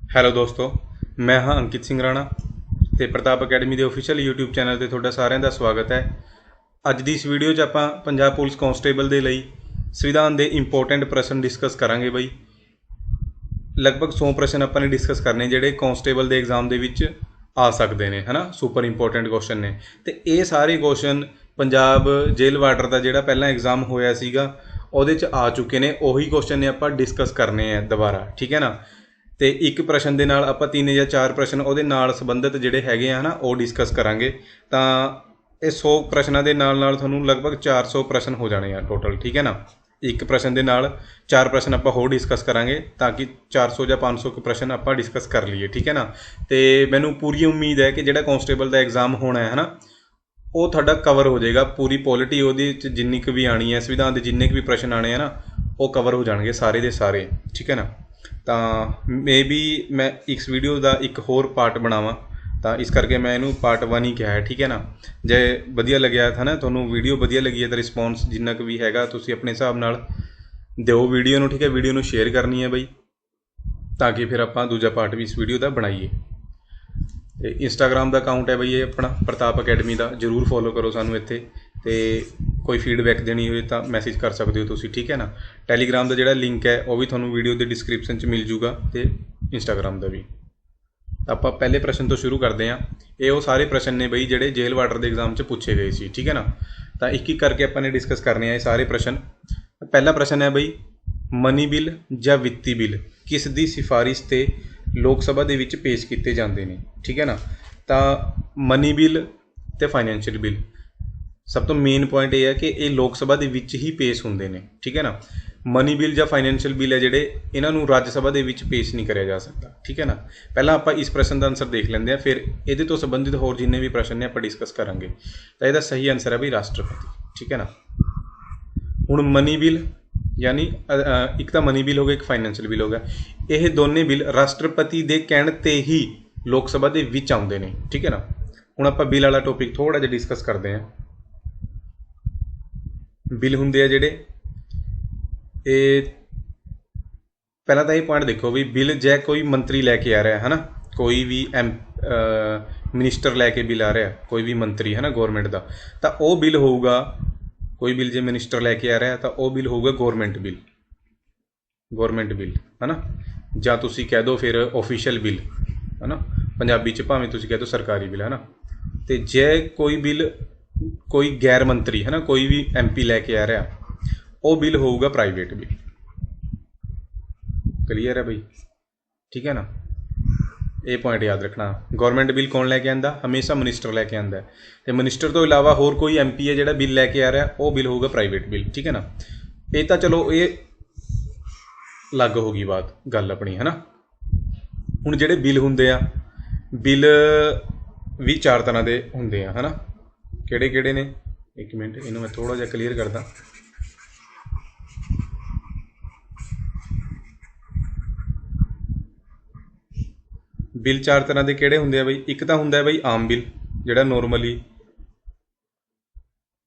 Hello ਦੋਸਤੋ, ਮੈਂ ਹਾਂ ਅੰਕਿਤ ਸਿੰਘ ਰਾਣਾ ਅਤੇ ਪ੍ਰਤਾਪ ਅਕੈਡਮੀ ਦੇ ਓਫੀਸ਼ੀਅਲ YouTube ਚੈਨਲ 'ਤੇ ਤੁਹਾਡਾ ਸਾਰਿਆਂ ਦਾ ਸਵਾਗਤ ਹੈ। ਅੱਜ ਦੀ ਇਸ ਵੀਡੀਓ 'ਚ ਆਪਾਂ ਪੰਜਾਬ ਪੁਲਿਸ ਕਾਂਸਟੇਬਲ ਦੇ ਲਈ ਸੰਵਿਧਾਨ ਦੇ ਇੰਪੋਰਟੈਂਟ ਪ੍ਰਸ਼ਨ ਡਿਸਕਸ ਕਰਾਂਗੇ ਬਈ। ਲਗਭਗ 100 ਪ੍ਰਸ਼ਨ ਆਪਾਂ ਨੇ ਡਿਸਕਸ ਕਰਨੇ ਜਿਹੜੇ ਕਾਂਸਟੇਬਲ ਦੇ ਐਗਜ਼ਾਮ ਦੇ ਵਿੱਚ ਆ ਸਕਦੇ ਨੇ, ਹੈ ਨਾ। ਸੁਪਰ ਇੰਪੋਰਟੈਂਟ ਕੁਐਸਚਨ ਨੇ ਅਤੇ ਇਹ ਸਾਰੇ ਕੁਐਸਚਨ ਪੰਜਾਬ ਜੇਲ੍ਹ ਵਾਰਡਰ ਦਾ ਜਿਹੜਾ ਪਹਿਲਾਂ ਐਗਜ਼ਾਮ ਹੋਇਆ ਸੀਗਾ ਉਹਦੇ 'ਚ ਆ ਚੁੱਕੇ ਨੇ। ਉਹੀ ਕੁਐਸਚਨ ਨੇ ਆਪਾਂ ਡਿਸਕਸ ਕਰਨੇ ਆ ਦੁਬਾਰਾ, ਠੀਕ ਹੈ ਨਾ। ਅਤੇ ਇੱਕ ਪ੍ਰਸ਼ਨ ਦੇ ਨਾਲ ਆਪਾਂ 3 ਜਾਂ 4 ਪ੍ਰਸ਼ਨ ਉਹਦੇ ਨਾਲ ਸੰਬੰਧਿਤ ਜਿਹੜੇ ਹੈਗੇ ਆ ਨਾ ਉਹ ਡਿਸਕਸ ਕਰਾਂਗੇ। ਤਾਂ ਇਹ 100 ਪ੍ਰਸ਼ਨਾਂ ਦੇ ਨਾਲ ਨਾਲ ਤੁਹਾਨੂੰ ਲਗਭਗ 400 ਪ੍ਰਸ਼ਨ ਹੋ ਜਾਣੇ ਆ ਟੋਟਲ, ਠੀਕ ਹੈ ਨਾ। ਇੱਕ ਪ੍ਰਸ਼ਨ ਦੇ ਨਾਲ 4 ਪ੍ਰਸ਼ਨ ਆਪਾਂ ਹੋਰ ਡਿਸਕਸ ਕਰਾਂਗੇ ਤਾਂ ਕਿ 400 ਜਾਂ 500 ਕੁ ਪ੍ਰਸ਼ਨ ਆਪਾਂ ਡਿਸਕਸ ਕਰ ਲਈਏ, ਠੀਕ ਹੈ ਨਾ। ਅਤੇ ਮੈਨੂੰ ਪੂਰੀ ਉਮੀਦ ਹੈ ਕਿ ਜਿਹੜਾ ਕਾਂਸਟੇਬਲ ਦਾ ਐਗਜ਼ਾਮ ਹੋਣਾ ਹੈ ਨਾ ਉਹ ਤੁਹਾਡਾ ਕਵਰ ਹੋ ਜਾਏਗਾ। ਪੂਰੀ ਪੋਲਿਟੀ ਉਹਦੇ 'ਚ ਜਿੰਨੀ ਕੁ ਵੀ ਆਉਣੀ ਹੈ, ਸੰਵਿਧਾਨ ਦੇ ਜਿੰਨੇ ਕੁ ਵੀ ਪ੍ਰਸ਼ਨ ਆਉਣੇ ਆ ਨਾ ਉਹ ਕਵਰ ਹੋ ਜਾਣਗੇ ਸਾਰੇ ਦੇ ਸਾਰੇ, ਠੀਕ ਹੈ ਨਾ। ਤਾਂ ਮੇ ਬੀ ਮੈਂ ਇਸ ਵੀਡੀਓ ਦਾ ਇੱਕ ਹੋਰ ਪਾਰਟ ਬਣਾਵਾਂ, ਤਾਂ ਇਸ ਕਰਕੇ ਮੈਂ ਇਹਨੂੰ ਪਾਰਟ 1 ਹੀ ਕਿਹਾ ਹੈ, ਠੀਕ ਹੈ ਨਾ। ਜੇ ਵਧੀਆ ਲੱਗਿਆ ਤਾਂ ਨਾ ਤੁਹਾਨੂੰ ਵੀਡੀਓ ਵਧੀਆ ਲੱਗੀ ਹੈ ਤਾਂ ਰਿਸਪੌਂਸ ਜਿੰਨਾ ਕੁ ਵੀ ਹੈਗਾ ਤੁਸੀਂ ਆਪਣੇ ਹਿਸਾਬ ਨਾਲ ਦਿਓ ਵੀਡੀਓ ਨੂੰ, ਠੀਕ ਹੈ। ਵੀਡੀਓ ਨੂੰ ਸ਼ੇਅਰ ਕਰਨੀ ਹੈ ਬਈ ਤਾਂ ਕਿ ਫਿਰ ਆਪਾਂ ਦੂਜਾ ਪਾਰਟ ਵੀ ਇਸ ਵੀਡੀਓ ਦਾ ਬਣਾਈਏ। ਅਤੇ ਇੰਸਟਾਗ੍ਰਾਮ ਦਾ ਅਕਾਊਂਟ ਹੈ ਬਈ ਇਹ ਆਪਣਾ ਪ੍ਰਤਾਪ ਅਕੈਡਮੀ ਦਾ, ਜ਼ਰੂਰ ਫੋਲੋ ਕਰੋ ਸਾਨੂੰ ਇੱਥੇ। ਅਤੇ ਕੋਈ ਫੀਡਬੈਕ ਦੇਣੀ ਹੋਵੇ ਤਾਂ ਮੈਸੇਜ ਕਰ ਸਕਦੇ ਹੋ ਤੁਸੀਂ, ਠੀਕ ਹੈ ਨਾ। ਟੈਲੀਗ੍ਰਾਮ ਦਾ ਜਿਹੜਾ ਲਿੰਕ ਹੈ ਉਹ ਵੀ ਤੁਹਾਨੂੰ ਵੀਡੀਓ ਦੇ ਡਿਸਕ੍ਰਿਪਸ਼ਨ 'ਚ ਮਿਲ ਜੂਗਾ ਅਤੇ ਇੰਸਟਾਗ੍ਰਾਮ ਦਾ ਵੀ। ਆਪਾਂ ਪਹਿਲੇ ਪ੍ਰਸ਼ਨ ਤੋਂ ਸ਼ੁਰੂ ਕਰਦੇ ਹਾਂ। ਇਹ ਉਹ ਸਾਰੇ ਪ੍ਰਸ਼ਨ ਨੇ ਬਈ ਜਿਹੜੇ ਜੇਲ੍ਹ ਵਾਰਡਰ ਦੇ ਐਗਜ਼ਾਮ 'ਚ ਪੁੱਛੇ ਗਏ ਸੀ, ਠੀਕ ਹੈ ਨਾ। ਤਾਂ ਇੱਕ ਇੱਕ ਕਰਕੇ ਆਪਾਂ ਨੇ ਡਿਸਕਸ ਕਰਨੇ ਆ ਇਹ ਸਾਰੇ ਪ੍ਰਸ਼ਨ। ਪਹਿਲਾ ਪ੍ਰਸ਼ਨ ਹੈ ਬਈ, ਮਨੀ ਬਿੱਲ ਜਾਂ ਵਿੱਤੀ ਬਿੱਲ ਕਿਸ ਦੀ ਸਿਫਾਰਿਸ਼ 'ਤੇ ਲੋਕ ਸਭਾ ਦੇ ਵਿੱਚ ਪੇਸ਼ ਕੀਤੇ ਜਾਂਦੇ ਨੇ, ਠੀਕ ਹੈ ਨਾ। ਤਾਂ ਮਨੀ ਬਿੱਲ ਅਤੇ ਫਾਈਨੈਂਸ਼ੀਅਲ ਬਿੱਲ, ਸਭ ਤੋਂ ਮੇਨ ਪੁਆਇੰਟ ਇਹ ਹੈ ਕਿ ਇਹ ਲੋਕ ਸਭਾ ਦੇ ਵਿੱਚ ਹੀ ਪੇਸ਼ ਹੁੰਦੇ ਨੇ, ਠੀਕ ਹੈ ਨਾ। ਮਨੀ ਬਿੱਲ ਜਾਂ ਫਾਈਨੈਂਸ਼ੀਅਲ ਬਿੱਲ ਹੈ ਜਿਹੜੇ ਇਹਨਾਂ ਨੂੰ ਰਾਜ ਸਭਾ ਦੇ ਵਿੱਚ ਪੇਸ਼ ਨਹੀਂ ਕਰਿਆ ਜਾ ਸਕਦਾ, ਠੀਕ ਹੈ ਨਾ। ਪਹਿਲਾਂ ਆਪਾਂ ਇਸ ਪ੍ਰਸ਼ਨ ਦਾ ਆਨਸਰ ਦੇਖ ਲੈਂਦੇ ਹਾਂ, ਫਿਰ ਇਹਦੇ ਤੋਂ ਸੰਬੰਧਿਤ ਹੋਰ ਜਿੰਨੇ ਵੀ ਪ੍ਰਸ਼ਨ ਨੇ ਆਪਾਂ ਡਿਸਕਸ ਕਰਾਂਗੇ। ਤਾਂ ਇਹਦਾ ਸਹੀ ਆਨਸਰ ਹੈ ਬਈ ਰਾਸ਼ਟਰਪਤੀ, ਠੀਕ ਹੈ ਨਾ। ਹੁਣ ਮਨੀ ਬਿੱਲ ਯਾਨੀ ਇੱਕ ਤਾਂ ਮਨੀ ਬਿੱਲ ਹੋ ਗਿਆ, ਇੱਕ ਫਾਈਨੈਂਸ਼ੀਅਲ ਬਿੱਲ ਹੋ ਗਿਆ। ਇਹ ਦੋਨੇ ਬਿੱਲ ਰਾਸ਼ਟਰਪਤੀ ਦੇ ਕਹਿਣ 'ਤੇ ਹੀ ਲੋਕ ਸਭਾ ਦੇ ਵਿੱਚ ਆਉਂਦੇ ਨੇ, ਠੀਕ ਹੈ ਨਾ। ਹੁਣ ਆਪਾਂ ਬਿੱਲ ਵਾਲਾ ਟੋਪਿਕ ਥੋੜ੍ਹਾ ਜਿਹਾ ਡਿਸਕਸ ਕਰਦੇ ਹਾਂ। ਬਿੱਲ ਹੁੰਦੇ ਆ ਜਿਹੜੇ ਇਹ ਪਹਿਲਾਂ ਤਾਂ ਇਹ ਪੁਆਇੰਟ ਦੇਖੋ ਵੀ ਬਿੱਲ ਜੇ ਕੋਈ ਮੰਤਰੀ ਲੈ ਕੇ ਆ ਰਿਹਾ ਹੈ ਨਾ, ਕੋਈ ਵੀ ਮਿਨਿਸਟਰ ਲੈ ਕੇ ਬਿੱਲ ਆ ਰਿਹਾ, ਕੋਈ ਵੀ ਮੰਤਰੀ ਹੈ ਨਾ ਗੌਰਮੈਂਟ ਦਾ, ਤਾਂ ਉਹ ਬਿੱਲ ਹੋਊਗਾ। ਕੋਈ ਬਿੱਲ ਜੇ ਮਿਨਿਸਟਰ ਲੈ ਕੇ ਆ ਰਿਹਾ ਤਾਂ ਉਹ ਬਿੱਲ ਹੋਊਗਾ ਗੌਰਮੈਂਟ ਬਿੱਲ ਹੈ ਨਾ। ਜਾਂ ਤੁਸੀਂ ਕਹਿ ਦਿਓ ਫਿਰ ਓਫੀਸ਼ੀਅਲ ਬਿੱਲ ਹੈ ਨਾ, ਪੰਜਾਬੀ 'ਚ ਭਾਵੇਂ ਤੁਸੀਂ ਕਹਿ ਦਿਓ ਸਰਕਾਰੀ ਬਿੱਲ, ਹੈ ਨਾ। ਅਤੇ ਜੇ ਕੋਈ ਬਿੱਲ ਕੋਈ ਗੈਰ ਮੰਤਰੀ ਹੈ ਨਾ, ਕੋਈ ਵੀ MP ਲੈ ਕੇ ਆ ਰਿਹਾ, ਉਹ ਬਿੱਲ ਹੋਊਗਾ ਪ੍ਰਾਈਵੇਟ ਬਿੱਲ। ਕਲੀਅਰ ਹੈ ਬਈ, ਠੀਕ ਹੈ ਨਾ। ਇਹ ਪੁਆਇੰਟ ਯਾਦ ਰੱਖਣਾ। ਗੌਰਮੈਂਟ ਬਿੱਲ ਕੌਣ ਲੈ ਕੇ ਆਉਂਦਾ? ਹਮੇਸ਼ਾ ਮਿਨਿਸਟਰ ਲੈ ਕੇ ਆਉਂਦਾ। ਅਤੇ ਮਿਨਿਸਟਰ ਤੋਂ ਇਲਾਵਾ ਹੋਰ ਕੋਈ MP ਹੈ ਜਿਹੜਾ ਬਿੱਲ ਲੈ ਕੇ ਆ ਰਿਹਾ ਉਹ ਬਿੱਲ ਹੋਊਗਾ ਪ੍ਰਾਈਵੇਟ ਬਿੱਲ, ਠੀਕ ਹੈ ਨਾ। ਇਹ ਤਾਂ ਚਲੋ ਇਹ ਅਲੱਗ ਹੋ ਗਈ ਬਾਤ ਗੱਲ ਆਪਣੀ, ਹੈ ਨਾ। ਹੁਣ ਜਿਹੜੇ ਬਿੱਲ ਹੁੰਦੇ ਆ, ਬਿੱਲ ਵੀ 4 ਤਰ੍ਹਾਂ ਦੇ ਹੁੰਦੇ ਆ, ਹੈ ਨਾ। ਕਿਹੜੇ ਕਿਹੜੇ ਨੇ? ਇੱਕ ਮਿੰਟ, ਇਹਨੂੰ ਮੈਂ ਥੋੜ੍ਹਾ ਜਿਹਾ ਕਲੀਅਰ ਕਰਦਾ। ਬਿੱਲ 4 ਤਰ੍ਹਾਂ ਦੇ ਕਿਹੜੇ ਹੁੰਦੇ ਆ ਬਈ? ਇੱਕ ਤਾਂ ਹੁੰਦਾ ਬਈ ਆਮ ਬਿੱਲ, ਜਿਹੜਾ ਨੋਰਮਲੀ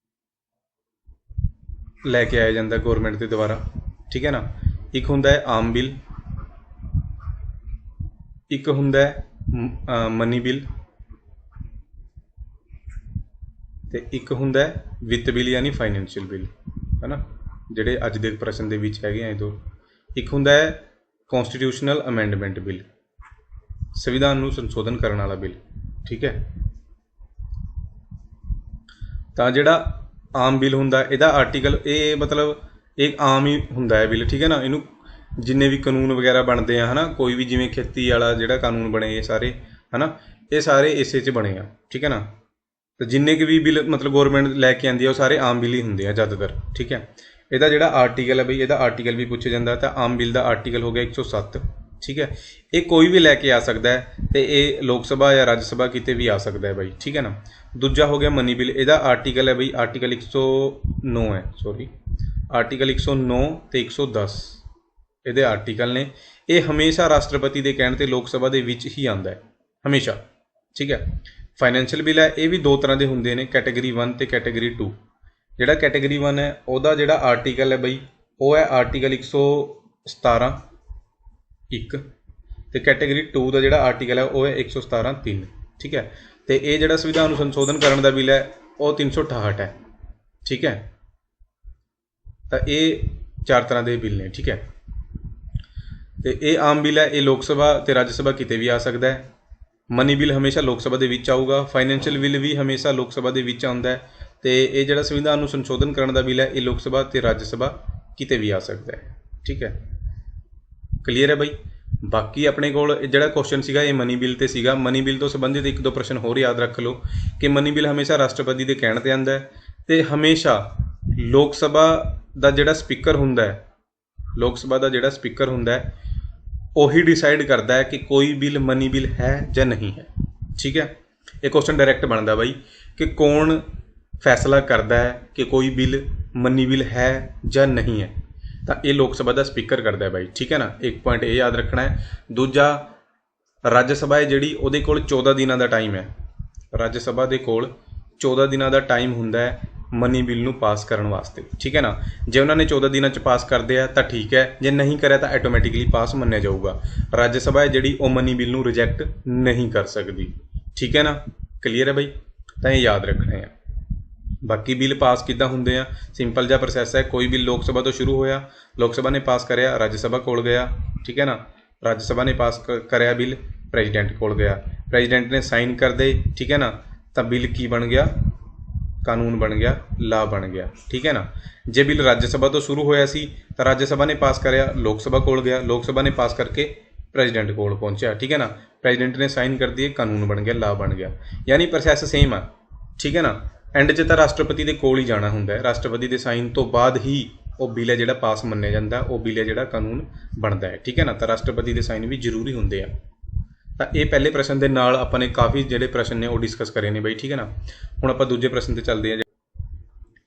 ਲੈ ਕੇ ਆਇਆ ਜਾਂਦਾ ਗੌਰਮੈਂਟ ਦੇ ਦੁਆਰਾ, ਠੀਕ ਹੈ ਨਾ। ਇੱਕ ਹੁੰਦਾ ਹੈ ਆਮ ਬਿੱਲ, ਇੱਕ ਹੁੰਦਾ ਹੈ ਮਨੀ ਬਿੱਲ, ਅਤੇ ਇੱਕ ਹੁੰਦਾ ਹੈ ਵਿੱਤ ਬਿੱਲ ਯਾਨੀ ਫਾਈਨੈਂਸ਼ੀਅਲ ਬਿੱਲ, ਹੈ ਨਾ। ਜਿਹੜੇ ਅੱਜ ਦੇ ਪ੍ਰਸ਼ਨ ਦੇ ਵਿੱਚ ਹੈਗੇ ਆ ਇਹ ਦੋ। ਇੱਕ ਹੁੰਦਾ ਹੈ ਕੌਂਸਟੀਟਿਊਸ਼ਨਲ ਅਮੈਂਡਮੈਂਟ ਬਿੱਲ, ਸੰਵਿਧਾਨ ਨੂੰ ਸੰਸ਼ੋਧਨ ਕਰਨ ਵਾਲਾ ਬਿੱਲ, ਠੀਕ ਹੈ। ਤਾਂ ਜਿਹੜਾ ਆਮ ਬਿੱਲ ਹੁੰਦਾ ਇਹਦਾ ਆਰਟੀਕਲ ਇਹ ਮਤਲਬ ਇਹ ਆਮ ਹੀ ਹੁੰਦਾ ਹੈ ਬਿੱਲ, ਠੀਕ ਹੈ ਨਾ। ਇਹਨੂੰ ਜਿੰਨੇ ਵੀ ਕਾਨੂੰਨ ਵਗੈਰਾ ਬਣਦੇ ਆ, ਹੈ ਨਾ, ਕੋਈ ਵੀ ਜਿਵੇਂ ਖੇਤੀ ਵਾਲਾ ਜਿਹੜਾ ਕਾਨੂੰਨ ਬਣੇ ਇਹ ਸਾਰੇ, ਹੈ ਨਾ, ਇਹ ਸਾਰੇ ਇਸੇ 'ਚ ਬਣੇ ਆ, ਠੀਕ ਹੈ ਨਾ। ਅਤੇ ਜਿੰਨੇ ਕੁ ਵੀ ਬਿੱਲ ਮਤਲਬ ਗੌਰਮੈਂਟ ਲੈ ਕੇ ਆਉਂਦੀ ਆ ਉਹ ਸਾਰੇ ਆਮ ਬਿੱਲ ਹੀ ਹੁੰਦੇ ਆ ਜ਼ਿਆਦਾਤਰ, ਠੀਕ ਹੈ। ਇਹਦਾ ਜਿਹੜਾ ਆਰਟੀਕਲ ਹੈ ਬਈ, ਇਹਦਾ ਆਰਟੀਕਲ ਵੀ ਪੁੱਛਿਆ ਜਾਂਦਾ। ਤਾਂ ਆਮ ਬਿੱਲ ਦਾ ਆਰਟੀਕਲ ਹੋ ਗਿਆ 107, ਠੀਕ ਹੈ। ਇਹ ਕੋਈ ਵੀ ਲੈ ਕੇ ਆ ਸਕਦਾ ਹੈ ਅਤੇ ਇਹ ਲੋਕ ਸਭਾ ਜਾਂ ਰਾਜ ਸਭਾ ਕਿਤੇ ਵੀ ਆ ਸਕਦਾ ਹੈ ਬਾਈ, ਠੀਕ ਹੈ ਨਾ। ਦੂਜਾ ਹੋ ਗਿਆ ਮਨੀ ਬਿੱਲ, ਇਹਦਾ ਆਰਟੀਕਲ ਹੈ ਬਈ ਆਰਟੀਕਲ 109 ਹੈ, ਸੋਰੀ ਆਰਟੀਕਲ 109 ਅਤੇ 110 ਇਹਦੇ ਆਰਟੀਕਲ ਨੇ। ਇਹ ਹਮੇਸ਼ਾ ਰਾਸ਼ਟਰਪਤੀ ਦੇ ਕਹਿਣ 'ਤੇ ਲੋਕ ਸਭਾ ਦੇ ਵਿੱਚ ਹੀ ਆਉਂਦਾ ਹੈ, ਹਮੇਸ਼ਾ, ਠੀਕ ਹੈ। ਫਾਈਨੈਂਸ਼ੀਅਲ ਬਿੱਲ ਹੈ, ਇਹ ਵੀ 2 ਤਰ੍ਹਾਂ ਦੇ ਹੁੰਦੇ ਨੇ, ਕੈਟੇਗਰੀ 1 ਅਤੇ ਕੈਟੇਗਰੀ 2। ਜਿਹੜਾ ਕੈਟੇਗਰੀ 1 ਹੈ ਉਹਦਾ ਜਿਹੜਾ ਆਰਟੀਕਲ ਹੈ ਬਈ ਉਹ ਹੈ ਆਰਟੀਕਲ 117 1, ਤੇ ਕੈਟਾਗਰੀ 2 ਦਾ ਜਿਹੜਾ ਆਰਟੀਕਲ ਹੈ ਉਹ ਹੈ 117(3), ਠੀਕ ਹੈ। ਤੇ ਇਹ ਜਿਹੜਾ ਸੰਵਿਧਾਨ ਨੂੰ ਸੰਸ਼ੋਧਨ ਕਰਨ ਦਾ ਬਿੱਲ ਹੈ ਉਹ 368 ਹੈ, ਠੀਕ ਹੈ। ਤਾਂ ਇਹ 4 ਤਰ੍ਹਾਂ ਦੇ ਬਿੱਲ ਨੇ, ਠੀਕ ਹੈ। ਤੇ ਇਹ ਆਮ ਬਿੱਲ ਹੈ, ਇਹ ਲੋਕ ਸਭਾ ਤੇ ਰਾਜ ਸਭਾ ਕਿਤੇ ਵੀ ਆ ਸਕਦਾ ਹੈ। ਮਨੀ ਬਿੱਲ ਹਮੇਸ਼ਾ ਲੋਕ ਸਭਾ ਦੇ ਵਿੱਚ ਆਊਗਾ, ਫਾਈਨੈਂਸ਼ੀਅਲ ਬਿੱਲ ਵੀ ਹਮੇਸ਼ਾ ਲੋਕ ਸਭਾ ਦੇ ਵਿੱਚ ਆਉਂਦਾ ਹੈ। ਤੇ ਇਹ ਜਿਹੜਾ ਸੰਵਿਧਾਨ ਨੂੰ ਸੰਸ਼ੋਧਨ ਕਰਨ ਦਾ ਬਿੱਲ ਹੈ ਇਹ ਲੋਕ ਸਭਾ ਤੇ ਰਾਜ ਸਭਾ ਕਿਤੇ ਵੀ ਆ ਸਕਦਾ ਹੈ, ਠੀਕ ਹੈ। ਕਲੀਅਰ ਹੈ ਬਾਈ। ਬਾਕੀ ਆਪਣੇ ਕੋਲ ਜਿਹੜਾ ਕੁਐਸਚਨ ਸੀਗਾ ਇਹ ਮਨੀ ਬਿੱਲ ਤੇ ਸੀਗਾ। ਮਨੀ ਬਿੱਲ ਤੋਂ ਸੰਬੰਧਿਤ 1-2 ਪ੍ਰਸ਼ਨ ਹੋਰ ਯਾਦ ਰੱਖ ਲਓ ਕਿ ਮਨੀ ਬਿੱਲ ਹਮੇਸ਼ਾ ਰਾਸ਼ਟਰਪਤੀ ਦੇ ਕਹਿਣ 'ਤੇ ਆਉਂਦਾ ਹੈ ਤੇ ਹਮੇਸ਼ਾ ਲੋਕ ਸਭਾ ਦਾ ਜਿਹੜਾ ਸਪੀਕਰ ਹੁੰਦਾ ਹੈ, ਲੋਕ ਸਭਾ ਦਾ ਜਿਹੜਾ ਸਪੀਕਰ ਹੁੰਦਾ ਹੈ ਉਹੀ ਡਿਸਾਈਡ ਕਰਦਾ ਹੈ ਕਿ ਕੋਈ ਬਿੱਲ ਮਨੀ ਬਿੱਲ ਹੈ ਜਾਂ ਨਹੀਂ ਹੈ, ਠੀਕ ਹੈ। ਇਹ ਕੁਐਸਚਨ ਡਾਇਰੈਕਟ ਬਣਦਾ ਬਾਈ ਕਿ ਕੌਣ ਫੈਸਲਾ ਕਰਦਾ ਹੈ ਕਿ ਕੋਈ ਬਿੱਲ ਮਨੀ ਬਿੱਲ ਹੈ ਜਾਂ ਨਹੀਂ ਹੈ, ਤਾਂ ਇਹ ਲੋਕ ਸਭਾ ਦਾ ਸਪੀਕਰ ਕਰਦਾ ਹੈ ਬਾਈ, ਠੀਕ ਹੈ ਨਾ। ਇੱਕ ਪੁਆਇੰਟ ਇਹ ਯਾਦ ਰੱਖਣਾ ਹੈ। ਦੂਜਾ, ਰਾਜ ਸਭਾ ਹੈ ਜਿਹੜੀ ਉਹਦੇ ਕੋਲ 14 ਦਿਨਾਂ ਦਾ ਟਾਈਮ ਹੈ। ਰਾਜ ਸਭਾ ਦੇ ਕੋਲ 14 ਦਿਨਾਂ ਦਾ ਟਾਈਮ ਹੁੰਦਾ ਹੈ ਮਨੀ ਬਿੱਲ ਨੂੰ ਪਾਸ ਕਰਨ ਵਾਸਤੇ, ਠੀਕ ਹੈ ਨਾ। ਜੇ ਉਹਨਾਂ ਨੇ 14 ਦਿਨਾਂ 'ਚ ਪਾਸ ਕਰਦੇ ਆ ਤਾਂ ਠੀਕ ਹੈ, ਜੇ ਨਹੀਂ ਕਰਿਆ ਤਾਂ ਆਟੋਮੈਟਿਕਲੀ ਪਾਸ ਮੰਨਿਆ ਜਾਊਗਾ। ਰਾਜ ਸਭਾ ਹੈ ਜਿਹੜੀ ਉਹ ਮਨੀ ਬਿੱਲ ਨੂੰ ਰਿਜੈਕਟ ਨਹੀਂ ਕਰ ਸਕਦੀ, ਠੀਕ ਹੈ ਨਾ। ਕਲੀਅਰ ਹੈ ਬਾਈ। ਤਾਂ ਇਹ ਯਾਦ ਰੱਖਣੇ ਆ। ਬਾਕੀ ਬਿੱਲ ਪਾਸ ਕਿੱਦਾਂ ਹੁੰਦੇ ਆ, ਸਿੰਪਲ ਜਿਹਾ ਪ੍ਰੋਸੈਸ ਹੈ। ਕੋਈ ਬਿੱਲ ਲੋਕ ਸਭਾ ਤੋਂ ਸ਼ੁਰੂ ਹੋਇਆ, ਲੋਕ ਸਭਾ ਨੇ ਪਾਸ ਕਰਿਆ, ਰਾਜ ਸਭਾ ਕੋਲ ਗਿਆ, ਠੀਕ ਹੈ ਨਾ। ਰਾਜ ਸਭਾ ਨੇ ਪਾਸ ਕਰਿਆ ਬਿੱਲ, ਪ੍ਰੈਜ਼ੀਡੈਂਟ ਕੋਲ ਗਿਆ, ਪ੍ਰੈਜ਼ੀਡੈਂਟ ਨੇ ਸਾਈਨ ਕਰ ਦੇ, ਠੀਕ ਹੈ ਨਾ। ਤਾਂ ਬਿੱਲ ਕੀ ਬਣ ਗਿਆ, ਕਾਨੂੰਨ ਬਣ ਗਿਆ, ਲਾ ਬਣ ਗਿਆ, ਠੀਕ ਹੈ ਨਾ। ਜੇ ਬਿੱਲ ਰਾਜ ਸਭਾ ਤੋਂ ਸ਼ੁਰੂ ਹੋਇਆ ਸੀ ਤਾਂ ਰਾਜ ਸਭਾ ਨੇ ਪਾਸ ਕਰਿਆ, ਲੋਕ ਸਭਾ ਕੋਲ ਗਿਆ, ਲੋਕ ਸਭਾ ਨੇ ਪਾਸ ਕਰਕੇ ਪ੍ਰੈਜ਼ੀਡੈਂਟ ਕੋਲ ਪਹੁੰਚਿਆ, ਠੀਕ ਹੈ ਨਾ। ਪ੍ਰੈਜ਼ੀਡੈਂਟ ਨੇ ਸਾਈਨ ਕਰ ਦਿਏ, ਕਾਨੂੰਨ ਬਣ ਗਿਆ, ਲਾ ਬਣ ਗਿਆ। ਯਾਨੀ ਪ੍ਰੋਸੈਸ ਸੇਮ ਆ, ਠੀਕ ਹੈ ਨਾ। ਐਂਡ 'ਚ ਤਾਂ ਰਾਸ਼ਟਰਪਤੀ ਦੇ ਕੋਲ ਹੀ ਜਾਣਾ ਹੁੰਦਾ ਹੈ। ਰਾਸ਼ਟਰਪਤੀ ਦੇ ਸਾਈਨ ਤੋਂ ਬਾਅਦ ਹੀ ਉਹ ਬਿੱਲ ਹੈ ਜਿਹੜਾ ਪਾਸ ਮੰਨਿਆ ਜਾਂਦਾ, ਉਹ ਬਿੱਲ ਹੈ ਜਿਹੜਾ ਕਾਨੂੰਨ ਬਣਦਾ ਹੈ, ਠੀਕ ਹੈ ਨਾ। ਤਾਂ ਰਾਸ਼ਟਰਪਤੀ ਦੇ ਸਾਈਨ ਵੀ ਜ਼ਰੂਰੀ ਹੁੰਦੇ ਆ। ਤਾਂ ਇਹ ਪਹਿਲੇ ਪ੍ਰਸ਼ਨ ਦੇ ਨਾਲ ਆਪਾਂ ਨੇ ਕਾਫੀ ਜਿਹੜੇ ਪ੍ਰਸ਼ਨ ਨੇ ਉਹ ਡਿਸਕਸ ਕਰੇ ਨੇ ਬਾਈ, ਠੀਕ ਹੈ ਨਾ। ਹੁਣ ਆਪਾਂ ਦੂਜੇ ਪ੍ਰਸ਼ਨ 'ਤੇ ਚੱਲਦੇ ਹਾਂ।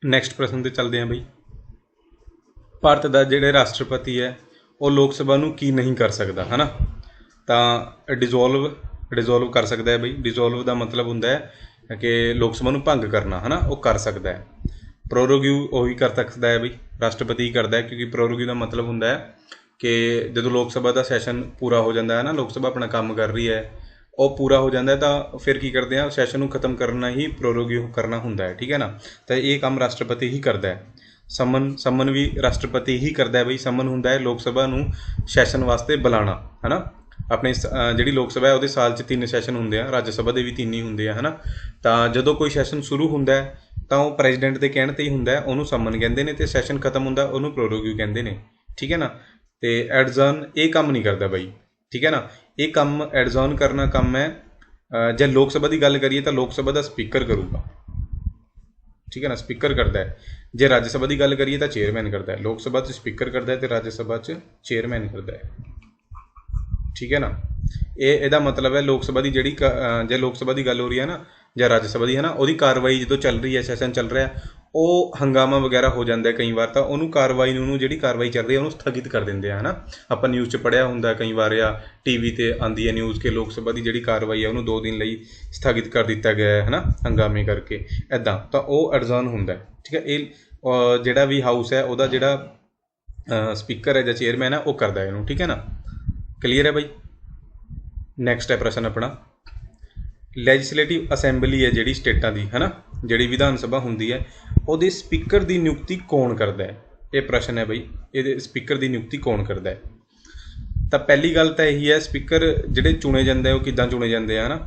ਨੈਕਸਟ ਪ੍ਰਸ਼ਨ 'ਤੇ ਚੱਲਦੇ ਹਾਂ ਬਾਈ। ਭਾਰਤ ਦਾ ਜਿਹੜੇ ਰਾਸ਼ਟਰਪਤੀ ਹੈ ਉਹ ਲੋਕ ਸਭਾ ਨੂੰ ਕੀ ਨਹੀਂ ਕਰ ਸਕਦਾ, ਹੈ ਨਾ। ਤਾਂ ਡਿਜ਼ੋਲਵ ਕਰ ਸਕਦਾ ਹੈ ਬਾਈ। ਡਿਜ਼ੋਲਵ ਦਾ ਮਤਲਬ ਹੁੰਦਾ ਹੈ ਕਿ ਲੋਕ ਸਭਾ ਨੂੰ ਭੰਗ ਕਰਨਾ, ਹੈ ਨਾ, ਉਹ ਕਰ ਸਕਦਾ ਹੈ। ਪ੍ਰੋਰੋਗਿਊ ਉਹੀ ਕਰ ਸਕਦਾ ਹੈ ਬਈ, ਰਾਸ਼ਟਰਪਤੀ ਹੀ ਕਰਦਾ ਹੈ, ਕਿਉਂਕਿ ਪ੍ਰੋਰੋਗਿਊ ਦਾ ਮਤਲਬ ਹੁੰਦਾ ਹੈ ਕਿ ਜਦੋਂ ਲੋਕ ਸਭਾ ਦਾ ਸੈਸ਼ਨ ਪੂਰਾ ਹੋ ਜਾਂਦਾ ਹੈ ਨਾ, ਲੋਕ ਸਭਾ ਆਪਣਾ ਕੰਮ ਕਰ ਰਹੀ ਹੈ, ਉਹ ਪੂਰਾ ਹੋ ਜਾਂਦਾ ਤਾਂ ਫਿਰ ਕੀ ਕਰਦੇ ਆ, ਸੈਸ਼ਨ ਨੂੰ ਖਤਮ ਕਰਨਾ ਹੀ ਪ੍ਰੋਰੋਗਿਊ ਕਰਨਾ ਹੁੰਦਾ ਹੈ, ਠੀਕ ਹੈ ਨਾ। ਤਾਂ ਇਹ ਕੰਮ ਰਾਸ਼ਟਰਪਤੀ ਹੀ ਕਰਦਾ ਹੈ। ਸਮਨ ਵੀ ਰਾਸ਼ਟਰਪਤੀ ਹੀ ਕਰਦਾ ਹੈ ਬਈ। ਸਮਨ ਹੁੰਦਾ ਹੈ ਲੋਕ ਸਭਾ ਨੂੰ ਸੈਸ਼ਨ ਵਾਸਤੇ ਬੁਲਾਉਣਾ, ਹੈ ਨਾ। ਆਪਣੇ ਜਿਹੜੀ ਲੋਕ ਸਭਾ ਹੈ ਉਹਦੇ ਸਾਲ 'ਚ 3 ਸੈਸ਼ਨ ਹੁੰਦੇ ਆ, ਰਾਜ ਸਭਾ ਦੇ ਵੀ 3 ਹੀ ਹੁੰਦੇ ਆ, ਹੈ ਨਾ। ਤਾਂ ਜਦੋਂ ਕੋਈ ਸੈਸ਼ਨ ਸ਼ੁਰੂ ਹੁੰਦਾ ਹੈ ਤਾਂ ਉਹ ਪ੍ਰੈਜ਼ੀਡੈਂਟ ਦੇ ਕਹਿਣ 'ਤੇ ਹੀ ਹੁੰਦਾ, ਉਹਨੂੰ ਸਮਨ ਕਹਿੰਦੇ ਨੇ, ਅਤੇ ਸੈਸ਼ਨ ਖਤਮ ਹੁੰਦਾ ਉਹਨੂੰ ਪ੍ਰੋਰੋਗਿਊ ਕਹਿੰਦੇ ਨੇ, ਠੀਕ ਹੈ ਨਾ। ਅਤੇ ਐਡਜ਼ਰਨ ਇਹ ਕੰਮ ਨਹੀਂ ਕਰਦਾ ਬਾਈ, ਠੀਕ ਹੈ ਨਾ। ਇਹ ਕੰਮ ਐਡਜ਼ਰਨ ਕਰਨਾ ਕੰਮ ਹੈ, ਜੇ ਲੋਕ ਸਭਾ ਦੀ ਗੱਲ ਕਰੀਏ ਤਾਂ ਲੋਕ ਸਭਾ ਦਾ ਸਪੀਕਰ ਕਰੂਗਾ, ਠੀਕ ਹੈ ਨਾ, ਸਪੀਕਰ ਕਰਦਾ ਹੈ। ਜੇ ਰਾਜ ਸਭਾ ਦੀ ਗੱਲ ਕਰੀਏ ਤਾਂ ਚੇਅਰਮੈਨ ਕਰਦਾ ਹੈ। ਲੋਕ ਸਭਾ 'ਚ ਸਪੀਕਰ ਕਰਦਾ ਹੈ ਅਤੇ ਰਾਜ ਸਭਾ 'ਚ ਚੇਅਰਮੈਨ ਕਰਦਾ ਹੈ, ਠੀਕ ਹੈ ਨਾ। ਇਹਦਾ ਮਤਲਬ ਹੈ ਲੋਕ ਸਭਾ ਦੀ ਜਿਹੜੀ ਜੇ ਲੋਕ ਸਭਾ ਦੀ ਗੱਲ ਹੋ ਰਹੀ ਹੈ ਨਾ ਜਾਂ ਰਾਜ ਸਭਾ ਦੀ, ਹੈ ਨਾ, ਉਹਦੀ ਕਾਰਵਾਈ ਜਦੋਂ ਚੱਲ ਰਹੀ ਹੈ, ਸੈਸ਼ਨ ਚੱਲ ਰਿਹਾ, ਉਹ ਹੰਗਾਮਾ ਵਗੈਰਾ ਹੋ ਜਾਂਦਾ ਕਈ ਵਾਰ, ਤਾਂ ਉਹਨੂੰ ਕਾਰਵਾਈ ਨੂੰ ਜਿਹੜੀ ਕਾਰਵਾਈ ਚੱਲ ਰਹੀ ਹੈ ਉਹਨੂੰ ਸਥਗਿਤ ਕਰ ਦਿੰਦੇ ਆ, ਹੈ ਨਾ। ਆਪਾਂ ਨਿਊਜ਼ 'ਚ ਪੜ੍ਹਿਆ ਹੁੰਦਾ ਕਈ ਵਾਰ, ਜਾਂ TV 'ਤੇ ਆਉਂਦੀ ਹੈ ਨਿਊਜ਼ ਕਿ ਲੋਕ ਸਭਾ ਦੀ ਜਿਹੜੀ ਕਾਰਵਾਈ ਹੈ ਉਹਨੂੰ 2 ਦਿਨ ਲਈ ਸਥਗਿਤ ਕਰ ਦਿੱਤਾ ਗਿਆ ਹੈ ਨਾ, ਹੰਗਾਮੇ ਕਰਕੇ, ਇੱਦਾਂ। ਤਾਂ ਉਹ ਐਡਜ਼ਰਨ ਹੁੰਦਾ, ਠੀਕ ਹੈ। ਇਹ ਜਿਹੜਾ ਵੀ ਹਾਊਸ ਹੈ ਉਹਦਾ ਜਿਹੜਾ ਸਪੀਕਰ ਹੈ ਜਾਂ ਚੇਅਰਮੈਨ ਹੈ ਉਹ ਕਰਦਾ ਇਹਨੂੰ, ਠੀਕ ਹੈ ਨਾ। ਕਲੀਅਰ ਹੈ ਬਾਈ। ਨੈਕਸਟ ਹੈ ਪ੍ਰਸ਼ਨ ਆਪਣਾ, ਲੈਜਿਸਲੇਟਿਵ ਅਸੈਂਬਲੀ ਹੈ ਜਿਹੜੀ ਸਟੇਟਾਂ ਦੀ, ਹੈ ਨਾ, ਜਿਹੜੀ ਵਿਧਾਨ ਸਭਾ ਹੁੰਦੀ ਹੈ, ਉਹਦੇ ਸਪੀਕਰ ਦੀ ਨਿਯੁਕਤੀ ਕੌਣ ਕਰਦਾ ਹੈ? ਇਹ ਪ੍ਰਸ਼ਨ ਹੈ ਬਈ, ਇਹਦੇ ਸਪੀਕਰ ਦੀ ਨਿਯੁਕਤੀ ਕੌਣ ਕਰਦਾ ਹੈ? ਤਾਂ ਪਹਿਲੀ ਗੱਲ ਤਾਂ ਇਹੀ ਹੈ, ਸਪੀਕਰ ਜਿਹੜੇ ਚੁਣੇ ਜਾਂਦੇ ਉਹ ਕਿੱਦਾਂ ਚੁਣੇ ਜਾਂਦੇ ਆ, ਹੈ ਨਾ।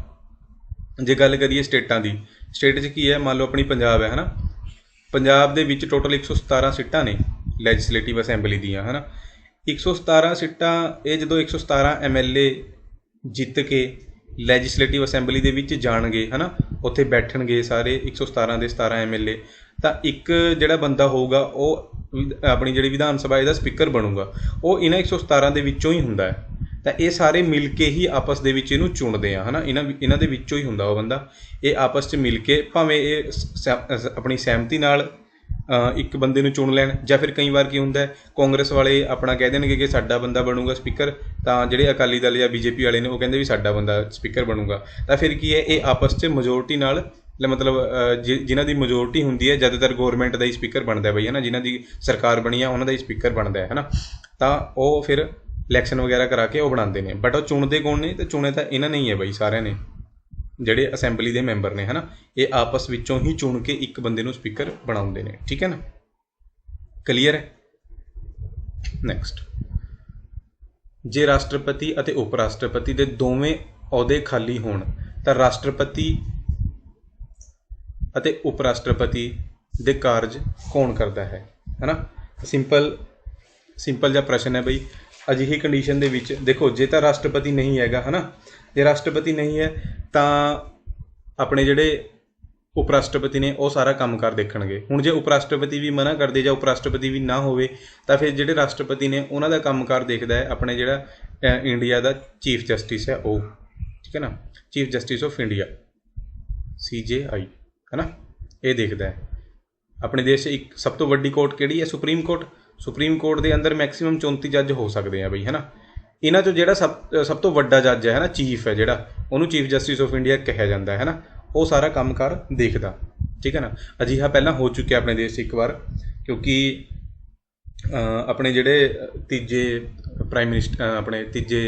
ਜੇ ਗੱਲ ਕਰੀਏ ਸਟੇਟਾਂ ਦੀ, ਸਟੇਟ 'ਚ ਕੀ ਹੈ, ਮੰਨ ਲਓ ਆਪਣੀ ਪੰਜਾਬ ਹੈ, ਹੈ ਨਾ। ਪੰਜਾਬ ਦੇ ਵਿੱਚ ਟੋਟਲ 117 ਸੀਟਾਂ ਨੇ ਲੈਜਿਸਲੇਟਿਵ ਅਸੈਂਬਲੀ ਦੀਆਂ, ਹੈ ਨਾ। 117 ਸੀਟਾਂ, ਇਹ ਜਦੋਂ 117 MLA ਜਿੱਤ ਕੇ ਲੈਜਿਸਲੇਟਿਵ ਅਸੈਂਬਲੀ ਦੇ ਵਿੱਚ ਜਾਣਗੇ, ਹੈ ਨਾ, ਉੱਥੇ ਬੈਠਣਗੇ ਸਾਰੇ 117 ਦੇ 17 MLA, ਤਾਂ ਇੱਕ ਜਿਹੜਾ ਬੰਦਾ ਹੋਊਗਾ ਉਹ ਆਪਣੀ ਜਿਹੜੀ ਵਿਧਾਨ ਸਭਾ ਇਹਦਾ ਸਪੀਕਰ ਬਣੂਗਾ, ਉਹ ਇਹਨਾਂ 117 ਦੇ ਵਿੱਚੋਂ ਹੀ ਹੁੰਦਾ ਹੈ। ਤਾਂ ਇਹ ਸਾਰੇ ਮਿਲ ਕੇ ਹੀ ਆਪਸ ਦੇ ਵਿੱਚ ਇਹਨੂੰ ਚੁਣਦੇ ਆ, ਹੈ ਨਾ। ਇਹਨਾਂ ਦੇ ਵਿੱਚੋਂ ਹੀ ਹੁੰਦਾ ਉਹ ਬੰਦਾ। ਇਹ ਆਪਸ 'ਚ ਮਿਲ ਕੇ ਭਾਵੇਂ ਇਹ ਆਪਣੀ ਸਹਿਮਤੀ ਨਾਲ ਇੱਕ ਬੰਦੇ ਨੂੰ ਚੁਣ ਲੈਣ, ਜਾਂ ਫਿਰ ਕਈ ਵਾਰ ਕੀ ਹੁੰਦਾ ਕਾਂਗਰਸ ਵਾਲੇ ਆਪਣਾ ਕਹਿ ਦੇਣਗੇ ਕਿ ਸਾਡਾ ਬੰਦਾ ਬਣੂਗਾ ਸਪੀਕਰ, ਤਾਂ ਜਿਹੜੇ ਅਕਾਲੀ ਦਲ ਜਾਂ BJP ਵਾਲੇ ਨੇ ਉਹ ਕਹਿੰਦੇ ਵੀ ਸਾਡਾ ਬੰਦਾ ਸਪੀਕਰ ਬਣੂਗਾ। ਤਾਂ ਫਿਰ ਕੀ ਹੈ, ਇਹ ਆਪਸ 'ਚ ਮੈਜੋਰਟੀ ਨਾਲ, ਮਤਲਬ ਜਿਨ੍ਹਾਂ ਦੀ ਮੈਜੋਰਟੀ ਹੁੰਦੀ ਹੈ ਜ਼ਿਆਦਾਤਰ ਗੌਰਮੈਂਟ ਦਾ ਹੀ ਸਪੀਕਰ ਬਣਦਾ ਬਈ, ਹੈ ਨਾ। ਜਿਨ੍ਹਾਂ ਦੀ ਸਰਕਾਰ ਬਣੀ ਆ ਉਹਨਾਂ ਦਾ ਹੀ ਸਪੀਕਰ ਬਣਦਾ ਹੈ ਨਾ। ਤਾਂ ਉਹ ਫਿਰ ਇਲੈਕਸ਼ਨ ਵਗੈਰਾ ਕਰਾ ਕੇ ਉਹ ਬਣਾਉਂਦੇ ਨੇ, ਬਟ ਉਹ ਚੁਣਦੇ ਕੌਣ ਨੇ? ਤੇ ਚੁਣੇ ਤਾਂ ਇਹਨਾਂ ਨੇ ਹੀ ਹੈ ਬਈ, ਸਾਰਿਆਂ ਨੇ, ਜਿਹੜੇ ਅਸੈਂਬਲੀ ਦੇ ਮੈਂਬਰ ਨੇ, ਹੈ ਨਾ। ਇਹ ਆਪਸ ਵਿੱਚੋਂ ਹੀ ਚੁਣ ਕੇ ਇੱਕ ਬੰਦੇ ਨੂੰ ਸਪੀਕਰ ਬਣਾਉਂਦੇ ਨੇ, ਠੀਕ ਹੈ ਨਾ। ਕਲੀਅਰ ਹੈ। ਨੈਕਸਟ, ਜੇ ਰਾਸ਼ਟਰਪਤੀ ਅਤੇ ਉਪ ਰਾਸ਼ਟਰਪਤੀ ਦੇ ਦੋਵੇਂ ਅਹੁਦੇ ਖਾਲੀ ਹੋਣ ਤਾਂ ਰਾਸ਼ਟਰਪਤੀ ਅਤੇ ਉਪ ਰਾਸ਼ਟਰਪਤੀ ਦੇ ਕਾਰਜ ਕੌਣ ਕਰਦਾ ਹੈ ਨਾ। ਸਿੰਪਲ ਜਿਹਾ ਪ੍ਰਸ਼ਨ ਹੈ ਬਈ। ਅਜਿਹੀ ਕੰਡੀਸ਼ਨ ਦੇ ਵਿੱਚ ਦੇਖੋ, ਜੇ ਤਾਂ ਰਾਸ਼ਟਰਪਤੀ ਨਹੀਂ ਹੈਗਾ, ਹੈ ਨਾ, ਜੇ ਰਾਸ਼ਟਰਪਤੀ ਨਹੀਂ ਹੈ ਤਾਂ ਆਪਣੇ ਜਿਹੜੇ ਉਪ ਰਾਸ਼ਟਰਪਤੀ ਨੇ ਉਹ ਸਾਰਾ ਕੰਮਕਾਰ ਦੇਖਣਗੇ। ਹੁਣ ਜੇ ਉਪ ਰਾਸ਼ਟਰਪਤੀ ਵੀ ਮਨਾ ਕਰਦੇ ਜਾਂ ਉਪ ਰਾਸ਼ਟਰਪਤੀ ਵੀ ਨਾ ਹੋਵੇ ਤਾਂ ਫਿਰ ਜਿਹੜੇ ਰਾਸ਼ਟਰਪਤੀ ਨੇ ਉਹਨਾਂ ਦਾ ਕੰਮਕਾਰ ਦੇਖਦਾ ਹੈ ਆਪਣੇ ਜਿਹੜਾ ਇੰਡੀਆ ਦਾ ਚੀਫ ਜਸਟਿਸ ਹੈ ਉਹ, ਠੀਕ ਹੈ ਨਾ, chief justice of India, CJI, ਹੈ ਨਾ, ਇਹ ਦੇਖਦਾ ਹੈ। ਆਪਣੇ ਦੇਸ਼ 'ਚ ਇੱਕ ਸਭ ਤੋਂ ਵੱਡੀ ਕੋਰਟ ਕਿਹੜੀ ਹੈ? Supreme court. ਸੁਪਰੀਮ ਕੋਰਟ ਦੇ ਅੰਦਰ ਮੈਕਸੀਮਮ 34 ਜੱਜ ਹੋ ਸਕਦੇ ਆ ਬਈ, ਹੈ ਨਾ। ਇਹਨਾਂ 'ਚੋਂ ਜਿਹੜਾ ਸਭ ਤੋਂ ਵੱਡਾ ਜੱਜ ਹੈ ਨਾ, ਚੀਫ ਹੈ ਜਿਹੜਾ, ਉਹਨੂੰ ਚੀਫ ਜਸਟਿਸ ਆਫ ਇੰਡੀਆ ਕਿਹਾ ਜਾਂਦਾ ਹੈ ਨਾ। ਉਹ ਸਾਰਾ ਕੰਮਕਾਰ ਦੇਖਦਾ, ਠੀਕ ਹੈ ਨਾ। ਅਜਿਹਾ ਪਹਿਲਾਂ ਹੋ ਚੁੱਕਿਆ ਆਪਣੇ ਦੇਸ਼ 'ਚ ਇੱਕ ਵਾਰ, ਕਿਉਂਕਿ ਆਪਣੇ ਜਿਹੜੇ ਤੀਜੇ ਪ੍ਰਾਈਮ ਮਿਨਿਸਟਰ, ਆਪਣੇ ਤੀਜੇ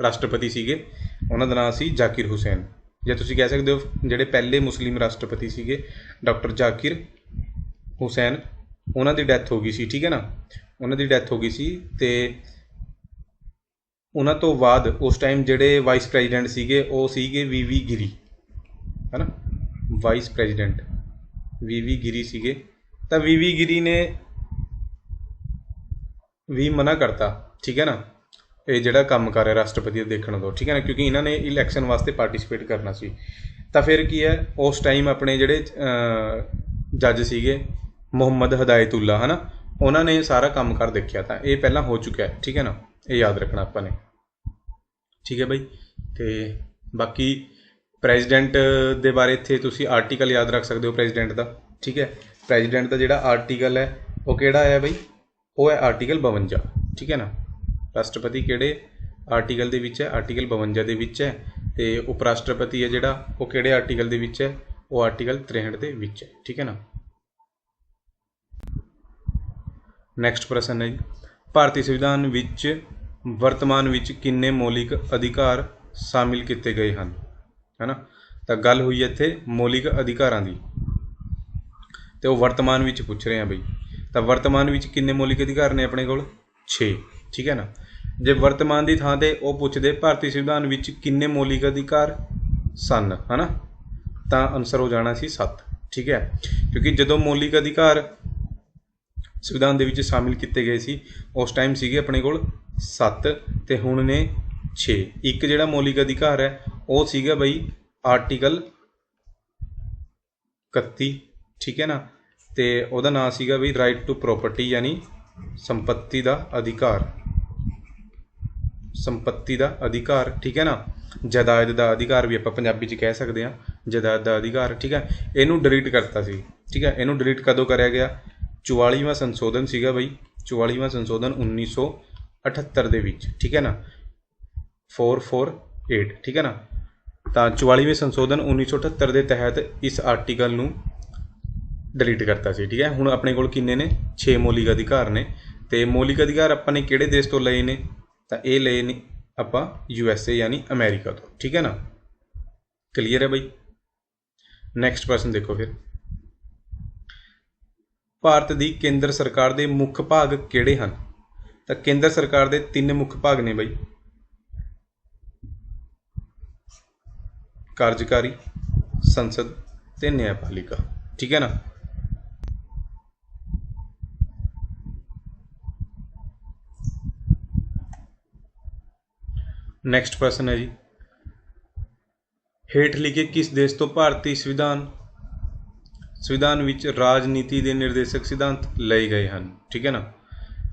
ਰਾਸ਼ਟਰਪਤੀ ਸੀਗੇ, ਉਹਨਾਂ ਦਾ ਨਾਮ ਸੀ ਜ਼ਾਕਿਰ ਹੁਸੈਨ, ਜਾਂ ਤੁਸੀਂ ਕਹਿ ਸਕਦੇ ਹੋ ਜਿਹੜੇ ਪਹਿਲੇ ਮੁਸਲਿਮ ਰਾਸ਼ਟਰਪਤੀ ਸੀਗੇ ਡਾਕਟਰ ਜ਼ਾਕਿਰ ਹੁਸੈਨ, ਉਹਨਾਂ ਦੀ ਡੈਥ ਹੋ ਗਈ ਸੀ, ਠੀਕ ਹੈ ਨਾ। ਉਹਨਾਂ ਦੀ ਡੈਥ ਹੋ ਗਈ ਸੀ ਅਤੇ ਉਹਨਾਂ ਤੋਂ ਬਾਅਦ ਉਸ ਟਾਈਮ ਜਿਹੜੇ ਵਾਈਸ ਪ੍ਰੈਜ਼ੀਡੈਂਟ ਸੀਗੇ ਉਹ ਸੀਗੇ VV ਗਿਰੀ, ਹੈ ਨਾ, ਵਾਈਸ ਪ੍ਰੈਜ਼ੀਡੈਂਟ VV ਗਿਰੀ ਸੀਗੇ। ਤਾਂ VV ਗਿਰੀ ਨੇ ਵੀ ਮਨਾ ਕਰਤਾ, ਠੀਕ ਹੈ ਨਾ, ਇਹ ਜਿਹੜਾ ਕੰਮ ਕਰ ਰਿਹਾ ਰਾਸ਼ਟਰਪਤੀ ਦਾ ਦੇਖਣ ਤੋਂ, ਠੀਕ ਹੈ ਨਾ, ਕਿਉਂਕਿ ਇਹਨਾਂ ਨੇ ਇਲੈਕਸ਼ਨ ਵਾਸਤੇ ਪਾਰਟੀਸਪੇਟ ਕਰਨਾ ਸੀ। ਤਾਂ ਫਿਰ ਕੀ ਹੈ, ਉਸ ਟਾਈਮ ਆਪਣੇ ਜਿਹੜੇ ਜੱਜ ਸੀਗੇ ਮੁਹੰਮਦ ਹਦਾਇਤੁੱਲਾ, ਹੈ ਨਾ, ਉਹਨਾਂ ਨੇ ਸਾਰਾ ਕੰਮਕਾਰ ਦੇਖਿਆ। ਤਾਂ ਇਹ ਪਹਿਲਾਂ ਹੋ ਚੁੱਕਿਆ, ਠੀਕ ਹੈ ਨਾ, ਇਹ ਯਾਦ ਰੱਖਣਾ ਆਪਾਂ ਨੇ, ਠੀਕ ਹੈ ਬਾਈ। ਅਤੇ ਬਾਕੀ ਪ੍ਰੈਜ਼ੀਡੈਂਟ ਦੇ ਬਾਰੇ ਇੱਥੇ ਤੁਸੀਂ ਆਰਟੀਕਲ ਯਾਦ ਰੱਖ ਸਕਦੇ ਹੋ ਪ੍ਰੈਜ਼ੀਡੈਂਟ ਦਾ, ਠੀਕ ਹੈ। ਪ੍ਰੈਜ਼ੀਡੈਂਟ ਦਾ ਜਿਹੜਾ ਆਰਟੀਕਲ ਹੈ ਉਹ ਕਿਹੜਾ ਹੈ ਬਾਈ? ਉਹ ਹੈ ਆਰਟੀਕਲ 52, ਠੀਕ ਹੈ ਨਾ। ਰਾਸ਼ਟਰਪਤੀ ਕਿਹੜੇ ਆਰਟੀਕਲ ਦੇ ਵਿੱਚ ਹੈ? ਆਰਟੀਕਲ 52 ਦੇ ਵਿੱਚ ਹੈ। ਅਤੇ ਉਪ ਰਾਸ਼ਟਰਪਤੀ ਹੈ ਜਿਹੜਾ, ਉਹ ਕਿਹੜੇ ਆਰਟੀਕਲ ਦੇ ਵਿੱਚ ਹੈ? ਉਹ ਆਰਟੀਕਲ 63 ਦੇ ਵਿੱਚ ਹੈ, ਠੀਕ ਹੈ ਨਾ। ਨੈਕਸਟ ਪ੍ਰਸ਼ਨ ਹੈ ਜੀ, ਭਾਰਤੀ ਸੰਵਿਧਾਨ ਵਿੱਚ ਵਰਤਮਾਨ ਵਿੱਚ ਕਿੰਨੇ ਮੌਲਿਕ ਅਧਿਕਾਰ ਸ਼ਾਮਿਲ ਕੀਤੇ ਗਏ ਹਨ, ਹੈ ਨਾ। ਤਾਂ ਗੱਲ ਹੋਈ ਇੱਥੇ ਮੌਲਿਕ ਅਧਿਕਾਰਾਂ ਦੀ, ਅਤੇ ਉਹ ਵਰਤਮਾਨ ਵਿੱਚ ਪੁੱਛ ਰਹੇ ਹਾਂ ਬਈ। ਤਾਂ ਵਰਤਮਾਨ ਵਿੱਚ ਕਿੰਨੇ ਮੌਲਿਕ ਅਧਿਕਾਰ ਨੇ ਆਪਣੇ ਕੋਲ? 6, ਠੀਕ ਹੈ ਨਾ। ਜੇ ਵਰਤਮਾਨ ਦੀ ਥਾਂ 'ਤੇ ਉਹ ਪੁੱਛਦੇ ਭਾਰਤੀ ਸੰਵਿਧਾਨ ਵਿੱਚ ਕਿੰਨੇ ਮੌਲਿਕ ਅਧਿਕਾਰ ਸਨ, ਹੈ ਨਾ, ਤਾਂ ਆਨਸਰ ਹੋ ਜਾਣਾ ਸੀ 7, ਠੀਕ ਹੈ। ਕਿਉਂਕਿ ਜਦੋਂ ਮੌਲਿਕ ਅਧਿਕਾਰ ਸੰਵਿਧਾਨ ਦੇ ਵਿੱਚ ਸ਼ਾਮਿਲ ਕੀਤੇ ਗਏ ਸੀ ਉਸ ਟਾਈਮ ਸੀਗੇ ਆਪਣੇ ਕੋਲ 7 ਅਤੇ ਹੁਣ ਨੇ 6। ਇੱਕ ਜਿਹੜਾ ਮੌਲਿਕ ਅਧਿਕਾਰ ਹੈ ਉਹ ਸੀਗਾ ਬਈ ਆਰਟੀਕਲ 31, ਠੀਕ ਹੈ ਨਾ, ਅਤੇ ਉਹਦਾ ਨਾਂ ਸੀਗਾ ਬਈ ਰਾਈਟ ਟੂ ਪ੍ਰੋਪਰਟੀ, ਯਾਨੀ ਸੰਪत्ति ਦਾ ਅਧਿਕਾਰ, ਸੰਪत्ति ਦਾ ਅਧਿਕਾਰ, ਠੀਕ ਹੈ ਨਾ। ਜਾਇਦਾਦ ਦਾ ਅਧਿਕਾਰ ਵੀ ਆਪਾਂ ਪੰਜਾਬੀ 'ਚ ਕਹਿ ਸਕਦੇ ਹਾਂ, ਜਾਇਦਾਦ ਦਾ ਅਧਿਕਾਰ, ਠੀਕ ਹੈ। ਇਹਨੂੰ ਡਿਲੀਟ ਕਰਤਾ ਸੀ, ਠੀਕ ਹੈ। ਇਹਨੂੰ ਡਿਲੀਟ ਕਦੋਂ ਕਰਿਆ ਗਿਆ? 44ਵਾਂ ਸੰਸ਼ੋਧਨ ਸੀਗਾ ਬਈ, 44ਵਾਂ ਸੰਸ਼ੋਧਨ 1978 ਦੇ ਵਿੱਚ, ਠੀਕ ਹੈ ਨਾ, 448, ਠੀਕ ਹੈ ਨਾ। ਤਾਂ 44ਵੇਂ ਸੰਸ਼ੋਧਨ 1978 ਦੇ ਤਹਿਤ ਇਸ ਆਰਟੀਕਲ ਨੂੰ ਡਿਲੀਟ ਕਰਤਾ ਸੀ, ਠੀਕ ਹੈ। ਹੁਣ ਆਪਣੇ ਕੋਲ ਕਿੰਨੇ ਨੇ? 6 ਮੌਲਿਕ ਅਧਿਕਾਰ ਨੇ। ਅਤੇ ਮੌਲਿਕ ਅਧਿਕਾਰ ਆਪਾਂ ਨੇ ਕਿਹੜੇ ਦੇਸ਼ ਤੋਂ ਲਏ ਨੇ? ਤਾਂ ਇਹ ਲਏ ਨੇ ਆਪਾਂ USA ਯਾਨੀ ਅਮਰੀਕਾ ਤੋਂ, ਠੀਕ ਹੈ ਨਾ। ਕਲੀਅਰ ਹੈ ਬਈ। ਨੈਕਸਟ ਪ੍ਰਸ਼ਨ ਦੇਖੋ ਫਿਰ, ਭਾਰਤ ਦੀ ਕੇਂਦਰ ਸਰਕਾਰ ਦੇ ਮੁੱਖ ਭਾਗ ਕਿਹੜੇ ਹਨ? ਤਾਂ ਕੇਂਦਰ ਸਰਕਾਰ ਦੇ 3 ਮੁੱਖ ਭਾਗ ਨੇ ਬਈ, ਕਾਰਜਕਾਰੀ, ਸੰਸਦ ਤੇ ਨਿਆਂਪਾਲਿਕਾ, ਠੀਕ ਹੈ ਨਾ। ਨੈਕਸਟ ਪ੍ਰਸ਼ਨ ਹੈ ਜੀ, ਹੇਠ ਲਿਖੇ ਕਿਸ ਦੇਸ਼ ਤੋਂ ਭਾਰਤੀ ਸੰਵਿਧਾਨ ਵਿੱਚ ਰਾਜਨੀਤੀ ਦੇ ਨਿਰਦੇਸ਼ਕ ਸਿਧਾਂਤ ਲਏ ਗਏ ਹਨ, ਠੀਕ ਹੈ ਨਾ।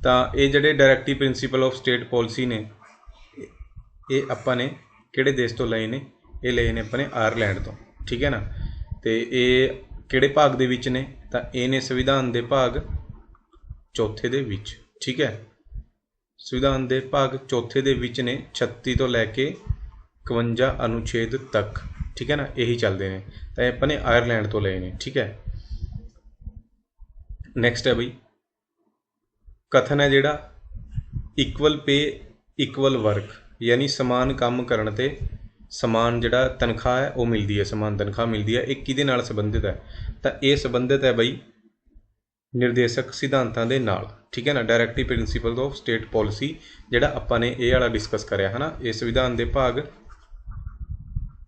ਤਾਂ ਇਹ ਜਿਹੜੇ directive principle of state policy ਨੇ, ਇਹ ਆਪਾਂ ਨੇ ਕਿਹੜੇ ਦੇਸ਼ ਤੋਂ ਲਏ ਨੇ? ਇਹ ਲਏ ਨੇ ਆਪਾਂ ਨੇ ਆਇਰਲੈਂਡ ਤੋਂ, ਠੀਕ ਹੈ ਨਾ। ਅਤੇ ਇਹ ਕਿਹੜੇ ਭਾਗ ਦੇ ਵਿੱਚ ਨੇ? ਤਾਂ ਇਹ ਨੇ ਸੰਵਿਧਾਨ ਦੇ ਭਾਗ 4 ਦੇ ਵਿੱਚ, ਠੀਕ ਹੈ। ਸੰਵਿਧਾਨ ਦੇ ਭਾਗ 4 ਦੇ ਵਿੱਚ ਨੇ 36 ਤੋਂ ਲੈ ਕੇ 51 ਅਨੁਛੇਦ ਤੱਕ, ਠੀਕ ਹੈ ਨਾ, ਇਹੀ ਚੱਲਦੇ ਨੇ। ਤਾਂ ਇਹ ਆਪਾਂ ਨੇ ਆਇਰਲੈਂਡ ਤੋਂ ਲਏ ਨੇ, ਠੀਕ ਹੈ। ਨੈਕਸਟ ਹੈ ਬਈ, ਕਥਨ ਹੈ ਜਿਹੜਾ ਇਕੁਅਲ ਪੇ ਇਕੁਅਲ ਵਰਕ ਯਾਨੀ ਸਮਾਨ ਕੰਮ ਕਰਨ 'ਤੇ ਸਮਾਨ ਜਿਹੜਾ ਤਨਖਾਹ ਹੈ ਉਹ ਮਿਲਦੀ ਹੈ, ਸਮਾਨ ਤਨਖਾਹ ਮਿਲਦੀ ਹੈ। ਇਹ ਕਿਹਦੇ ਨਾਲ ਸੰਬੰਧਿਤ ਹੈ? ਤਾਂ ਇਹ ਸੰਬੰਧਿਤ ਹੈ ਬਈ ਨਿਰਦੇਸ਼ਕ ਸਿਧਾਂਤਾਂ ਦੇ ਨਾਲ, ਠੀਕ ਹੈ ਨਾ। Directive principle of state policy ਜਿਹੜਾ ਆਪਾਂ ਨੇ ਇਹ ਵਾਲਾ ਡਿਸਕਸ ਕਰਿਆ ਹੈ ਨਾ, ਇਹ ਸੰਵਿਧਾਨ ਦੇ ਭਾਗ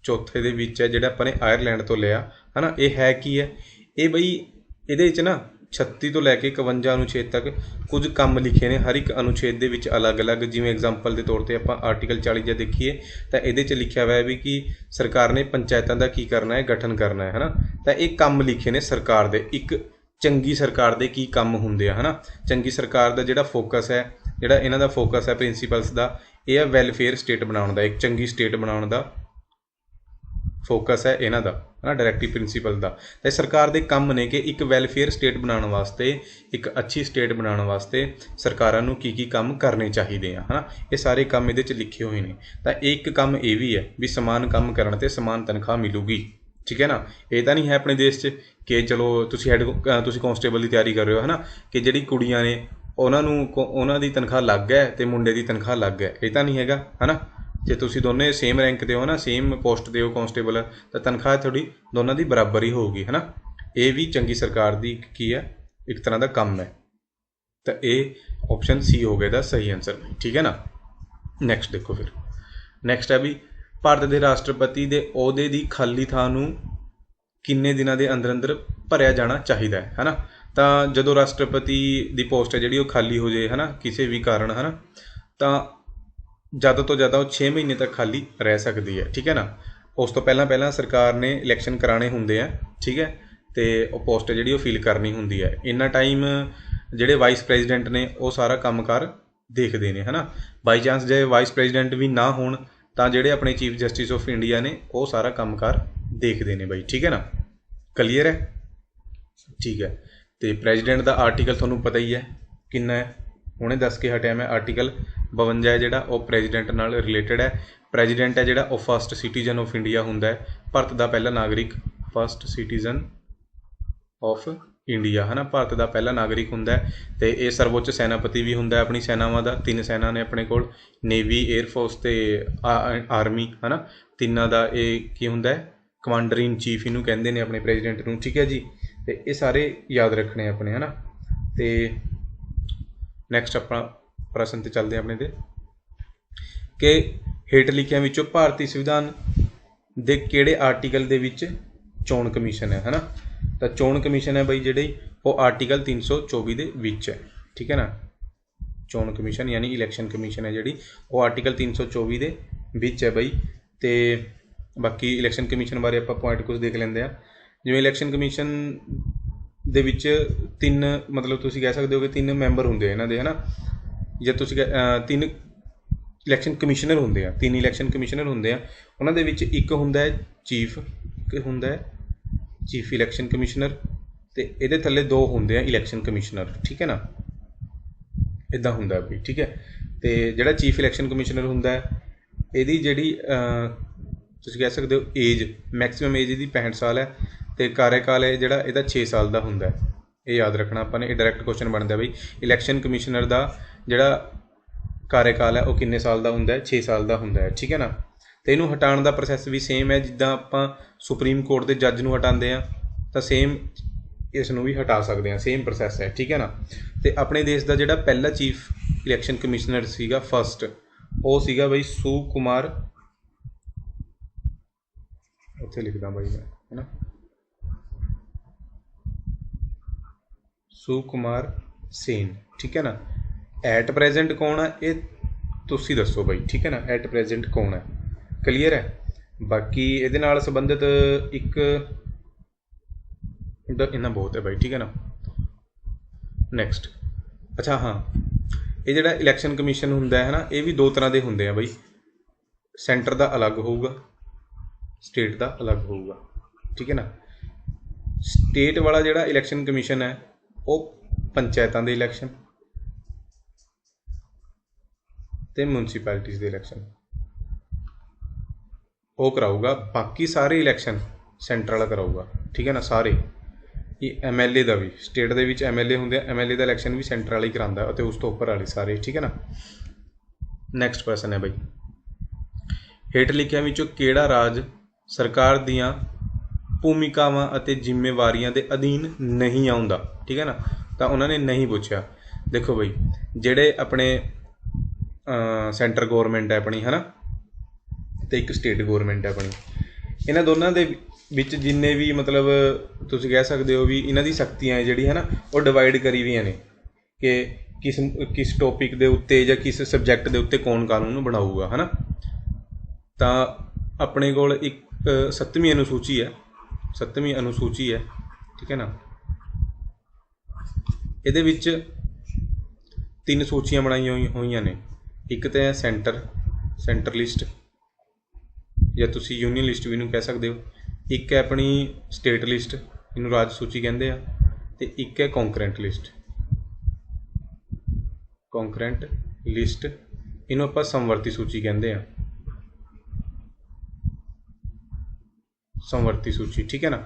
ਚੌਥੇ ਦੇ ਵਿੱਚ ਹੈ, ਜਿਹੜਾ ਆਪਾਂ ਨੇ ਆਇਰਲੈਂਡ ਤੋਂ ਲਿਆ ਹੈ ਨਾ। ਇਹ ਹੈ ਕੀ ਹੈ? ਇਹ ਬਈ ਇਹਦੇ ਵਿੱਚ ਨਾ 36 ਤੋਂ ਲੈ ਕੇ 51 ਅਨੁਛੇਦ ਤੱਕ ਕੁਝ ਕੰਮ ਲਿਖੇ ਨੇ। ਹਰ ਇੱਕ ਅਨੁਛੇਦ ਦੇ ਵਿੱਚ ਅਲੱਗ-ਅਲੱਗ, ਜਿਵੇਂ ਐਗਜ਼ਾਮਪਲ ਦੇ ਤੌਰ 'ਤੇ ਆਪਾਂ ਆਰਟੀਕਲ 40 ਜੇ ਦੇਖੀਏ ਤਾਂ ਇਹਦੇ 'ਚ ਲਿਖਿਆ ਹੋਇਆ ਹੈ ਵੀ ਕਿ ਸਰਕਾਰ ਨੇ ਪੰਚਾਇਤਾਂ ਦਾ ਕੀ ਕਰਨਾ ਹੈ, ਗਠਨ ਕਰਨਾ ਹੈ ਨਾ। ਤਾਂ ਇਹ ਕੰਮ ਲਿਖੇ ਨੇ ਸਰਕਾਰ ਦੇ, ਇੱਕ ਚੰਗੀ ਸਰਕਾਰ ਦੇ ਕੀ ਕੰਮ ਹੁੰਦੇ ਆ ਹੈ ਨਾ। ਚੰਗੀ ਸਰਕਾਰ ਦਾ ਜਿਹੜਾ ਫੋਕਸ ਹੈ, ਜਿਹੜਾ ਇਹਨਾਂ ਦਾ ਫੋਕਸ ਹੈ ਪ੍ਰਿੰਸੀਪਲਸ ਦਾ, ਇਹ ਹੈ ਵੈਲਫੇਅਰ ਸਟੇਟ ਬਣਾਉਣ ਦਾ, ਇੱਕ ਚੰਗੀ ਸਟੇਟ ਬਣਾਉਣ ਦਾ ਫੋਕਸ ਹੈ ਇਹਨਾਂ ਦਾ, ਹੈ ਨਾ, ਡਾਇਰੈਕਟਿਵ ਪ੍ਰਿੰਸੀਪਲ ਦਾ। ਅਤੇ ਸਰਕਾਰ ਦੇ ਕੰਮ ਨੇ ਕਿ ਇੱਕ ਵੈਲਫੇਅਰ ਸਟੇਟ ਬਣਾਉਣ ਵਾਸਤੇ, ਇੱਕ ਅੱਛੀ ਸਟੇਟ ਬਣਾਉਣ ਵਾਸਤੇ ਸਰਕਾਰਾਂ ਨੂੰ ਕੀ ਕੀ ਕੰਮ ਕਰਨੇ ਚਾਹੀਦੇ ਆ, ਹੈ ਨਾ। ਇਹ ਸਾਰੇ ਕੰਮ ਇਹਦੇ 'ਚ ਲਿਖੇ ਹੋਏ ਨੇ। ਤਾਂ ਇੱਕ ਕੰਮ ਇਹ ਵੀ ਹੈ ਵੀ ਸਮਾਨ ਕੰਮ ਕਰਨ 'ਤੇ ਸਮਾਨ ਤਨਖਾਹ ਮਿਲੂਗੀ, ਠੀਕ ਹੈ ਨਾ। ਇਹ ਤਾਂ ਨਹੀਂ ਹੈ ਆਪਣੇ ਦੇਸ਼ 'ਚ ਕਿ ਚਲੋ ਤੁਸੀਂ ਤੁਸੀਂ ਕਾਂਸਟੇਬਲ ਦੀ ਤਿਆਰੀ ਕਰ ਰਹੇ ਹੋ, ਹੈ ਨਾ, ਕਿ ਜਿਹੜੀ ਕੁੜੀਆਂ ਨੇ ਉਹਨਾਂ ਦੀ ਤਨਖਾਹ ਅਲੱਗ ਹੈ ਅਤੇ ਮੁੰਡੇ ਦੀ ਤਨਖਾਹ ਅਲੱਗ ਹੈ। ਇਹ ਤਾਂ ਨਹੀਂ ਹੈਗਾ, ਹੈ ਨਾ। ਜੇ ਤੁਸੀਂ ਦੋਨੇ ਸੇਮ ਰੈਂਕ 'ਤੇ ਹੋ ਨਾ, ਸੇਮ ਪੋਸਟ 'ਤੇ ਹੋ ਕਾਂਸਟੇਬਲ, ਤਾਂ ਤਨਖਾਹ ਤੁਹਾਡੀ ਦੋਨਾਂ ਦੀ ਬਰਾਬਰ ਹੀ ਹੋਊਗੀ, ਹੈ ਨਾ। ਇਹ ਵੀ ਚੰਗੀ ਸਰਕਾਰ ਦੀ ਕੀ ਹੈ, ਇੱਕ ਤਰ੍ਹਾਂ ਦਾ ਕੰਮ ਹੈ। ਤਾਂ ਇਹ ਆਪਸ਼ਨ ਸੀ ਹੋ ਗਿਆ ਦਾ ਸਹੀ ਆਨਸਰ, ਠੀਕ ਹੈ ਨਾ। ਨੈਕਸਟ ਦੇਖੋ, ਫਿਰ ਨੈਕਸਟ ਹੈ ਵੀ ਭਾਰਤ ਦੇ ਰਾਸ਼ਟਰਪਤੀ ਦੇ ਅਹੁਦੇ ਦੀ ਖਾਲੀ ਥਾਂ ਨੂੰ ਕਿੰਨੇ ਦਿਨਾਂ ਦੇ ਅੰਦਰ ਅੰਦਰ ਭਰਿਆ ਜਾਣਾ ਚਾਹੀਦਾ ਹੈ ਨਾ। ਤਾਂ ਜਦੋਂ ਰਾਸ਼ਟਰਪਤੀ ਦੀ ਪੋਸਟ ਹੈ ਜਿਹੜੀ ਉਹ ਖਾਲੀ ਹੋ ਜਾਏ, ਹੈ ਨਾ, ਕਿਸੇ ਵੀ ਕਾਰਨ, ਹੈ ਨਾ, ਤਾਂ ਜ਼ਿਆਦਾ ਤੋਂ ਜ਼ਿਆਦਾ ਉਹ 6 ਮਹੀਨੇ ਤੱਕ ਖਾਲੀ ਰਹਿ ਸਕਦੀ ਹੈ, ਠੀਕ ਹੈ ਨਾ। ਉਸ ਤੋਂ ਪਹਿਲਾਂ ਸਰਕਾਰ ਨੇ ਇਲੈਕਸ਼ਨ ਕਰਾਉਣੇ ਹੁੰਦੇ ਆ, ਠੀਕ ਹੈ, ਅਤੇ ਉਹ ਪੋਸਟ ਜਿਹੜੀ ਉਹ ਫਿਲ ਕਰਨੀ ਹੁੰਦੀ ਹੈ। ਇੰਨਾ ਟਾਈਮ ਜਿਹੜੇ ਵਾਈਸ ਪ੍ਰੈਜ਼ੀਡੈਂਟ ਨੇ ਉਹ ਸਾਰਾ ਕੰਮਕਾਰ ਦੇਖਦੇ ਨੇ, ਹੈ ਨਾ। ਬਾਈ ਚਾਂਸ ਜੇ ਵਾਈਸ ਪ੍ਰੈਜ਼ੀਡੈਂਟ ਵੀ ਨਾ ਹੋਣ ਤਾਂ ਜਿਹੜੇ ਆਪਣੇ ਚੀਫ ਜਸਟਿਸ ਆਫ ਇੰਡੀਆ ਨੇ ਉਹ ਸਾਰਾ ਕੰਮਕਾਰ ਦੇਖਦੇ ਨੇ ਬਾਈ, ਠੀਕ ਹੈ ਨਾ। ਕਲੀਅਰ ਹੈ? ਠੀਕ ਹੈ। ਅਤੇ ਪ੍ਰੈਜ਼ੀਡੈਂਟ ਦਾ ਆਰਟੀਕਲ ਤੁਹਾਨੂੰ ਪਤਾ ਹੀ ਹੈ ਕਿੰਨਾ ਹੈ, ਹੁਣੇ ਦੱਸ ਕੇ ਹਟਿਆ ਮੈਂ। ਆਰਟੀਕਲ 52 ਹੈ ਜਿਹੜਾ ਉਹ ਪ੍ਰੈਜ਼ੀਡੈਂਟ ਨਾਲ ਰਿਲੇਟਡ ਹੈ। ਪ੍ਰੈਜ਼ੀਡੈਂਟ ਹੈ ਜਿਹੜਾ ਉਹ ਫਸਟ ਸਿਟੀਜ਼ਨ ਆਫ ਇੰਡੀਆ ਹੁੰਦਾ ਹੈ, ਭਾਰਤ ਦਾ ਪਹਿਲਾ ਨਾਗਰਿਕ, ਫਸਟ ਸਿਟੀਜ਼ਨ ਆਫ ਇੰਡੀਆ, ਹੈ ਨਾ, ਭਾਰਤ ਦਾ ਪਹਿਲਾ ਨਾਗਰਿਕ ਹੁੰਦਾ ਹੈ। ਅਤੇ ਇਹ ਸਰਵਉੱਚ ਸੈਨਾਪਤੀ ਵੀ ਹੁੰਦਾ ਆਪਣੀ ਸੈਨਾਵਾਂ ਦਾ। 3 ਸੈਨਾ ਨੇ ਆਪਣੇ ਕੋਲ, ਨੇਵੀ, ਏਅਰਫੋਰਸ ਅਤੇ ਆਰਮੀ, ਹੈ ਨਾ। ਤਿੰਨਾਂ ਦਾ ਇਹ ਕੀ ਹੁੰਦਾ ਹੈ, ਕਮਾਂਡਰ ਇਨ ਚੀਫ ਇਹਨੂੰ ਕਹਿੰਦੇ ਨੇ ਆਪਣੇ ਪ੍ਰੈਜ਼ੀਡੈਂਟ ਨੂੰ, ਠੀਕ ਹੈ ਜੀ। ਅਤੇ ਇਹ ਸਾਰੇ ਯਾਦ ਰੱਖਣੇ ਆਪਣੇ, ਹੈ ਨਾ। ਅਤੇ ਨੈਕਸਟ ਆਪਾਂ ਪ੍ਰਸ਼ਨ 'ਤੇ ਚੱਲਦੇ ਹਾਂ ਆਪਣੇ 'ਤੇ ਕਿ ਹੇਠ ਲਿਖਿਆਂ ਵਿੱਚੋਂ ਭਾਰਤੀ ਸੰਵਿਧਾਨ ਦੇ ਕਿਹੜੇ ਆਰਟੀਕਲ ਦੇ ਵਿੱਚ ਚੋਣ ਕਮਿਸ਼ਨ ਹੈ ਨਾ। ਤਾਂ ਚੋਣ ਕਮਿਸ਼ਨ ਹੈ ਬਈ ਜਿਹੜੀ ਉਹ ਆਰਟੀਕਲ 324 ਦੇ ਵਿੱਚ ਹੈ, ਠੀਕ ਹੈ ਨਾ। ਚੋਣ ਕਮਿਸ਼ਨ ਯਾਨੀ ਇਲੈਕਸ਼ਨ ਕਮਿਸ਼ਨ ਹੈ ਜਿਹੜੀ ਉਹ ਆਰਟੀਕਲ 324 ਦੇ ਵਿੱਚ ਹੈ ਬਈ। ਅਤੇ ਬਾਕੀ ਇਲੈਕਸ਼ਨ ਕਮਿਸ਼ਨ ਬਾਰੇ ਆਪਾਂ ਪੁਆਇੰਟ ਕੁਝ ਦੇਖ ਲੈਂਦੇ ਹਾਂ। ਜਿਵੇਂ ਇਲੈਕਸ਼ਨ ਕਮਿਸ਼ਨ ਦੇ ਵਿੱਚ 3 ਮਤਲਬ ਤੁਸੀਂ ਕਹਿ ਸਕਦੇ ਹੋ ਕਿ 3 ਮੈਂਬਰ ਹੁੰਦੇ ਆ ਇਹਨਾਂ ਦੇ, ਹੈ ਨਾ। ਜਾਂ ਤੁਸੀਂ 3 ਇਲੈਕਸ਼ਨ ਕਮਿਸ਼ਨਰ ਹੁੰਦੇ ਆ, 3 ਇਲੈਕਸ਼ਨ ਕਮਿਸ਼ਨਰ ਹੁੰਦੇ ਆ। ਉਹਨਾਂ ਦੇ ਵਿੱਚ ਇੱਕ ਹੁੰਦਾ ਹੈ ਚੀਫ ਇਲੈਕਸ਼ਨ ਕਮਿਸ਼ਨਰ, ਅਤੇ ਇਹਦੇ ਥੱਲੇ 2 ਹੁੰਦੇ ਆ ਇਲੈਕਸ਼ਨ ਕਮਿਸ਼ਨਰ, ਠੀਕ ਹੈ ਨਾ। ਇੱਦਾਂ ਹੁੰਦਾ ਵੀ, ਠੀਕ ਹੈ। ਅਤੇ ਜਿਹੜਾ ਚੀਫ ਇਲੈਕਸ਼ਨ ਕਮਿਸ਼ਨਰ ਹੁੰਦਾ ਹੈ ਇਹਦੀ ਜਿਹੜੀ ਤੁਸੀਂ ਕਹਿ ਸਕਦੇ ਹੋ ਏਜ, ਮੈਕਸੀਮਮ ਏਜ ਇਹਦੀ 65 ਸਾਲ ਹੈ। ਅਤੇ ਕਾਰਜਕਾਲ ਹੈ ਜਿਹੜਾ ਇਹਦਾ 6 ਸਾਲ ਦਾ ਹੁੰਦਾ ਹੈ। ਇਹ ਯਾਦ ਰੱਖਣਾ ਆਪਾਂ ਨੇ, ਇਹ ਡਾਇਰੈਕਟ ਕੁਐਸਚਨ ਬਣਦਾ ਬਈ ਇਲੈਕਸ਼ਨ ਕਮਿਸ਼ਨਰ ਦਾ ਜਿਹੜਾ ਕਾਰਜਕਾਲ ਹੈ ਉਹ ਕਿੰਨੇ ਸਾਲ ਦਾ ਹੁੰਦਾ ਹੈ, 6 ਸਾਲ ਦਾ ਹੁੰਦਾ ਹੈ, ਠੀਕ ਹੈ ਨਾ। ਅਤੇ ਇਹਨੂੰ ਹਟਾਉਣ ਦਾ ਪ੍ਰੋਸੈਸ ਵੀ ਸੇਮ ਹੈ, ਜਿੱਦਾਂ ਆਪਾਂ ਸੁਪਰੀਮ ਕੋਰਟ ਦੇ ਜੱਜ ਨੂੰ ਹਟਾਉਂਦੇ ਹਾਂ ਤਾਂ ਸੇਮ ਇਸ ਨੂੰ ਵੀ ਹਟਾ ਸਕਦੇ ਹਾਂ, ਸੇਮ ਪ੍ਰੋਸੈਸ ਹੈ, ਠੀਕ ਹੈ ਨਾ। ਅਤੇ ਆਪਣੇ ਦੇਸ਼ ਦਾ ਜਿਹੜਾ ਪਹਿਲਾ ਚੀਫ ਇਲੈਕਸ਼ਨ ਕਮਿਸ਼ਨਰ ਸੀਗਾ ਫਸਟ, ਉਹ ਸੀਗਾ ਬਈ ਸੁਕੁਮਾਰ, ਉੱਥੇ ਲਿਖਦਾ ਬਾਈ ਮੈਂ, ਹੈ ਨਾ, ਸੁਕੁਮਾਰ ਸੇਨ, ਠੀਕ ਹੈ ਨਾ। ਐਟ ਪ੍ਰੈਜੈਂਟ ਕੌਣ ਹੈ ਇਹ ਤੁਸੀਂ ਦੱਸੋ ਬਾਈ, ਠੀਕ ਹੈ ਨਾ। ਐਟ ਪ੍ਰੈਜੈਂਟ ਕੌਣ ਹੈ, ਕਲੀਅਰ ਹੈ। ਬਾਕੀ ਇਹਦੇ ਨਾਲ ਸੰਬੰਧਿਤ ਇੱਕ ਇੰਨਾ ਬਹੁਤ ਹੈ ਬਾਈ, ਠੀਕ ਹੈ ਨਾ। ਨੈਕਸਟ, ਅੱਛਾ ਹਾਂ, ਇਹ ਜਿਹੜਾ ਇਲੈਕਸ਼ਨ ਕਮਿਸ਼ਨ ਹੁੰਦਾ ਹੈ ਨਾ, ਇਹ ਵੀ 2 ਤਰ੍ਹਾਂ ਦੇ ਹੁੰਦੇ ਆ ਬਾਈ। ਸੈਂਟਰ ਦਾ ਅਲੱਗ ਹੋਊਗਾ, ਸਟੇਟ ਦਾ ਅਲੱਗ ਹੋਊਗਾ, ਠੀਕ ਹੈ ਨਾ। ਸਟੇਟ ਵਾਲਾ ਜਿਹੜਾ ਇਲੈਕਸ਼ਨ ਕਮਿਸ਼ਨ ਹੈ ਉਹ ਪੰਚਾਇਤਾਂ ਦੇ ਇਲੈਕਸ਼ਨ ਅਤੇ ਮਿਊਨਸਿਪੈਲਿਟੀਜ਼ ਦੇ ਇਲੈਕਸ਼ਨ ਉਹ ਕਰਾਊਗਾ। ਬਾਕੀ ਸਾਰੇ ਇਲੈਕਸ਼ਨ ਸੈਂਟਰ ਵਾਲਾ ਕਰਾਊਗਾ, ਠੀਕ ਹੈ ਨਾ। ਸਾਰੇ ਇਹ MLA ਦਾ ਵੀ, ਸਟੇਟ ਦੇ ਵਿੱਚ MLA ਹੁੰਦੇ ਆ, MLA ਦਾ ਇਲੈਕਸ਼ਨ ਵੀ ਸੈਂਟਰ ਵਾਲਾ ਹੀ ਕਰਾਉਂਦਾ, ਅਤੇ ਉਸ ਤੋਂ ਉੱਪਰ ਵਾਲੇ ਸਾਰੇ, ਠੀਕ ਹੈ ਨਾ। ਨੈਕਸਟ ਪ੍ਰਸ਼ਨ ਹੈ ਬਈ, ਹੇਠ ਲਿਖਿਆਂ ਵਿੱਚੋਂ ਕਿਹੜਾ ਰਾਜ ਸਰਕਾਰ ਦੀਆਂ ਭੂਮਿਕਾਵਾਂ ਅਤੇ ਜ਼ਿੰਮੇਵਾਰੀਆਂ ਦੇ ਅਧੀਨ ਨਹੀਂ ਆਉਂਦਾ? ਠੀਕ ਹੈ ਨਾ, ਤਾਂ ਉਹਨਾਂ ਨੇ ਨਹੀਂ ਪੁੱਛਿਆ। ਦੇਖੋ ਬਈ, ਜਿਹੜੇ ਆਪਣੇ ਸੈਂਟਰ ਗੌਰਮੈਂਟ ਹੈ ਆਪਣੀ, ਹੈ ਨਾ, ਅਤੇ ਇੱਕ ਸਟੇਟ ਗੌਰਮੈਂਟ ਹੈ ਆਪਣੀ, ਇਹਨਾਂ ਦੋਨਾਂ ਦੇ ਵਿੱਚ ਜਿੰਨੇ ਵੀ ਮਤਲਬ ਤੁਸੀਂ ਕਹਿ ਸਕਦੇ ਹੋ ਵੀ ਇਹਨਾਂ ਦੀ ਸ਼ਕਤੀਆਂ ਜਿਹੜੀ ਹੈ ਨਾ ਉਹ ਡਿਵਾਈਡ ਕਰੀ ਵੀਆਂ ਨੇ ਕਿ ਕਿਸ ਟੌਪਿਕ ਦੇ ਉੱਤੇ ਜਾਂ ਕਿਸ ਸਬਜੈਕਟ ਦੇ ਉੱਤੇ ਕੌਣ ਕਾਨੂੰਨ ਬਣਾਊਗਾ, ਹੈ ਨਾ। ਤਾਂ ਆਪਣੇ ਕੋਲ ਇੱਕ 7ਵੀਂ ਅਨੁਸੂਚੀ ਹੈ, 7ਵੀਂ ਅਨੁਸੂਚੀ ਹੈ, ਠੀਕ ਹੈ ਨਾ। ਇਹਦੇ ਵਿੱਚ 3 ਸੂਚੀਆਂ ਬਣਾਈਆਂ ਹੋਈਆਂ ਨੇ। ਇੱਕ ਤਾਂ ਹੈ ਸੈਂਟਰ ਲਿਸਟ, ਜਾਂ ਤੁਸੀਂ ਯੂਨੀਅਨ ਲਿਸਟ ਵੀ ਇਹਨੂੰ ਕਹਿ ਸਕਦੇ ਹੋ। ਇੱਕ ਹੈ ਆਪਣੀ ਸਟੇਟ ਲਿਸਟ, ਇਹਨੂੰ ਰਾਜ ਸੂਚੀ ਕਹਿੰਦੇ ਆ। ਅਤੇ ਇੱਕ ਹੈ ਕੌਂਕਰੈਂਟ ਲਿਸਟ। ਕੌਂਕਰੈਂਟ ਲਿਸਟ ਇਹਨੂੰ ਆਪਾਂ ਸਮਵਰਤੀ ਸੂਚੀ ਕਹਿੰਦੇ ਆ, ਸਮਵਰਤੀ ਸੂਚੀ, ਠੀਕ ਹੈ ਨਾ।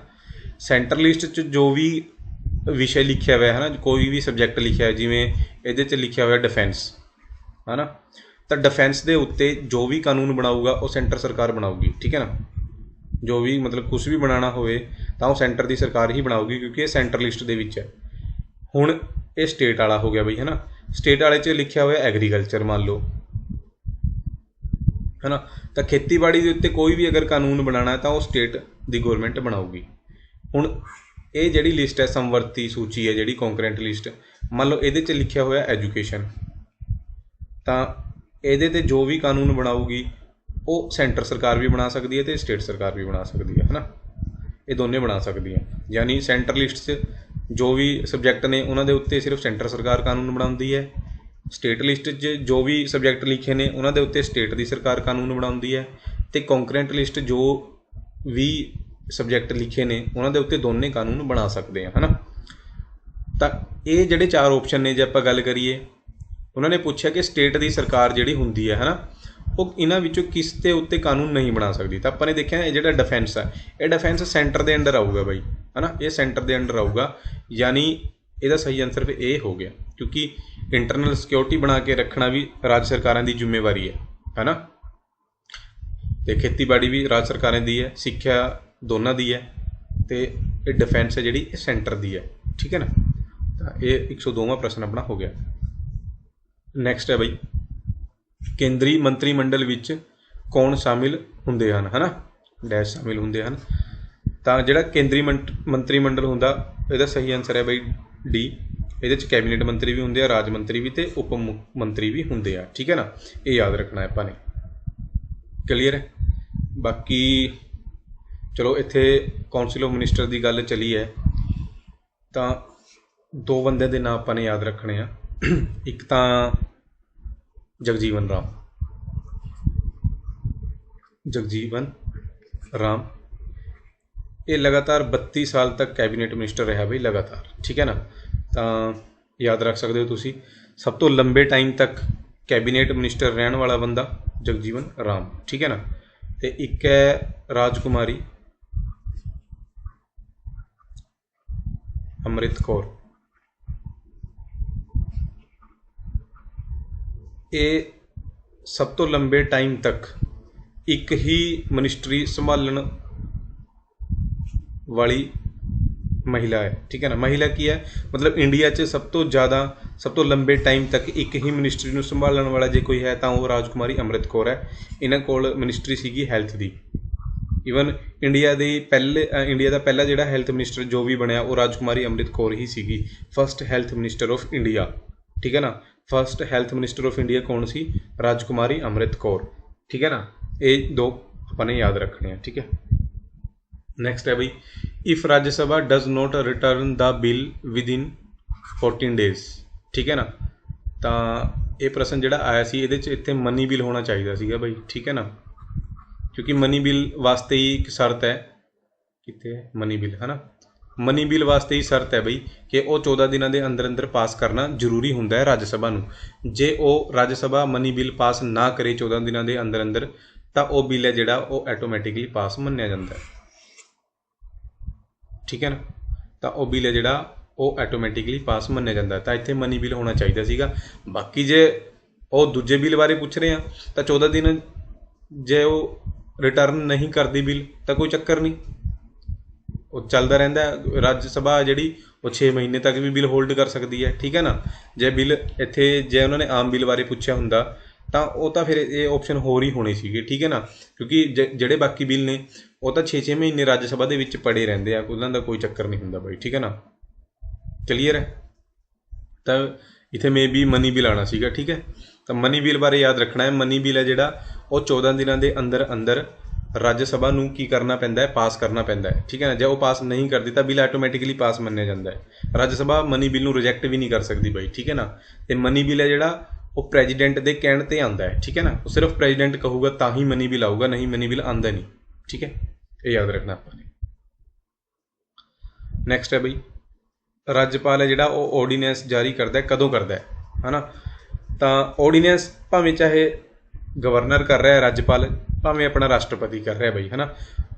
ਸੈਂਟਰ ਲਿਸਟ 'ਚ ਜੋ ਵੀ ਵਿਸ਼ੇ ਲਿਖਿਆ ਹੋਇਆ ਹੈ ਨਾ, ਕੋਈ ਵੀ ਸਬਜੈਕਟ ਲਿਖਿਆ ਹੈ, ਜਿਵੇਂ ਇਹਦੇ 'ਚ ਲਿਖਿਆ ਹੋਇਆ ਡਿਫੈਂਸ, ਹੈ ਨਾ, ਤਾਂ ਡਿਫੈਂਸ ਦੇ ਉੱਤੇ ਜੋ ਵੀ ਕਾਨੂੰਨ ਬਣਾਊਗਾ ਉਹ ਸੈਂਟਰ ਸਰਕਾਰ ਬਣਾਊਗੀ, ਠੀਕ ਹੈ ਨਾ। ਜੋ ਵੀ ਮਤਲਬ ਕੁਛ ਵੀ ਬਣਾਉਣਾ ਹੋਵੇ ਤਾਂ ਉਹ ਸੈਂਟਰ ਦੀ ਸਰਕਾਰ ਹੀ ਬਣਾਊਗੀ, ਕਿਉਂਕਿ ਇਹ ਸੈਂਟਰ ਲਿਸਟ ਦੇ ਵਿੱਚ ਹੈ। ਹੁਣ ਇਹ ਸਟੇਟ ਵਾਲਾ ਹੋ ਗਿਆ ਬਈ, ਹੈ ਨਾ। ਸਟੇਟ ਵਾਲੇ 'ਚ ਲਿਖਿਆ ਹੋਇਆ ਐਗਰੀਕਲਚਰ ਮੰਨ ਲਓ, ਹੈ ਨਾ, ਤਾਂ ਖੇਤੀਬਾੜੀ ਦੇ ਉੱਤੇ ਕੋਈ ਵੀ ਅਗਰ ਕਾਨੂੰਨ ਬਣਾਉਣਾ ਤਾਂ ਉਹ ਸਟੇਟ ਦੀ ਗੌਰਮੈਂਟ ਬਣਾਊਗੀ। ਹੁਣ ਇਹ ਜਿਹੜੀ ਲਿਸਟ ਹੈ ਸਮਵਰਤੀ ਸੂਚੀ ਹੈ ਜਿਹੜੀ ਕੌਂਕਰੈਂਟ ਲਿਸਟ, ਮੰਨ ਲਓ ਇਹਦੇ 'ਚ ਲਿਖਿਆ ਹੋਇਆ ਐਜੂਕੇਸ਼ਨ, ਤਾਂ ਇਹਦੇ 'ਤੇ ਜੋ ਵੀ ਕਾਨੂੰਨ ਬਣਾਊਗੀ ਉਹ ਸੈਂਟਰ ਸਰਕਾਰ ਵੀ ਬਣਾ ਸਕਦੀ ਹੈ ਅਤੇ ਸਟੇਟ ਸਰਕਾਰ ਵੀ ਬਣਾ ਸਕਦੀ ਹੈ ਨਾ। ਇਹ ਦੋਨੇ ਬਣਾ ਸਕਦੀ ਹੈ। ਯਾਨੀ ਸੈਂਟਰ ਲਿਸਟ 'ਚ ਜੋ ਵੀ ਸਬਜੈਕਟ ਨੇ ਉਹਨਾਂ ਦੇ ਉੱਤੇ ਸਿਰਫ ਸੈਂਟਰ ਸਰਕਾਰ ਕਾਨੂੰਨ ਬਣਾਉਂਦੀ ਹੈ। ਸਟੇਟ ਲਿਸਟ 'ਚ ਜੋ ਵੀ ਸਬਜੈਕਟ ਲਿਖੇ ਨੇ ਉਹਨਾਂ ਦੇ ਉੱਤੇ ਸਟੇਟ ਦੀ ਸਰਕਾਰ ਕਾਨੂੰਨ ਬਣਾਉਂਦੀ ਹੈ। ਅਤੇ ਕੌਂਕਰੈਂਟ ਲਿਸਟ ਜੋ ਵੀ ਸਬਜੈਕਟ ਲਿਖੇ ਨੇ ਉਹਨਾਂ ਦੇ ਉੱਤੇ ਦੋਨੇ ਕਾਨੂੰਨ ਬਣਾ ਸਕਦੇ ਆ, ਹੈ ਨਾ। ਤਾਂ ਇਹ ਜਿਹੜੇ 4 ਓਪਸ਼ਨ ਨੇ ਜੇ ਆਪਾਂ ਗੱਲ ਕਰੀਏ, ਉਹਨਾਂ ਨੇ ਪੁੱਛਿਆ ਕਿ ਸਟੇਟ ਦੀ ਸਰਕਾਰ ਜਿਹੜੀ ਹੁੰਦੀ ਹੈ ਨਾ, ਉਹ ਇਹਨਾਂ ਵਿੱਚੋਂ ਕਿਸ ਦੇ ਉੱਤੇ ਕਾਨੂੰਨ ਨਹੀਂ ਬਣਾ ਸਕਦੀ। ਤਾਂ ਆਪਾਂ ਨੇ ਦੇਖਿਆ ਇਹ ਜਿਹੜਾ ਡਿਫੈਂਸ ਹੈ, ਇਹ ਡਿਫੈਂਸ ਸੈਂਟਰ ਦੇ ਅੰਡਰ ਆਊਗਾ ਬਾਈ, ਹੈ ਨਾ, ਇਹ ਸੈਂਟਰ ਦੇ ਅੰਡਰ ਆਊਗਾ। ਯਾਨੀ ਇਹਦਾ ਸਹੀ ਆਨਸਰ ਫਿਰ ਇਹ ਹੋ ਗਿਆ, ਕਿਉਂਕਿ ਇੰਟਰਨਲ ਸਿਕਿਉਰਿਟੀ ਬਣਾ ਕੇ ਰੱਖਣਾ ਵੀ ਰਾਜ ਸਰਕਾਰਾਂ ਦੀ ਜ਼ਿੰਮੇਵਾਰੀ ਹੈ ਨਾ। ਅਤੇ ਖੇਤੀਬਾੜੀ ਵੀ ਰਾਜ ਸਰਕਾਰਾਂ ਦੀ ਹੈ, ਸਿੱਖਿਆ ਦੋਨਾਂ ਦੀ ਹੈ, ਅਤੇ ਇਹ ਡਿਫੈਂਸ ਹੈ ਜਿਹੜੀ ਇਹ ਸੈਂਟਰ ਦੀ ਹੈ, ਠੀਕ ਹੈ ਨਾ। ਤਾਂ ਇਹ 102ਵਾਂ ਪ੍ਰਸ਼ਨ ਆਪਣਾ ਹੋ ਗਿਆ। ਨੈਕਸਟ ਹੈ ਬਈ, ਕੇਂਦਰੀ ਮੰਤਰੀ ਮੰਡਲ ਵਿੱਚ ਕੌਣ ਸ਼ਾਮਿਲ ਹੁੰਦੇ ਹਨ, ਹੈ ਨਾ, ਡੈਸ਼ ਸ਼ਾਮਿਲ ਹੁੰਦੇ ਹਨ। ਤਾਂ ਜਿਹੜਾ ਕੇਂਦਰੀ ਮੰਤਰੀ ਮੰਡਲ ਹੁੰਦਾ ਇਹਦਾ ਸਹੀ ਆਨਸਰ ਹੈ ਬਈ ਡੀ। ਇਹਦੇ 'ਚ ਕੈਬਨਿਟ ਮੰਤਰੀ ਵੀ ਹੁੰਦੇ ਆ, ਰਾਜ ਮੰਤਰੀ ਵੀ ਅਤੇ ਉਪ ਮੰਤਰੀ ਵੀ ਹੁੰਦੇ ਆ, ਠੀਕ ਹੈ ਨਾ। ਇਹ ਯਾਦ ਰੱਖਣਾ ਆਪਾਂ ਨੇ। ਕਲੀਅਰ ਹੈ। ਬਾਕੀ ਚਲੋ ਇੱਥੇ ਕੌਂਸਲ ਆਫ ਮਿਨਿਸਟਰ ਦੀ ਗੱਲ ਚਲੀ ਹੈ, ਤਾਂ 2 ਬੰਦਿਆਂ ਦੇ ਨਾਂ ਆਪਾਂ ਨੇ ਯਾਦ ਰੱਖਣੇ ਆ। ਇੱਕ ਤਾਂ ਜਗਜੀਵਨ ਰਾਮ, ਇਹ ਲਗਾਤਾਰ 32 ਸਾਲ ਤੱਕ ਕੈਬਨਿਟ ਮਿਨਿਸਟਰ ਰਿਹਾ ਬਈ, ਲਗਾਤਾਰ, ਠੀਕ ਹੈ ਨਾ। ਤਾਂ ਯਾਦ ਰੱਖ ਸਕਦੇ ਹੋ ਤੁਸੀਂ, ਸਭ ਤੋਂ ਲੰਬੇ ਟਾਈਮ ਤੱਕ ਕੈਬਨਿਟ ਮਿਨਿਸਟਰ ਰਹਿਣ ਵਾਲਾ ਬੰਦਾ ਜਗਜੀਵਨ ਰਾਮ, ਠੀਕ ਹੈ ਨਾ। ਅਤੇ ਇੱਕ ਹੈ ਰਾਜਕੁਮਾਰੀ ਅੰਮ੍ਰਿਤ ਕੌਰ, ਇਹ ਸਭ ਤੋਂ ਲੰਬੇ ਟਾਈਮ ਤੱਕ ਇੱਕ ਹੀ ਮਿਨਿਸਟਰੀ ਸੰਭਾਲਣ ਵਾਲੀ ਮਹਿਲਾ ਹੈ, ਠੀਕ ਹੈ ਨਾ। ਮਹਿਲਾ ਕੀ ਹੈ, ਮਤਲਬ ਇੰਡੀਆ 'ਚ ਸਭ ਤੋਂ ਲੰਬੇ ਟਾਈਮ ਤੱਕ ਇੱਕ ਹੀ ਮਿਨਿਸਟਰੀ ਨੂੰ ਸੰਭਾਲਣ ਵਾਲਾ ਜੇ ਕੋਈ ਹੈ ਤਾਂ ਉਹ ਰਾਜਕੁਮਾਰੀ ਅੰਮ੍ਰਿਤ ਕੌਰ ਹੈ। ਇਹਨਾਂ ਕੋਲ ਮਿਨਿਸਟਰੀ ਸੀਗੀ ਹੈਲਥ ਦੀ। ਈਵਨ ਇੰਡੀਆ ਦਾ ਪਹਿਲਾ ਜਿਹੜਾ ਹੈਲਥ ਮਿਨਿਸਟਰ ਜੋ ਵੀ ਬਣਿਆ ਉਹ ਰਾਜਕੁਮਾਰੀ ਅੰਮ੍ਰਿਤ ਕੌਰ ਹੀ ਸੀਗੀ, first health minister of India, ਠੀਕ ਹੈ ਨਾ। First health minister of India ਕੌਣ ਸੀ? ਰਾਜਕੁਮਾਰੀ ਅੰਮ੍ਰਿਤ ਕੌਰ, ਠੀਕ ਹੈ ਨਾ। ਇਹ 2 ਆਪਾਂ ਨੇ ਯਾਦ ਰੱਖਣੇ ਆ, ਠੀਕ ਹੈ। ਨੈਕਸਟ ਹੈ ਬਈ, if Rajya Sabha does not return the bill within 14 days, ਠੀਕ ਹੈ ਨਾ। ਤਾਂ ਇਹ ਪ੍ਰਸ਼ਨ ਜਿਹੜਾ ਆਇਆ ਸੀ ਇਹਦੇ 'ਚ ਇੱਥੇ ਮਨੀ ਬਿੱਲ ਹੋਣਾ ਚਾਹੀਦਾ ਸੀਗਾ ਬਈ, ਠੀਕ ਹੈ ਨਾ, ਕਿਉਂਕਿ ਮਨੀ ਬਿੱਲ ਵਾਸਤੇ ਹੀ ਇੱਕ ਸ਼ਰਤ ਹੈ, ਕਿੱਥੇ ਮਨੀ ਬਿੱਲ, ਹੈ ਨਾ। ਮਨੀ ਬਿੱਲ ਵਾਸਤੇ ਹੀ ਸ਼ਰਤ ਹੈ ਬਈ ਕਿ ਉਹ 14 ਦਿਨਾਂ ਦੇ ਅੰਦਰ ਪਾਸ ਕਰਨਾ ਜ਼ਰੂਰੀ ਹੁੰਦਾ ਹੈ ਰਾਜ ਸਭਾ ਨੂੰ। ਜੇ ਉਹ ਰਾਜ ਸਭਾ ਮਨੀ ਬਿੱਲ ਪਾਸ ਨਾ ਕਰੇ 14 ਦਿਨਾਂ ਦੇ ਅੰਦਰ ਤਾਂ ਉਹ ਬਿੱਲ ਹੈ ਜਿਹੜਾ ਉਹ ਆਟੋਮੈਟਿਕਲੀ ਪਾਸ ਮੰਨਿਆ ਜਾਂਦਾ ਹੈ, ਠੀਕ ਹੈ ਨਾ। ਤਾਂ ਉਹ ਬਿੱਲ ਹੈ ਜਿਹੜਾ ਉਹ ਆਟੋਮੈਟਿਕਲੀ ਪਾਸ ਮੰਨਿਆ ਜਾਂਦਾ। ਤਾਂ ਇੱਥੇ ਮਨੀ ਬਿੱਲ ਹੋਣਾ ਚਾਹੀਦਾ ਸੀਗਾ। ਬਾਕੀ ਜੇ ਉਹ ਦੂਜੇ ਬਿੱਲ ਬਾਰੇ ਪੁੱਛ ਰਹੇ ਆ ਤਾਂ 14 ਦਿਨ ਜੇ ਉਹ ਰਿਟਰਨ ਨਹੀਂ ਕਰਦੀ ਬਿੱਲ ਤਾਂ ਕੋਈ ਚੱਕਰ ਨਹੀਂ, ਉਹ ਚੱਲਦਾ ਰਹਿੰਦਾ। ਰਾਜ ਸਭਾ ਜਿਹੜੀ ਉਹ 6 ਮਹੀਨੇ ਤੱਕ ਵੀ ਬਿੱਲ ਹੋਲਡ ਕਰ ਸਕਦੀ ਹੈ, ਠੀਕ ਹੈ ਨਾ। ਜੇ ਬਿੱਲ ਇੱਥੇ ਜੇ ਉਹਨਾਂ ਨੇ ਆਮ ਬਿੱਲ ਬਾਰੇ ਪੁੱਛਿਆ ਹੁੰਦਾ ਤਾਂ ਉਹ ਤਾਂ ਫਿਰ ਇਹ ਆਪਸ਼ਨ ਹੋਰ ਹੀ ਹੋਣੀ ਸੀਗੀ, ਠੀਕ ਹੈ ਨਾ। ਕਿਉਂਕਿ ਜਿਹੜੇ ਬਾਕੀ ਬਿੱਲ ਨੇ ਉਹ ਤਾਂ 6-6 ਮਹੀਨੇ ਰਾਜ ਸਭਾ ਦੇ ਵਿੱਚ ਪੜੇ ਰਹਿੰਦੇ ਆ, ਉਹਨਾਂ ਦਾ ਕੋਈ ਚੱਕਰ ਨਹੀਂ ਹੁੰਦਾ ਬਾਈ, ਠੀਕ ਹੈ ਨਾ। ਕਲੀਅਰ ਹੈ। ਤਾਂ ਇੱਥੇ ਮੇ ਵੀ ਮਨੀ ਬਿੱਲ ਆਉਣਾ ਸੀਗਾ, ਠੀਕ ਹੈ। ਤਾਂ ਮਨੀ ਬਿੱਲ ਬਾਰੇ ਯਾਦ ਰੱਖਣਾ ਹੈ, ਮਨੀ ਬਿੱਲ ਹੈ ਜਿਹੜਾ ਉਹ 14 ਦਿਨਾਂ ਦੇ ਅੰਦਰ ਅੰਦਰ ਰਾਜ ਸਭਾ ਨੂੰ ਕੀ ਕਰਨਾ ਪੈਂਦਾ ਹੈ, ਪਾਸ ਕਰਨਾ ਪੈਂਦਾ ਹੈ, ਠੀਕ ਹੈ ਨਾ। ਜੇ ਉਹ ਪਾਸ ਨਹੀਂ ਕਰਦੀ ਤਾਂ ਬਿੱਲ ਆਟੋਮੈਟਿਕਲੀ ਪਾਸ ਮੰਨਿਆ ਜਾਂਦਾ ਹੈ। ਰਾਜ ਸਭਾ ਮਨੀ ਬਿੱਲ ਨੂੰ ਰਿਜੈਕਟ ਵੀ ਨਹੀਂ ਕਰ ਸਕਦੀ ਬਾਈ, ਠੀਕ ਹੈ ਨਾ। ਅਤੇ ਮਨੀ ਬਿੱਲ ਹੈ ਜਿਹੜਾ ਉਹ ਪ੍ਰੈਜ਼ੀਡੈਂਟ ਦੇ ਕਹਿਣ 'ਤੇ ਆਉਂਦਾ ਹੈ, ਠੀਕ ਹੈ ਨਾ। ਉਹ ਸਿਰਫ ਪ੍ਰੈਜ਼ੀਡੈਂਟ ਕਹੂਗਾ ਤਾਂ ਹੀ ਮਨੀ ਬਿੱਲ ਆਊਗਾ, ਨਹੀਂ ਮਨੀ ਬਿੱਲ ਆਉਂਦਾ ਨਹੀਂ, ਠੀਕ ਹੈ। ਇਹ ਯਾਦ ਰੱਖਣਾ ਆਪਾਂ ਨੇ। ਨੈਕਸਟ ਹੈ ਬਈ, ਰਾਜਪਾਲ ਹੈ ਜਿਹੜਾ ਉਹ ਆਰਡੀਨੈਂਸ ਜਾਰੀ ਕਰਦਾ, ਕਦੋਂ ਕਰਦਾ ਹੈ ਨਾ। ਤਾਂ ਆਰਡੀਨੈਂਸ ਭਾਵੇਂ ਚਾਹੇ ਗਵਰਨਰ ਕਰ ਰਿਹਾ ਰਾਜਪਾਲ, ਭਾਵੇਂ ਆਪਣਾ ਰਾਸ਼ਟਰਪਤੀ ਕਰ ਰਿਹਾ ਬਈ, ਹੈ ਨਾ।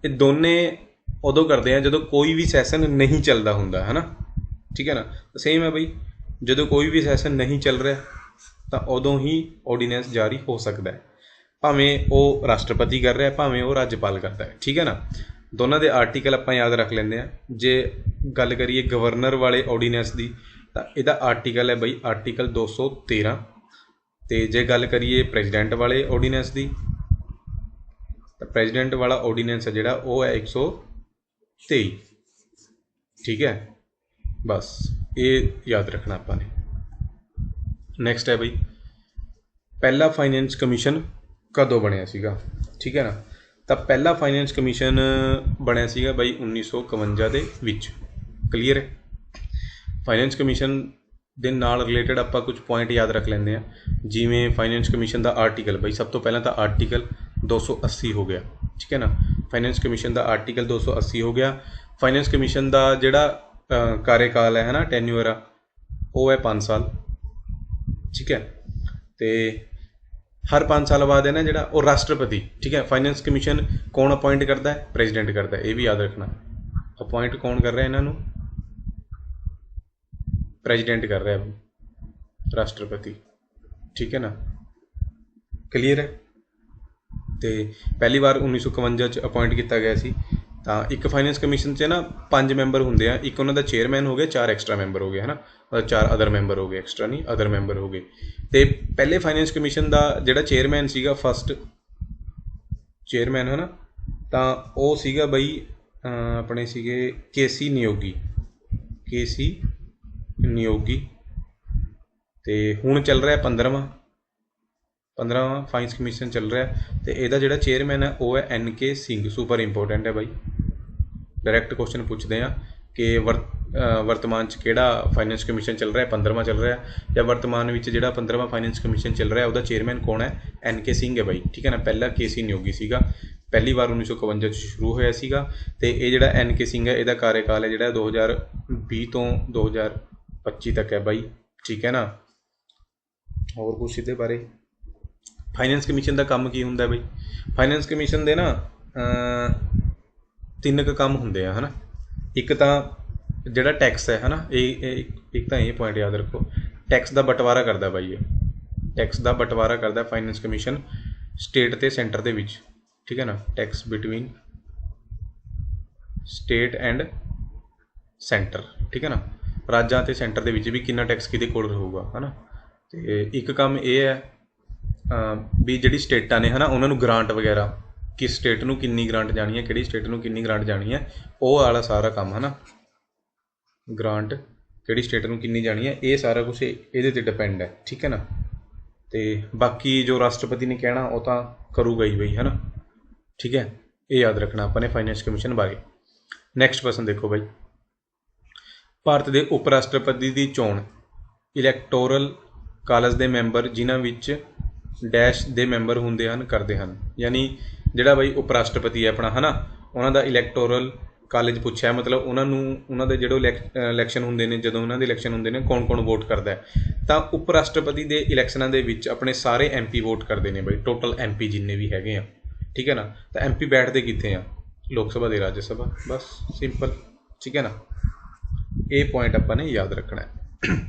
ਇਹ ਦੋਨੇ ਉਦੋਂ ਕਰਦੇ ਆ ਜਦੋਂ ਕੋਈ ਵੀ ਸੈਸ਼ਨ ਨਹੀਂ ਚੱਲਦਾ ਹੁੰਦਾ, ਹੈ ਨਾ, ਠੀਕ ਹੈ ਨਾ। ਸੇਮ ਹੈ ਬਈ, ਜਦੋਂ ਕੋਈ ਵੀ ਸੈਸ਼ਨ ਨਹੀਂ ਚੱਲ ਰਿਹਾ ਤਾਂ ਉਦੋਂ ਹੀ ਆਰਡੀਨੈਂਸ ਜਾਰੀ ਹੋ ਸਕਦਾ ਹੈ, ਭਾਵੇਂ ਉਹ ਰਾਸ਼ਟਰਪਤੀ ਕਰ ਰਿਹਾ, ਭਾਵੇਂ ਉਹ ਰਾਜਪਾਲ ਕਰਦਾ ਹੈ, ਠੀਕ ਹੈ ਨਾ। ਦੋਨਾਂ ਦੇ ਆਰਟੀਕਲ ਆਪਾਂ ਯਾਦ ਰੱਖ ਲੈਂਦੇ ਹਾਂ। ਜੇ ਗੱਲ ਕਰੀਏ ਗਵਰਨਰ ਵਾਲੇ ਆਰਡੀਨੈਂਸ ਦੀ ਤਾਂ ਇਹਦਾ ਆਰਟੀਕਲ ਹੈ ਬਈ ਆਰਟੀਕਲ 213, ਅਤੇ ਜੇ ਗੱਲ ਕਰੀਏ ਪ੍ਰੈਜ਼ੀਡੈਂਟ ਵਾਲੇ ਆਰਡੀਨੈਂਸ ਦੀ ਤਾਂ ਪ੍ਰੈਜ਼ੀਡੈਂਟ ਵਾਲਾ ਆਰਡੀਨੈਂਸ ਹੈ ਜਿਹੜਾ ਉਹ ਹੈ 123, ਠੀਕ ਹੈ। ਬਸ ਇਹ ਯਾਦ ਰੱਖਣਾ ਆਪਾਂ ਨੇ। ਨੈਕਸਟ ਹੈ ਬਈ, ਪਹਿਲਾ ਫਾਈਨੈਂਸ ਕਮਿਸ਼ਨ ਕਦੋਂ ਬਣਿਆ ਸੀਗਾ, ਠੀਕ ਹੈ ਨਾ। ਤਾਂ ਪਹਿਲਾ ਫਾਈਨੈਂਸ ਕਮਿਸ਼ਨ ਬਣਿਆ ਸੀਗਾ ਬਾਈ 1951 ਦੇ ਵਿੱਚ, ਕਲੀਅਰ ਹੈ। ਫਾਈਨੈਂਸ ਕਮਿਸ਼ਨ ਦੇ ਨਾਲ ਰਿਲੇਟਡ ਆਪਾਂ ਕੁਝ ਪੁਆਇੰਟ ਯਾਦ ਰੱਖ ਲੈਂਦੇ ਹਾਂ, ਜਿਵੇਂ ਫਾਈਨੈਂਸ ਕਮਿਸ਼ਨ ਦਾ ਆਰਟੀਕਲ ਬਈ ਸਭ ਤੋਂ ਪਹਿਲਾਂ ਤਾਂ ਆਰਟੀਕਲ 280 ਹੋ ਗਿਆ, ਠੀਕ ਹੈ ਨਾ। ਫਾਈਨੈਂਸ ਕਮਿਸ਼ਨ ਦਾ ਆਰਟੀਕਲ 280 ਹੋ ਗਿਆ। ਫਾਈਨੈਂਸ ਕਮਿਸ਼ਨ ਦਾ ਜਿਹੜਾ ਕਾਰਜਕਾਲ ਹੈ ਨਾ, ਟੈਨਿਊਰ ਆ, ਉਹ ਹੈ 5 ਸਾਲ, ਠੀਕ ਹੈ। ਅਤੇ ਹਰ 5 ਸਾਲ ਬਾਅਦ ਹੈ ਨਾ ਜਿਹੜਾ ਉਹ ਰਾਸ਼ਟਰਪਤੀ, ਠੀਕ ਹੈ। ਫਾਈਨੈਂਸ ਕਮਿਸ਼ਨ ਕੌਣ ਅਪੋਇੰਟ ਕਰਦਾ ਹੈ, ਪ੍ਰੈਜ਼ੀਡੈਂਟ ਕਰਦਾ ਹੈ, ਇਹ ਵੀ ਯਾਦ ਰੱਖਣਾ। ਅਪੋਇੰਟ ਕੌਣ ਕਰ ਰਿਹਾ ਇਹਨਾਂ ਨੂੰ, ਪ੍ਰੈਜ਼ੀਡੈਂਟ ਕਰ ਰਿਹਾ, ਰਾਸ਼ਟਰਪਤੀ, ਠੀਕ ਹੈ ਨਾ। ਕਲੀਅਰ ਹੈ। ਅਤੇ ਪਹਿਲੀ ਵਾਰ 1951 'ਚ ਅਪੋਇੰਟ ਕੀਤਾ ਗਿਆ ਸੀ। ਤਾਂ ਇੱਕ ਫਾਈਨੈਂਸ ਕਮਿਸ਼ਨ 'ਚ ਨਾ 5 ਮੈਂਬਰ ਹੁੰਦੇ ਆ, ਇੱਕ ਉਹਨਾਂ ਦਾ ਚੇਅਰਮੈਨ ਹੋ ਗਿਆ, 4 ਐਕਸਟਰਾ ਮੈਂਬਰ ਹੋ ਗਏ, ਹੈ ਨਾ, 4 ਅਦਰ ਮੈਂਬਰ ਹੋ ਗਏ, ਐਕਸਟਰਾ ਨਹੀਂ ਅਦਰ ਮੈਂਬਰ ਹੋ ਗਏ। ਅਤੇ ਪਹਿਲੇ ਫਾਈਨੈਂਸ ਕਮਿਸ਼ਨ ਦਾ ਜਿਹੜਾ ਚੇਅਰਮੈਨ ਸੀਗਾ, ਫਸਟ ਚੇਅਰਮੈਨ, ਹੈ ਨਾ, ਤਾਂ ਉਹ ਸੀਗਾ ਬਈ ਆਪਣੇ ਸੀਗੇ KC ਨਿਯੋਗੀ। ਅਤੇ ਹੁਣ ਚੱਲ ਰਿਹਾ 15ਵਾਂ ਫਾਈਨੈਂਸ ਕਮਿਸ਼ਨ ਚੱਲ ਰਿਹਾ, ਅਤੇ ਇਹਦਾ ਜਿਹੜਾ ਚੇਅਰਮੈਨ ਹੈ ਉਹ ਹੈ NK ਸਿੰਘ। ਸੁਪਰ ਇੰਪੋਰਟੈਂਟ ਹੈ ਬਾਈ, ਡਾਇਰੈਕਟ ਕੁਐਸਚਨ ਪੁੱਛਦੇ ਆ ਕਿ ਵਰਤਮਾਨ 'ਚ ਕਿਹੜਾ ਫਾਈਨੈਂਸ ਕਮਿਸ਼ਨ ਚੱਲ ਰਿਹਾ, 15ਵਾਂ ਚੱਲ ਰਿਹਾ, ਜਾਂ ਵਰਤਮਾਨ ਵਿੱਚ ਜਿਹੜਾ 15ਵਾਂ ਫਾਈਨੈਂਸ ਕਮਿਸ਼ਨ ਚੱਲ ਰਿਹਾ ਉਹਦਾ ਚੇਅਰਮੈਨ ਕੌਣ ਹੈ, NK ਸਿੰਘ ਹੈ ਬਾਈ, ਠੀਕ ਹੈ ਨਾ। ਪਹਿਲਾਂ KC ਨਿਯੋਗੀ ਸੀਗਾ, ਪਹਿਲੀ ਵਾਰ 1951 'ਚ ਸ਼ੁਰੂ ਹੋਇਆ ਸੀਗਾ। ਅਤੇ ਇਹ ਜਿਹੜਾ NK ਸਿੰਘ ਹੈ ਇਹਦਾ ਕਾਰਜਕਾਲ ਹੈ ਜਿਹੜਾ 2020 ਤੋਂ 2025 ਤੱਕ ਹੈ ਬਾਈ, ਠੀਕ ਹੈ ਨਾ। ਹੋਰ ਕੁਛ ਇਹਦੇ ਬਾਰੇ, ਫਾਈਨੈਂਸ ਕਮਿਸ਼ਨ ਦਾ ਕੰਮ ਕੀ ਹੁੰਦਾ ਬਈ, ਫਾਈਨੈਂਸ ਕਮਿਸ਼ਨ ਦੇ ਨਾ 3 ਕੁ ਕੰਮ ਹੁੰਦੇ ਆ, ਹੈ ਨਾ। ਇੱਕ ਤਾਂ ਜਿਹੜਾ ਟੈਕਸ ਹੈ ਨਾ, ਇੱਕ ਤਾਂ ਇਹ ਪੁਆਇੰਟ ਯਾਦ ਰੱਖੋ, ਟੈਕਸ ਦਾ ਬਟਵਾਰਾ ਕਰਦਾ ਬਾਈ, ਇਹ ਟੈਕਸ ਦਾ ਬਟਵਾਰਾ ਕਰਦਾ ਫਾਈਨੈਂਸ ਕਮਿਸ਼ਨ ਸਟੇਟ ਅਤੇ ਸੈਂਟਰ ਦੇ ਵਿੱਚ, ਠੀਕ ਹੈ ਨਾ। Tax between state and centre, ਠੀਕ ਹੈ ਨਾ। ਰਾਜਾਂ ਅਤੇ ਸੈਂਟਰ ਦੇ ਵਿੱਚ ਵੀ ਕਿੰਨਾ ਟੈਕਸ ਕਿਹਦੇ ਕੋਲ ਰਹੂਗਾ, ਹੈ ਨਾ। ਅਤੇ ਇੱਕ ਕੰਮ ਇਹ ਹੈ ਵੀ ਜਿਹੜੀ ਸਟੇਟਾਂ ਨੇ, ਹੈ ਨਾ, ਉਹਨਾਂ ਨੂੰ ਗ੍ਰਾਂਟ ਵਗੈਰਾ, ਕਿਸ ਸਟੇਟ ਨੂੰ ਕਿੰਨੀ ਗ੍ਰਾਂਟ ਜਾਣੀ ਹੈ, ਕਿਹੜੀ ਸਟੇਟ ਨੂੰ ਕਿੰਨੀ ਗ੍ਰਾਂਟ ਜਾਣੀ ਹੈ, ਉਹ ਵਾਲਾ ਸਾਰਾ ਕੰਮ, ਹੈ ਨਾ। ਗ੍ਰਾਂਟ ਕਿਹੜੀ ਸਟੇਟ ਨੂੰ ਕਿੰਨੀ ਜਾਣੀ ਹੈ, ਇਹ ਸਾਰਾ ਕੁਛ ਇਹਦੇ 'ਤੇ ਡਿਪੈਂਡ ਹੈ, ਠੀਕ ਹੈ ਨਾ। ਅਤੇ ਬਾਕੀ ਜੋ ਰਾਸ਼ਟਰਪਤੀ ਨੇ ਕਹਿਣਾ ਉਹ ਤਾਂ ਕਰੂਗਾ ਹੀ ਬਈ, ਹੈ ਨਾ, ਠੀਕ ਹੈ। ਇਹ ਯਾਦ ਰੱਖਣਾ ਆਪਾਂ ਨੇ ਫਾਈਨੈਂਸ ਕਮਿਸ਼ਨ ਬਾਰੇ। ਨੈਕਸਟ ਕੁਐਸਚਨ ਦੇਖੋ ਬਾਈ, ਭਾਰਤ ਦੇ ਉਪ ਰਾਸ਼ਟਰਪਤੀ ਦੀ ਚੋਣ ਇਲੈਕਟੋਰਲ ਕਾਲਜ ਦੇ ਮੈਂਬਰ ਜਿਨ੍ਹਾਂ ਵਿੱਚ ਡੈਸ਼ ਦੇ ਮੈਂਬਰ ਹੁੰਦੇ ਹਨ ਕਰਦੇ ਹਨ। ਯਾਨੀ ਜਿਹੜਾ ਬਾਈ ਉਪ ਰਾਸ਼ਟਰਪਤੀ ਹੈ ਆਪਣਾ, ਹੈ ਨਾ, ਉਹਨਾਂ ਦਾ ਇਲੈਕਟੋਰਲ ਕਾਲਜ ਪੁੱਛਿਆ, ਮਤਲਬ ਉਹਨਾਂ ਦੇ ਜਿਹੜੇ ਇਲੈਕਸ਼ਨ ਹੁੰਦੇ ਨੇ, ਜਦੋਂ ਉਹਨਾਂ ਦੇ ਇਲੈਕਸ਼ਨ ਹੁੰਦੇ ਨੇ ਕੌਣ ਵੋਟ ਕਰਦਾ ਹੈ। ਤਾਂ ਉਪ ਰਾਸ਼ਟਰਪਤੀ ਦੇ ਇਲੈਕਸ਼ਨਾਂ ਦੇ ਵਿੱਚ ਆਪਣੇ ਸਾਰੇ MP ਵੋਟ ਕਰਦੇ ਨੇ ਬਾਈ, ਟੋਟਲ MP ਜਿੰਨੇ ਵੀ ਹੈਗੇ ਆ, ਠੀਕ ਹੈ ਨਾ। ਤਾਂ MP ਬੈਠਦੇ ਕਿੱਥੇ ਆ, ਲੋਕ ਸਭਾ ਦੇ ਰਾਜ ਸਭਾ, ਬਸ ਸਿੰਪਲ, ਠੀਕ ਹੈ ਨਾ। ਇਹ ਪੁਆਇੰਟ ਆਪਾਂ ਨੇ ਯਾਦ ਰੱਖਣਾ ਹੈ।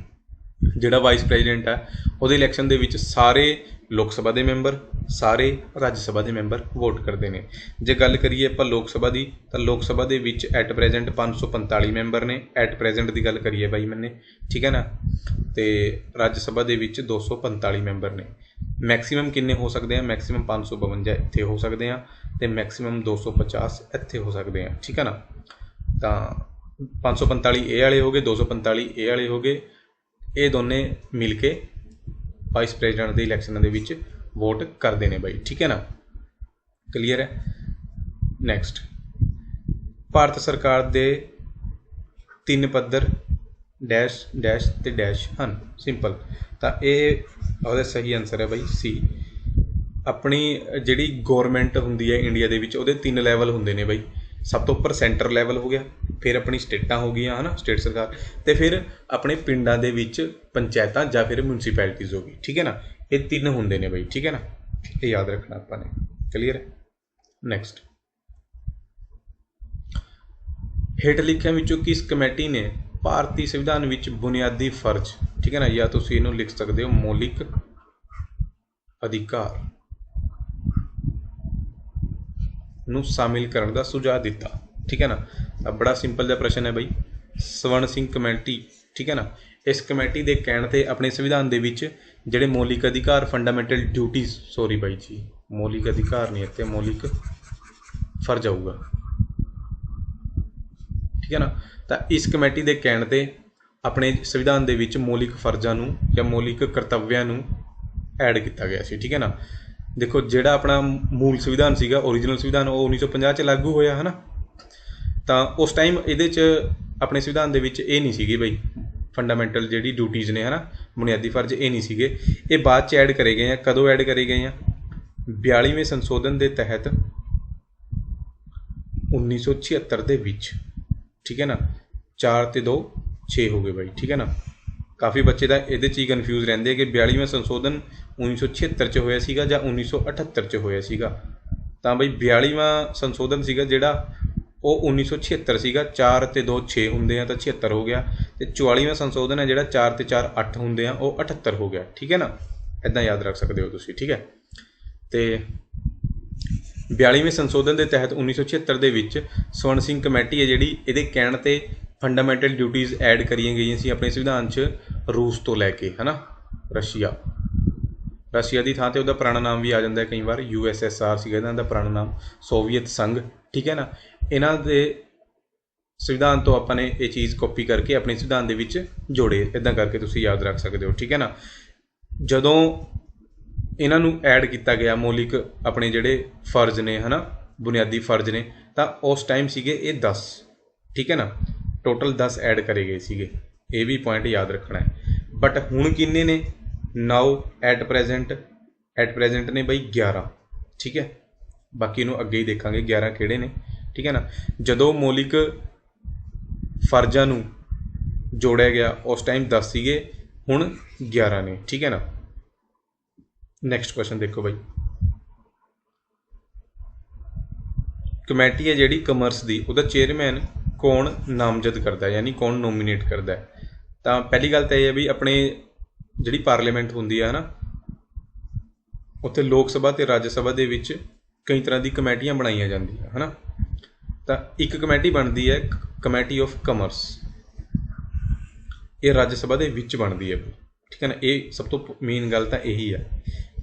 ਜਿਹੜਾ ਵਾਈਸ ਪ੍ਰੈਜ਼ੀਡੈਂਟ ਹੈ ਉਹਦੇ ਇਲੈਕਸ਼ਨ ਦੇ ਵਿੱਚ ਸਾਰੇ ਲੋਕ ਸਭਾ ਦੇ ਮੈਂਬਰ, ਸਾਰੇ ਰਾਜ ਸਭਾ ਦੇ ਮੈਂਬਰ ਵੋਟ ਕਰਦੇ ਨੇ। ਜੇ ਗੱਲ ਕਰੀਏ ਆਪਾਂ ਲੋਕ ਸਭਾ ਦੀ, ਤਾਂ ਲੋਕ ਸਭਾ ਦੇ ਵਿੱਚ ਐਟ ਪ੍ਰੈਜੈਂਟ 545 ਮੈਂਬਰ ਨੇ, ਐਟ ਪ੍ਰੈਜੈਂਟ ਦੀ ਗੱਲ ਕਰੀਏ ਬਾਈ ਮੈਨੇ, ਠੀਕ ਹੈ ਨਾ। ਅਤੇ ਰਾਜ ਸਭਾ ਦੇ ਵਿੱਚ 245 ਮੈਂਬਰ ਨੇ। ਮੈਕਸੀਮਮ ਕਿੰਨੇ ਹੋ ਸਕਦੇ ਆ? ਮੈਕਸੀਮਮ 552 ਇੱਥੇ ਹੋ ਸਕਦੇ ਆ, ਅਤੇ ਮੈਕਸੀਮਮ 250 ਇੱਥੇ ਹੋ ਸਕਦੇ ਆ, ਠੀਕ ਹੈ ਨਾ। ਤਾਂ 545 ਇਹ ਵਾਲੇ ਹੋ ਗਏ, 245 ਇਹ ਵਾਲੇ ਹੋ ਗਏ, ਇਹ ਦੋਨੇ ਮਿਲ ਕੇ ਵਾਈਸ ਪ੍ਰੈਜ਼ੀਡੈਂਟ ਦੇ ਇਲੈਕਸ਼ਨਾਂ ਦੇ ਵਿੱਚ ਵੋਟ ਕਰਦੇ ਨੇ ਬਾਈ, ਠੀਕ ਹੈ ਨਾ। ਕਲੀਅਰ ਹੈ। ਨੈਕਸਟ, ਭਾਰਤ ਸਰਕਾਰ ਦੇ 3 ਪੱਧਰ ਡੈਸ਼ ਡੈਸ਼ ਅਤੇ ਡੈਸ਼ ਹਨ। ਸਿੰਪਲ। ਤਾਂ ਇਹ ਉਹਦਾ ਸਹੀ ਆਨਸਰ ਹੈ ਬਾਈ ਸੀ। ਆਪਣੀ ਜਿਹੜੀ ਗੌਰਮੈਂਟ ਹੁੰਦੀ ਹੈ ਇੰਡੀਆ ਦੇ ਵਿੱਚ, ਉਹਦੇ 3 ਲੈਵਲ ਹੁੰਦੇ ਨੇ ਬਾਈ। ਸਭ ਤੋਂ ਉੱਪਰ ਸੈਂਟਰ ਲੈਵਲ ਹੋ ਗਿਆ, ਫਿਰ ਆਪਣੀ ਸਟੇਟਾਂ ਹੋ ਗਈਆਂ ਹੈ ਨਾ, ਸਟੇਟ ਸਰਕਾਰ, ਅਤੇ ਫਿਰ ਆਪਣੇ ਪਿੰਡਾਂ ਦੇ ਵਿੱਚ ਪੰਚਾਇਤਾਂ ਜਾਂ ਫਿਰ ਮਿਊਨਸੀਪੈਲਿਟੀਜ਼ ਹੋ ਗਈ, ਠੀਕ ਹੈ ਨਾ। ਇਹ 3 ਹੁੰਦੇ ਨੇ ਬਾਈ, ਠੀਕ ਹੈ ਨਾ। ਇਹ ਯਾਦ ਰੱਖਣਾ ਆਪਾਂ ਨੇ। ਕਲੀਅਰ ਹੈ। ਨੈਕਸਟ, ਹੇਠ ਲਿਖਿਆਂ ਵਿੱਚੋਂ ਕਿਸ ਕਮੇਟੀ ਨੇ ਭਾਰਤੀ ਸੰਵਿਧਾਨ ਵਿੱਚ ਬੁਨਿਆਦੀ ਫਰਜ਼, ਠੀਕ ਹੈ ਨਾ, ਜਾਂ ਤੁਸੀਂ ਇਹਨੂੰ ਲਿਖ ਸਕਦੇ ਹੋ ਮੌਲਿਕ ਅਧਿਕਾਰ ਨੂੰ ਸ਼ਾਮਿਲ ਕਰਨ ਦਾ ਸੁਝਾਅ ਦਿੱਤਾ, ਠੀਕ ਹੈ ਨਾ। ਤਾਂ ਬੜਾ ਸਿੰਪਲ ਜਿਹਾ ਪ੍ਰਸ਼ਨ ਹੈ ਬਾਈ। ਸਵਰਨ ਸਿੰਘ ਕਮੇਟੀ, ਠੀਕ ਹੈ ਨਾ। ਇਸ ਕਮੇਟੀ ਦੇ ਕਹਿਣ 'ਤੇ ਆਪਣੇ ਸੰਵਿਧਾਨ ਦੇ ਵਿੱਚ ਜਿਹੜੇ ਮੌਲਿਕ ਅਧਿਕਾਰ, ਫੰਡਾਮੈਂਟਲ ਡਿਊਟੀਜ਼, ਸੌਰੀ ਬਾਈ ਜੀ, ਮੌਲਿਕ ਅਧਿਕਾਰ ਨਹੀਂ ਇੱਥੇ, ਮੌਲਿਕ ਫਰਜ਼ ਆਊਗਾ, ਠੀਕ ਹੈ ਨਾ। ਤਾਂ ਇਸ ਕਮੇਟੀ ਦੇ ਕਹਿਣ 'ਤੇ ਆਪਣੇ ਸੰਵਿਧਾਨ ਦੇ ਵਿੱਚ ਮੌਲਿਕ ਫਰਜ਼ਾਂ ਨੂੰ ਜਾਂ ਮੌਲਿਕ ਕਰਤੱਵਿਆਂ ਨੂੰ ਐਡ ਕੀਤਾ ਗਿਆ ਸੀ, ਠੀਕ ਹੈ ਨਾ। ਦੇਖੋ, ਜਿਹੜਾ ਆਪਣਾ ਮੂਲ ਸੰਵਿਧਾਨ ਸੀਗਾ, ਓਰੀਜਨਲ ਸੰਵਿਧਾਨ, ਉਹ 1950 'ਚ ਲਾਗੂ ਹੋਇਆ ਹੈ ਨਾ। ਤਾਂ ਉਸ ਟਾਈਮ ਇਹਦੇ 'ਚ ਆਪਣੇ ਸੰਵਿਧਾਨ ਦੇ ਵਿੱਚ ਇਹ ਨਹੀਂ ਸੀਗੀ ਬਈ, ਫੰਡਾਮੈਂਟਲ ਜਿਹੜੀ ਡਿਊਟੀਜ਼ ਨੇ ਹੈ ਨਾ, ਬੁਨਿਆਦੀ ਫਰਜ਼, ਇਹ ਨਹੀਂ ਸੀਗੇ। ਇਹ ਬਾਅਦ 'ਚ ਐਡ ਕਰੇ ਗਏ ਆ। ਕਦੋਂ ਐਡ ਕਰੇ ਗਏ ਆ? 42ਵੇਂ ਸੰਸ਼ੋਧਨ ਦੇ ਤਹਿਤ 1976 ਦੇ ਵਿੱਚ, ਠੀਕ ਹੈ ਨਾ। 4 ਅਤੇ 2 6 ਹੋ ਗਏ ਬਾਈ, ਠੀਕ ਹੈ ਨਾ। ਕਾਫੀ ਬੱਚੇ ਤਾਂ ਇਹਦੇ 'ਚ ਹੀ ਕਨਫਿਊਜ਼ ਰਹਿੰਦੇ ਕਿ 42ਵਾਂ ਸੰਸ਼ੋਧਨ 1976 'ਚ ਹੋਇਆ ਸੀਗਾ ਜਾਂ 1978 'ਚ ਹੋਇਆ ਸੀਗਾ। ਤਾਂ ਬਈ 42ਵਾਂ ਸੰਸ਼ੋਧਨ ਸੀਗਾ ਜਿਹੜਾ, ਉਹ 1976 ਸੀਗਾ। 4 ਅਤੇ 2 6 ਹੁੰਦੇ ਆ ਤਾਂ 76 ਹੋ ਗਿਆ। ਅਤੇ 44ਵਾਂ ਸੰਸ਼ੋਧਨ ਹੈ ਜਿਹੜਾ 4 ਅਤੇ 4 8 ਹੁੰਦੇ ਆ, ਉਹ 78 ਹੋ ਗਿਆ, ਠੀਕ ਹੈ ਨਾ। ਇੱਦਾਂ ਯਾਦ ਰੱਖ ਸਕਦੇ ਹੋ ਤੁਸੀਂ, ਠੀਕ ਹੈ। ਅਤੇ 42ਵੇਂ ਸੰਸ਼ੋਧਨ ਦੇ ਤਹਿਤ 1976 ਦੇ ਵਿੱਚ ਸਵਰਨ ਸਿੰਘ ਕਮੇਟੀ ਹੈ ਜਿਹੜੀ, ਇਹਦੇ ਕਹਿਣ 'ਤੇ ਫੰਡਾਮੈਂਟਲ ਡਿਊਟੀਜ਼ ਐਡ ਕਰੀਆਂ ਗਈਆਂ ਸੀ ਆਪਣੇ ਸੰਵਿਧਾਨ 'ਚ, ਰੂਸ ਤੋਂ ਲੈ ਕੇ ਹੈ ਨਾ, ਰਸ਼ੀਆ ਦੀ ਥਾਂ 'ਤੇ ਉਹਦਾ ਪੁਰਾਣਾ ਨਾਮ ਵੀ ਆ ਜਾਂਦਾ ਕਈ ਵਾਰ, USSR ਸੀਗਾ ਇਹਨਾਂ ਦਾ ਪੁਰਾਣਾ ਨਾਮ, ਸੋਵੀਅਤ ਸੰਘ, ਠੀਕ ਹੈ ਨਾ। ਇਹਨਾਂ ਦੇ ਸੰਵਿਧਾਨ ਤੋਂ ਆਪਾਂ ਨੇ ਇਹ ਚੀਜ਼ ਕਾਪੀ ਕਰਕੇ ਆਪਣੇ ਸੰਵਿਧਾਨ ਦੇ ਵਿੱਚ ਜੋੜੇ। ਇੱਦਾਂ ਕਰਕੇ ਤੁਸੀਂ ਯਾਦ ਰੱਖ ਸਕਦੇ ਹੋ, ਠੀਕ ਹੈ ਨਾ। ਜਦੋਂ ਇਹਨਾਂ ਨੂੰ ਐਡ ਕੀਤਾ ਗਿਆ ਮੌਲਿਕ ਆਪਣੇ ਜਿਹੜੇ ਫਰਜ਼ ਨੇ ਹੈ ਨਾ, ਬੁਨਿਆਦੀ ਫਰਜ਼ ਨੇ, ਤਾਂ ਉਸ ਟਾਈਮ ਸੀਗੇ ਇਹ 10, ਠੀਕ ਹੈ ਨਾ। ਟੋਟਲ 10 ਐਡ ਕਰੇ ਗਏ ਸੀਗੇ, ਇਹ ਵੀ ਪੁਆਇੰਟ ਯਾਦ ਰੱਖਣਾ ਹੈ। ਬਟ ਹੁਣ ਕਿੰਨੇ ਨੇ? ਨਾਓ ਐਟ ਪ੍ਰੈਜੈਂਟ ਨੇ ਬਈ 11, ਠੀਕ ਹੈ। ਬਾਕੀ ਨੂੰ ਅੱਗੇ ਹੀ ਦੇਖਾਂਗੇ 11 ਕਿਹੜੇ ਨੇ, ਠੀਕ ਹੈ ਨਾ। ਜਦੋਂ ਮੌਲਿਕ ਫਰਜ਼ਾਂ ਨੂੰ ਜੋੜਿਆ ਗਿਆ ਉਸ ਟਾਈਮ 10 ਸੀਗੇ, ਹੁਣ 11 ਨੇ, ਠੀਕ ਹੈ ਨਾ। ਨੈਕਸਟ ਕੁਐਸਚਨ ਦੇਖੋ ਬਾਈ। ਕਮੇਟੀ ਹੈ ਜਿਹੜੀ ਕਮਰਸ ਦੀ, ਉਹਦਾ ਚੇਅਰਮੈਨ ਕੌਣ ਨਾਮਜ਼ਦ ਕਰਦਾ, ਯਾਨੀ ਕੌਣ ਨੋਮੀਨੇਟ ਕਰਦਾ? ਤਾਂ ਪਹਿਲੀ ਗੱਲ ਤਾਂ ਇਹ ਹੈ ਵੀ ਆਪਣੇ ਜਿਹੜੀ ਪਾਰਲੀਮੈਂਟ ਹੁੰਦੀ ਹੈ ਨਾ, ਉੱਥੇ ਲੋਕ ਸਭਾ ਅਤੇ ਰਾਜ ਸਭਾ ਦੇ ਵਿੱਚ ਕਈ ਤਰ੍ਹਾਂ ਦੀ ਕਮੇਟੀਆਂ ਬਣਾਈਆਂ ਜਾਂਦੀਆਂ ਹੈ ਨਾ। ਤਾਂ ਇੱਕ ਕਮੇਟੀ ਬਣਦੀ ਹੈ ਕਮੇਟੀ ਆਫ ਕਮਰਸ, ਇਹ ਰਾਜ ਸਭਾ ਦੇ ਵਿੱਚ ਬਣਦੀ ਹੈ, ਠੀਕ ਹੈ ਨਾ। ਇਹ ਸਭ ਤੋਂ ਮੇਨ ਗੱਲ ਤਾਂ ਇਹੀ ਹੈ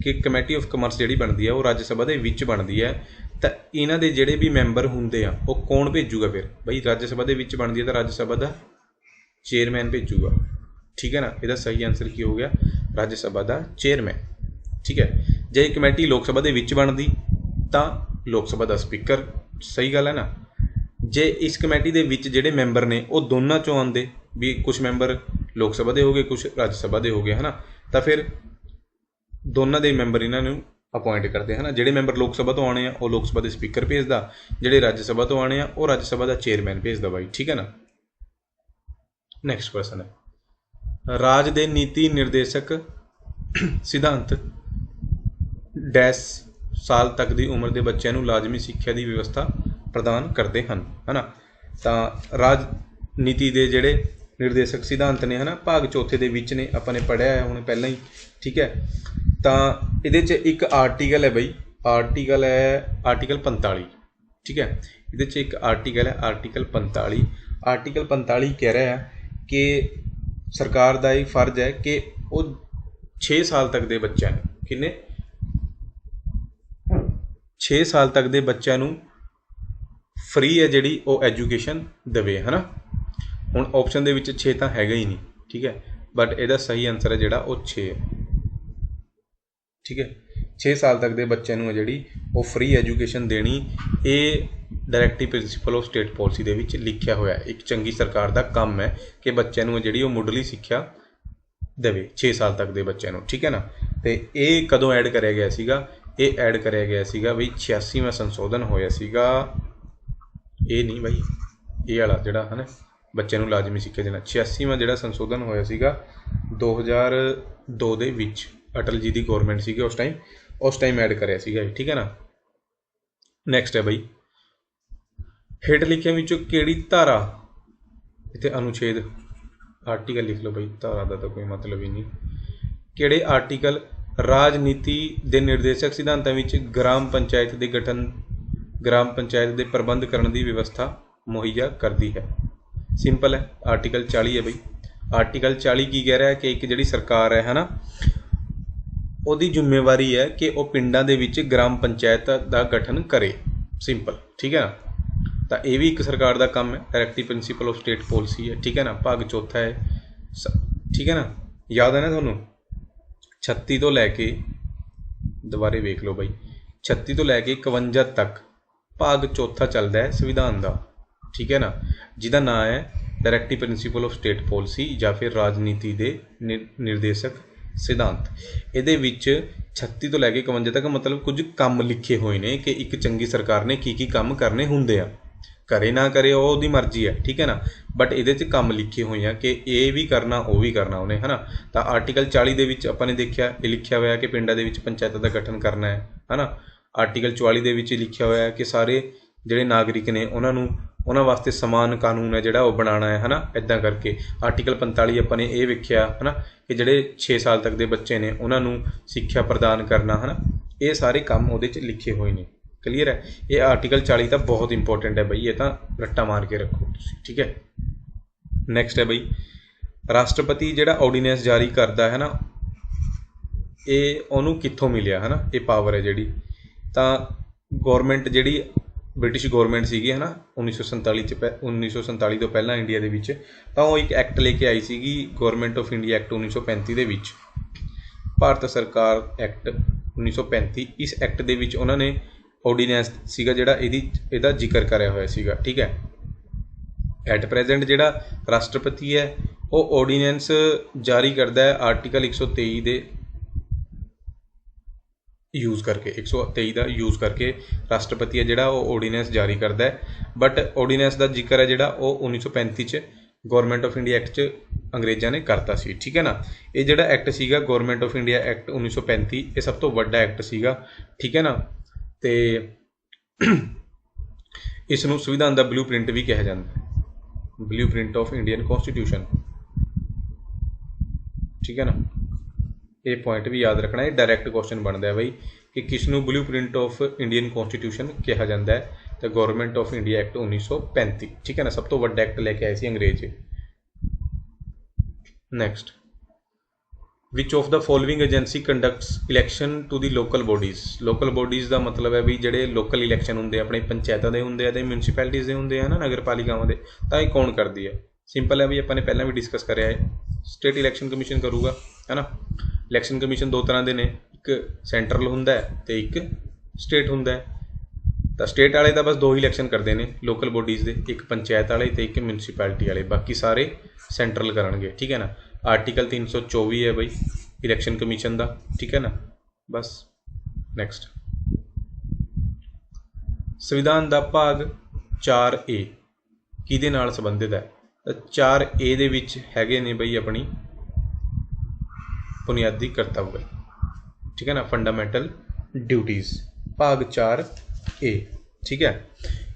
ਕਿ ਕਮੇਟੀ ਆਫ ਕਮਰਸ ਜਿਹੜੀ ਬਣਦੀ ਹੈ ਉਹ ਰਾਜ ਸਭਾ ਦੇ ਵਿੱਚ ਬਣਦੀ ਹੈ। ਤਾਂ ਇਹਨਾਂ ਦੇ ਜਿਹੜੇ ਵੀ ਮੈਂਬਰ ਹੁੰਦੇ ਆ ਉਹ ਕੌਣ ਭੇਜੂਗਾ ਫਿਰ? ਬਈ ਰਾਜ ਸਭਾ ਦੇ ਵਿੱਚ ਬਣਦੀ ਹੈ ਤਾਂ ਰਾਜ ਸਭਾ ਦਾ ਚੇਅਰਮੈਨ ਭੇਜੂਗਾ, ਠੀਕ ਹੈ ਨਾ। ਇਹਦਾ ਸਹੀ ਆਨਸਰ ਕੀ ਹੋ ਗਿਆ? ਰਾਜ ਸਭਾ ਦਾ ਚੇਅਰਮੈਨ, ਠੀਕ ਹੈ। ਜੇ ਇਹ ਕਮੇਟੀ ਲੋਕ ਸਭਾ ਦੇ ਵਿੱਚ ਬਣਦੀ ਤਾਂ ਲੋਕ ਸਭਾ ਦਾ ਸਪੀਕਰ, ਸਹੀ ਗੱਲ ਹੈ ਨਾ। ਜੇ ਇਸ ਕਮੇਟੀ ਦੇ ਵਿੱਚ ਜਿਹੜੇ ਮੈਂਬਰ ਨੇ ਉਹ ਦੋਨਾਂ 'ਚੋਂ ਆਉਂਦੇ, ਵੀ ਕੁਛ ਮੈਂਬਰ ਲੋਕ ਸਭਾ ਦੇ ਹੋ ਗਏ, ਕੁਛ ਰਾਜ ਸਭਾ ਦੇ ਹੋ ਗਏ ਹੈ ਨਾ, ਤਾਂ ਫਿਰ ਦੋਨਾਂ ਦੇ ਮੈਂਬਰ ਇਹਨਾਂ ਨੂੰ ਅਪੁਆਇੰਟ ਕਰਦੇ ਹਨ। ਜਿਹੜੇ ਮੈਂਬਰ ਲੋਕ ਸਭਾ ਤੋਂ ਆਉਣੇ ਆ ਉਹ ਲੋਕ ਸਭਾ ਦੇ ਸਪੀਕਰ ਭੇਜਦਾ, ਜਿਹੜੇ ਰਾਜ ਸਭਾ ਤੋਂ ਆਉਣੇ ਆ ਉਹ ਰਾਜ ਸਭਾ ਦਾ ਚੇਅਰਮੈਨ ਭੇਜਦਾ ਬਾਈ, ਠੀਕ ਹੈ ਨਾ। ਨੈਕਸਟ ਕੁਐਸਚਨ ਹੈ, ਰਾਜ ਦੇ ਨੀਤੀ ਨਿਰਦੇਸ਼ਕ ਸਿਧਾਂਤ ਡੈਸ਼ ਸਾਲ ਤੱਕ ਦੀ ਉਮਰ ਦੇ ਬੱਚਿਆਂ ਨੂੰ ਲਾਜ਼ਮੀ ਸਿੱਖਿਆ ਦੀ ਵਿਵਸਥਾ ਪ੍ਰਦਾਨ ਕਰਦੇ ਹਨ, ਹੈ ਨਾ। ਤਾਂ ਰਾਜਨੀਤੀ ਦੇ ਜਿਹੜੇ ਨਿਰਦੇਸ਼ਕ ਸਿਧਾਂਤ ਨੇ, ਹੈ ਨਾ, ਭਾਗ ਚੌਥੇ ਦੇ ਵਿੱਚ ਨੇ, ਆਪਾਂ ਨੇ ਪੜ੍ਹਿਆ ਹੈ ਹੁਣ ਪਹਿਲਾਂ ਹੀ, ਠੀਕ ਹੈ। ਤਾਂ ਇਹਦੇ 'ਚ ਇੱਕ ਆਰਟੀਕਲ ਹੈ ਬਈ, ਆਰਟੀਕਲ ਹੈ ਆਰਟੀਕਲ 45, ਠੀਕ ਹੈ। ਇਹਦੇ 'ਚ ਇੱਕ ਆਰਟੀਕਲ ਹੈ ਆਰਟੀਕਲ 45। ਆਰਟੀਕਲ 45 ਕਹਿ ਰਿਹਾ ਕਿ ਸਰਕਾਰ ਦਾ ਇਹ ਫਰਜ਼ ਹੈ ਕਿ ਉਹ 6 ਸਾਲ ਤੱਕ ਦੇ ਬੱਚਿਆਂ ਨੂੰ, ਕਿੰਨੇ 6 ਸਾਲ ਤੱਕ ਦੇ ਬੱਚਿਆਂ ਨੂੰ ਫ੍ਰੀ ਹੈ ਜਿਹੜੀ ਉਹ ਐਜੂਕੇਸ਼ਨ ਦੇਵੇ, ਹੈ ਨਾ। ਹੁਣ ਆਪਸ਼ਨ ਦੇ ਵਿੱਚ 6 ਤਾਂ ਹੈਗਾ ਹੀ ਨਹੀਂ, ਠੀਕ ਹੈ, ਬਟ ਇਹਦਾ ਸਹੀ ਆਨਸਰ ਹੈ ਜਿਹੜਾ ਉਹ 6 ਹੈ, ਠੀਕ ਹੈ। 6 ਸਾਲ ਤੱਕ ਦੇ ਬੱਚਿਆਂ ਨੂੰ ਹੈ ਜਿਹੜੀ ਉਹ ਫ੍ਰੀ ਐਜੂਕੇਸ਼ਨ ਦੇਣੀ, ਇਹ directive principle of state policy ਦੇ ਵਿੱਚ ਲਿਖਿਆ ਹੋਇਆ ਹੈ। ਇੱਕ ਚੰਗੀ ਸਰਕਾਰ ਦਾ ਕੰਮ ਹੈ ਕਿ ਬੱਚਿਆਂ ਨੂੰ ਜਿਹੜੀ ਉਹ ਮੁੱਢਲੀ ਸਿੱਖਿਆ ਦੇਵੇ 6 ਸਾਲ ਤੱਕ ਦੇ ਬੱਚਿਆਂ ਨੂੰ, ਠੀਕ ਹੈ ਨਾ। ਅਤੇ ਇਹ ਕਦੋਂ ਐਡ ਕਰਿਆ ਗਿਆ ਸੀਗਾ? ਇਹ ਐਡ ਕਰਿਆ ਗਿਆ ਸੀਗਾ ਬਈ 86ਵਾਂ ਸੰਸ਼ੋਧਨ ਹੋਇਆ ਸੀਗਾ, ਇਹ ਨਹੀਂ ਬਾਈ, ਇਹ ਵਾਲਾ ਜਿਹੜਾ ਹੈ ਨਾ ਬੱਚਿਆਂ ਨੂੰ ਲਾਜ਼ਮੀ ਸਿੱਖਿਆ ਦੇਣਾ, 86ਵਾਂ ਜਿਹੜਾ ਸੰਸ਼ੋਧਨ ਹੋਇਆ ਸੀਗਾ 2002 ਦੇ ਵਿੱਚ, ਅਟਲ ਜੀ ਦੀ ਗੌਰਮੈਂਟ ਸੀਗੀ ਉਸ ਟਾਈਮ ਐਡ ਕਰਿਆ ਸੀਗਾ, ਠੀਕ ਹੈ ਨਾ। ਨੈਕਸਟ ਹੈ ਬਈ, ਹੇਠ ਲਿਖਿਆਂ ਵਿੱਚੋਂ ਕਿਹੜੀ ਧਾਰਾ, ਇੱਥੇ ਅਨੁਛੇਦ ਆਰਟੀਕਲ ਲਿਖ ਲਓ ਬਈ, ਧਾਰਾ ਦਾ ਤਾਂ ਕੋਈ ਮਤਲਬ ਹੀ ਨਹੀਂ, ਕਿਹੜੇ ਆਰਟੀਕਲ ਰਾਜਨੀਤੀ ਦੇ ਨਿਰਦੇਸ਼ਕ ਸਿਧਾਂਤਾਂ ਵਿੱਚ ਗ੍ਰਾਮ ਪੰਚਾਇਤ ਦੇ ਗਠਨ, ਗ੍ਰਾਮ ਪੰਚਾਇਤ ਦੇ ਪ੍ਰਬੰਧ ਕਰਨ ਦੀ ਵਿਵਸਥਾ ਮੁਹੱਈਆ ਕਰਦੀ ਹੈ? ਸਿੰਪਲ ਹੈ, ਆਰਟੀਕਲ 40 ਹੈ ਬਈ। ਆਰਟੀਕਲ 40 ਕੀ ਕਹਿ ਰਿਹਾ ਕਿ ਇੱਕ ਜਿਹੜੀ ਸਰਕਾਰ ਹੈ ਨਾ, ਉਹਦੀ ਜ਼ਿੰਮੇਵਾਰੀ ਹੈ ਕਿ ਉਹ ਪਿੰਡਾਂ ਦੇ ਵਿੱਚ ਗ੍ਰਾਮ ਪੰਚਾਇਤ ਦਾ ਗਠਨ ਕਰੇ, ਸਿੰਪਲ, ਠੀਕ ਹੈ ਨਾ। ਤਾਂ ਇਹ ਵੀ ਇੱਕ ਸਰਕਾਰ ਦਾ ਕੰਮ ਹੈ, directive principle of state policy ਹੈ, ਠੀਕ ਹੈ ਨਾ। ਭਾਗ ਚੌਥਾ ਹੈ, ਠੀਕ ਹੈ ਨਾ, ਯਾਦ ਹੈ ਨਾ ਤੁਹਾਨੂੰ। 36 ਤੋਂ ਲੈ ਕੇ, ਦੁਬਾਰੇ ਵੇਖ ਲਓ ਬਾਈ, 36 ਤੋਂ ਲੈ ਕੇ 51 ਤੱਕ ਭਾਗ ਚੌਥਾ ਚੱਲਦਾ ਹੈ ਸੰਵਿਧਾਨ ਦਾ, ਠੀਕ ਹੈ ਨਾ, ਜਿਹਦਾ ਨਾਂ ਹੈ directive principle of state policy ਜਾਂ ਫਿਰ ਰਾਜਨੀਤੀ ਦੇ ਨਿਰਦੇਸ਼ਕ ਸਿਧਾਂਤ। ਇਹਦੇ ਵਿੱਚ 36 ਤੋਂ ਲੈ ਕੇ 51 ਤੱਕ ਮਤਲਬ ਕੁਝ ਕੰਮ ਲਿਖੇ ਹੋਏ ਨੇ ਕਿ ਇੱਕ ਚੰਗੀ ਸਰਕਾਰ ਨੇ ਕੀ ਕੰਮ ਕਰਨੇ ਹੁੰਦੇ ਆ, ਕਰੇ ਨਾ ਕਰੇ ਉਹ ਉਹਦੀ ਮਰਜ਼ੀ ਹੈ, ਠੀਕ ਹੈ ਨਾ, ਬਟ ਇਹਦੇ 'ਚ ਕੰਮ ਲਿਖੇ ਹੋਏ ਆ ਕਿ ਇਹ ਵੀ ਕਰਨਾ ਉਹ ਵੀ ਕਰਨਾ ਉਹਨੇ, ਹੈ ਨਾ। ਤਾਂ ਆਰਟੀਕਲ 40 ਦੇ ਵਿੱਚ ਆਪਾਂ ਨੇ ਦੇਖਿਆ ਇਹ ਲਿਖਿਆ ਹੋਇਆ ਕਿ ਪਿੰਡਾਂ ਦੇ ਵਿੱਚ ਪੰਚਾਇਤਾਂ ਦਾ ਗਠਨ ਕਰਨਾ ਹੈ ਨਾ। ਆਰਟੀਕਲ 44 ਦੇ ਵਿੱਚ ਲਿਖਿਆ ਹੋਇਆ ਕਿ ਸਾਰੇ ਜਿਹੜੇ ਨਾਗਰਿਕ ਨੇ ਉਹਨਾਂ ਵਾਸਤੇ ਸਮਾਨ ਕਾਨੂੰਨ ਹੈ ਜਿਹੜਾ ਉਹ ਬਣਾਉਣਾ ਹੈ ਨਾ, ਇੱਦਾਂ ਕਰਕੇ। ਆਰਟੀਕਲ 45 ਆਪਾਂ ਨੇ ਇਹ ਵੇਖਿਆ ਹੈ ਨਾ ਕਿ ਜਿਹੜੇ 6 ਸਾਲ ਤੱਕ ਦੇ ਬੱਚੇ ਨੇ ਉਹਨਾਂ ਨੂੰ ਸਿੱਖਿਆ ਪ੍ਰਦਾਨ ਕਰਨਾ, ਹੈ ਨਾ। ਇਹ ਸਾਰੇ ਕੰਮ ਉਹਦੇ 'ਚ ਲਿਖੇ ਹੋਏ ਨੇ, ਕਲੀਅਰ ਹੈ। ਇਹ ਆਰਟੀਕਲ 40 ਤਾਂ ਬਹੁਤ ਇੰਪੋਰਟੈਂਟ ਹੈ ਬਈ, ਇਹ ਤਾਂ ਰੱਟਾ ਮਾਰ ਕੇ ਰੱਖੋ ਤੁਸੀਂ, ਠੀਕ ਹੈ। ਨੈਕਸਟ ਹੈ ਬਈ, ਰਾਸ਼ਟਰਪਤੀ ਜਿਹੜਾ ਆਰਡੀਨੈਂਸ ਜਾਰੀ ਕਰਦਾ ਹੈ ਨਾ, ਇਹ ਉਹਨੂੰ ਕਿੱਥੋਂ ਮਿਲਿਆ, ਹੈ ਨਾ, ਇਹ ਪਾਵਰ ਹੈ ਜਿਹੜੀ। ਤਾਂ ਗੌਰਮੈਂਟ ਜਿਹੜੀ ਬ੍ਰਿਟਿਸ਼ ਗੌਰਮੈਂਟ ਸੀਗੀ, ਹੈ ਨਾ, 1947 ਤੋਂ ਪਹਿਲਾਂ ਇੰਡੀਆ ਦੇ ਵਿੱਚ, ਤਾਂ ਉਹ ਇੱਕ ਐਕਟ ਲੈ ਕੇ ਆਈ ਸੀਗੀ, ਗੌਰਮੈਂਟ ਆਫ ਇੰਡੀਆ ਐਕਟ 1935 ਦੇ ਵਿੱਚ, ਭਾਰਤ ਸਰਕਾਰ ਐਕਟ 1935। ਇਸ ਐਕਟ ਦੇ ਵਿੱਚ ਉਹਨਾਂ ਨੇ ਆਰਡੀਨੈਂਸ ਸੀਗਾ ਜਿਹੜਾ ਇਹਦਾ ਜ਼ਿਕਰ ਕਰਿਆ ਹੋਇਆ ਸੀਗਾ, ਠੀਕ ਹੈ। ਐਟ ਪ੍ਰੈਜ਼ੈਂਟ ਜਿਹੜਾ ਰਾਸ਼ਟਰਪਤੀ ਹੈ ਉਹ ਆਰਡੀਨੈਂਸ ਜਾਰੀ ਕਰਦਾ ਹੈ ਆਰਟੀਕਲ 123 ਦੇ ਯੂਜ਼ ਕਰਕੇ, 123 ਦਾ ਯੂਜ਼ ਕਰਕੇ ਰਾਸ਼ਟਰਪਤੀ ਹੈ ਜਿਹੜਾ ਉਹ ਆਰਡੀਨੈਂਸ ਜਾਰੀ ਕਰਦਾ ਹੈ। ਬਟ ਆਰਡੀਨੈਂਸ ਦਾ ਜ਼ਿਕਰ ਹੈ ਜਿਹੜਾ ਉਹ 1935 'ਚ ਗੌਰਮੈਂਟ ਆਫ ਇੰਡੀਆ ਐਕਟ 'ਚ ਅੰਗਰੇਜ਼ਾਂ ਨੇ ਕਰਤਾ ਸੀ, ਠੀਕ ਹੈ ਨਾ। ਇਹ ਜਿਹੜਾ ਐਕਟ ਸੀਗਾ ਗੌਰਮੈਂਟ ਆਫ ਇੰਡੀਆ ਐਕਟ 1935, ਇਹ ਸਭ ਤੋਂ ਵੱਡਾ ਐਕਟ ਸੀਗਾ, ਠੀਕ ਹੈ ਨਾ। ਅਤੇ ਇਸ ਨੂੰ ਸੰਵਿਧਾਨ ਦਾ ਬਲੂ ਪ੍ਰਿੰਟ ਵੀ ਕਿਹਾ ਜਾਂਦਾ, ਬਲੂ ਪ੍ਰਿੰਟ ਆਫ ਇੰਡੀਅਨ ਕੌਂਸਟੀਟਿਊਸ਼ਨ, ਠੀਕ ਹੈ ਨਾ। ਇਹ ਪੁਆਇੰਟ ਵੀ ਯਾਦ ਰੱਖਣਾ, ਇਹ ਡਾਇਰੈਕਟ ਕੁਐਸਚਨ ਬਣਦਾ ਹੈ ਬਈ ਕਿ ਕਿਸ ਨੂੰ ਬਲੂ ਪ੍ਰਿੰਟ ਆਫ ਇੰਡੀਅਨ ਕੌਂਸਟੀਟਿਊਸ਼ਨ ਕਿਹਾ ਜਾਂਦਾ ਹੈ। ਤਾਂ ਗੌਰਮੈਂਟ ਆਫ ਇੰਡੀਆ ਐਕਟ 1935, ਠੀਕ ਹੈ ਨਾ, ਸਭ ਤੋਂ ਵੱਡਾ ਐਕਟ ਲੈ ਕੇ ਆਏ ਸੀ ਅੰਗਰੇਜ਼। Next, which of the following agency conducts election to the local bodies. Local bodies ਦਾ ਮਤਲਬ ਹੈ ਵੀ ਜਿਹੜੇ ਲੋਕਲ ਇਲੈਕਸ਼ਨ ਹੁੰਦੇ ਆਪਣੇ ਪੰਚਾਇਤਾਂ ਦੇ ਹੁੰਦੇ ਆ ਅਤੇ ਮਿਊਨਸੀਪੈਲਿਟੀਜ਼ ਦੇ ਹੁੰਦੇ ਆ ਨਾ, ਨਗਰ ਪਾਲਿਕਾਵਾਂ ਦੇ, ਤਾਂ ਇਹ ਕੌਣ ਕਰਦੀ ਹੈ? ਸਿੰਪਲ ਹੈ ਵੀ ਆਪਾਂ ਨੇ ਪਹਿਲਾਂ ਵੀ ਡਿਸਕਸ ਕਰਿਆ ਹੈ, ਸਟੇਟ ਇਲੈਕਸ਼ਨ ਕਮਿਸ਼ਨ ਕਰੂਗਾ, ਹੈ ਨਾ। ਇਲੈਕਸ਼ਨ ਕਮਿਸ਼ਨ ਦੋ ਤਰ੍ਹਾਂ ਦੇ ਨੇ, ਇੱਕ ਸੈਂਟਰਲ ਹੁੰਦਾ ਹੈ ਅਤੇ ਇੱਕ ਸਟੇਟ ਹੁੰਦਾ ਹੈ। ਤਾਂ ਸਟੇਟ ਵਾਲੇ ਤਾਂ ਬਸ ਦੋ ਹੀ ਇਲੈਕਸ਼ਨ ਕਰਦੇ ਨੇ ਲੋਕਲ ਬੋਡੀਜ਼ ਦੇ, ਇੱਕ ਪੰਚਾਇਤ ਵਾਲੇ ਅਤੇ ਇੱਕ ਮਿਊਨਸੀਪੈਲਿਟੀ ਵਾਲੇ, ਬਾਕੀ ਸਾਰੇ ਸੈਂਟਰਲ ਕਰਨਗੇ, ਠੀਕ ਹੈ ਨਾ। ਆਰਟੀਕਲ 324 ਹੈ ਬਈ ਇਲੈਕਸ਼ਨ ਕਮਿਸ਼ਨ ਦਾ, ਠੀਕ ਹੈ ਨਾ, ਬਸ। ਨੈਕਸਟ, ਸੰਵਿਧਾਨ ਦਾ ਭਾਗ 4A ਕਿਹਦੇ ਨਾਲ ਸੰਬੰਧਿਤ ਹੈ? 4A ਦੇ ਵਿੱਚ ਹੈਗੇ ਨੇ ਬਈ ਆਪਣੀ ਬੁਨਿਆਦੀ ਕਰਤੱਵ, ਠੀਕ ਹੈ ਨਾ, ਫੰਡਾਮੈਂਟਲ ਡਿਊਟੀਜ਼, ਭਾਗ 4A, ਠੀਕ ਹੈ।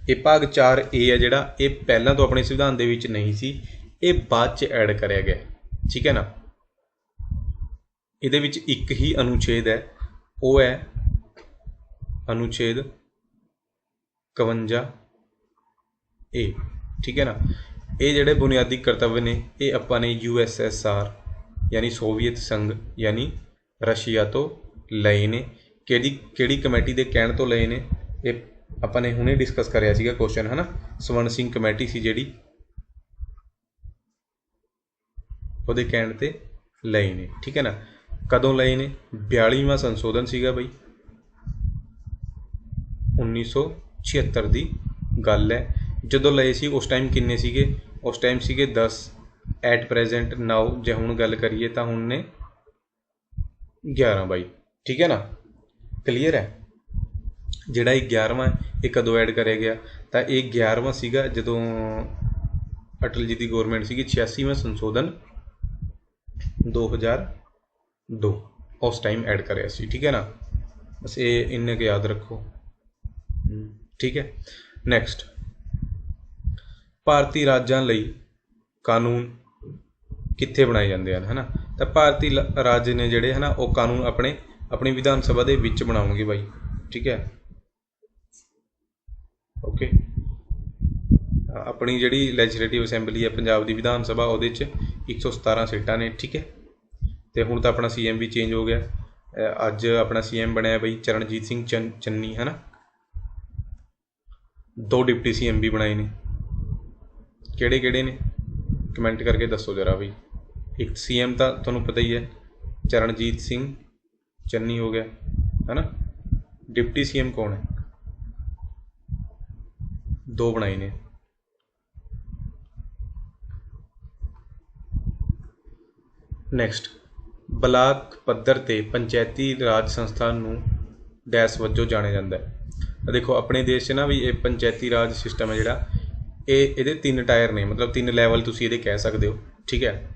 ਇਹ ਭਾਗ 4A ਹੈ ਜਿਹੜਾ, ਇਹ ਪਹਿਲਾਂ ਤੋਂ ਆਪਣੇ ਸੰਵਿਧਾਨ ਦੇ ਵਿੱਚ ਨਹੀਂ ਸੀ, ये बाद च ऐड कराया गया, ठीक है ना। ਇਹਦੇ ਵਿੱਚ ਇੱਕ ਹੀ ਅਨੁਛੇਦ ਹੈ, ਉਹ ਹੈ अनुच्छेद 51A, ठीक है ना। ये ਜਿਹੜੇ बुनियादी कर्तव्य ने ये ਆਪਾਂ ने USSR यानी सोवियत संघ यानी रशिया तो ਲਏ ਨੇ। ਕਿਹੜੀ ਕਮੇਟੀ ਦੇ ਕਹਿਣ ਤੋਂ ਲਏ ਨੇ, ਇਹ ਆਪਾਂ ਨੇ ਹੁਣੇ ਡਿਸਕਸ ਕਰਿਆ ਸੀਗਾ ਕੁਐਸਚਨ, ਹੈ ਨਾ। ਸਵਰਨ ਸਿੰਘ ਕਮੇਟੀ ਸੀ ਜਿਹੜੀ, ਉਹਦੇ ਕਹਿਣ ਤੇ ਲਏ ਨੇ, ਠੀਕ ਹੈ ਨਾ। ਕਦੋਂ ਲਏ ਨੇ? 42ਵਾਂ ਸੰਸ਼ੋਧਨ ਸੀਗਾ ਬਈ, 1976 ਦੀ ਗੱਲ ਹੈ। ਜਦੋਂ ਲਏ ਸੀ ਉਸ ਟਾਈਮ ਕਿੰਨੇ ਸੀਗੇ? ਉਸ ਟਾਈਮ ਸੀਗੇ 10। ਐਟ ਪ੍ਰੈਜੈਂਟ ਨਾਓ ਜੇ ਹੁਣ ਗੱਲ ਕਰੀਏ ਤਾਂ ਹੁਣ ਨੇ 11 ਬਾਈ, ਠੀਕ ਹੈ ਨਾ। ਕਲੀਅਰ ਹੈ। ਜਿਹੜਾ ਇਹ 11ਵਾਂ ਇਹ ਕਦੋਂ ਐਡ ਕਰਿਆ ਗਿਆ? ਤਾਂ ਇਹ 11ਵਾਂ ਸੀਗਾ ਜਦੋਂ ਅਟਲ ਜੀ ਦੀ ਗੌਰਮੈਂਟ ਸੀਗੀ। 86ਵਾਂ ਸੰਸ਼ੋਧਨ 2002 ਉਸ ਟਾਈਮ ਐਡ ਕਰਿਆ ਸੀ, ਠੀਕ ਹੈ ਨਾ। ਬਸ ਇਹ ਇੰਨੇ ਕੁ ਯਾਦ ਰੱਖੋ, ਠੀਕ ਹੈ। ਨੈਕਸਟ, ਭਾਰਤੀ ਰਾਜਾਂ ਲਈ ਕਾਨੂੰਨ ਕਿੱਥੇ ਬਣਾਏ ਜਾਂਦੇ ਹਨ, ਹੈ ਨਾ। ਤਾਂ ਭਾਰਤੀ ਰਾਜ ਨੇ ਜਿਹੜੇ ਹੈ ਨਾ ਉਹ ਕਾਨੂੰਨ ਆਪਣੀ ਵਿਧਾਨ ਸਭਾ ਦੇ ਵਿੱਚ ਬਣਾਉਣਗੇ ਬਾਈ, ਠੀਕ ਹੈ। ਓਕੇ, ਆਪਣੀ ਜਿਹੜੀ ਲੈਜਿਸਲੇਟਿਵ ਅਸੈਂਬਲੀ ਹੈ ਪੰਜਾਬ ਦੀ ਵਿਧਾਨ ਸਭਾ, ਉਹਦੇ 'ਚ 117 ਸੀਟਾਂ ਨੇ, ਠੀਕ ਹੈ। ਅਤੇ ਹੁਣ ਤਾਂ ਆਪਣਾ CM ਵੀ ਚੇਂਜ ਹੋ ਗਿਆ। ਅੱਜ ਆਪਣਾ CM ਬਣਿਆ ਬਈ ਚਰਨਜੀਤ ਸਿੰਘ ਚੰਨੀ, ਹੈ ਨਾ। 2 ਡਿਪਟੀ CM ਵੀ ਬਣਾਏ ਨੇ। ਕਿਹੜੇ ਨੇ ਕਮੈਂਟ ਕਰਕੇ ਦੱਸੋ ਜਰਾ ਬਈ। ਇੱਕ CM ਤਾਂ ਤੁਹਾਨੂੰ ਪਤਾ ਹੀ ਹੈ, ਚਰਨਜੀਤ ਸਿੰਘ ਚੰਨੀ ਹੋ ਗਿਆ, ਹੈ ਨਾ। ਡਿਪਟੀ CM ਕੌਣ ਹੈ? 2 ਬਣਾਏ ਨੇ। ਨੈਕਸਟ, ਬਲਾਕ ਪੱਧਰ 'ਤੇ ਪੰਚਾਇਤੀ ਰਾਜ ਸੰਸਥਾ ਨੂੰ ਡੈਸ਼ ਵਜੋਂ ਜਾਣਿਆ ਜਾਂਦਾ ਹੈ। ਦੇਖੋ ਆਪਣੇ ਦੇਸ਼ 'ਚ ਨਾ ਵੀ ਇਹ ਪੰਚਾਇਤੀ ਰਾਜ ਸਿਸਟਮ ਹੈ ਜਿਹੜਾ, ਇਹਦੇ 3 ਟਾਇਰ ਨੇ, ਮਤਲਬ 3 ਲੈਵਲ ਤੁਸੀਂ ਇਹਦੇ ਕਹਿ ਸਕਦੇ ਹੋ, ਠੀਕ ਹੈ।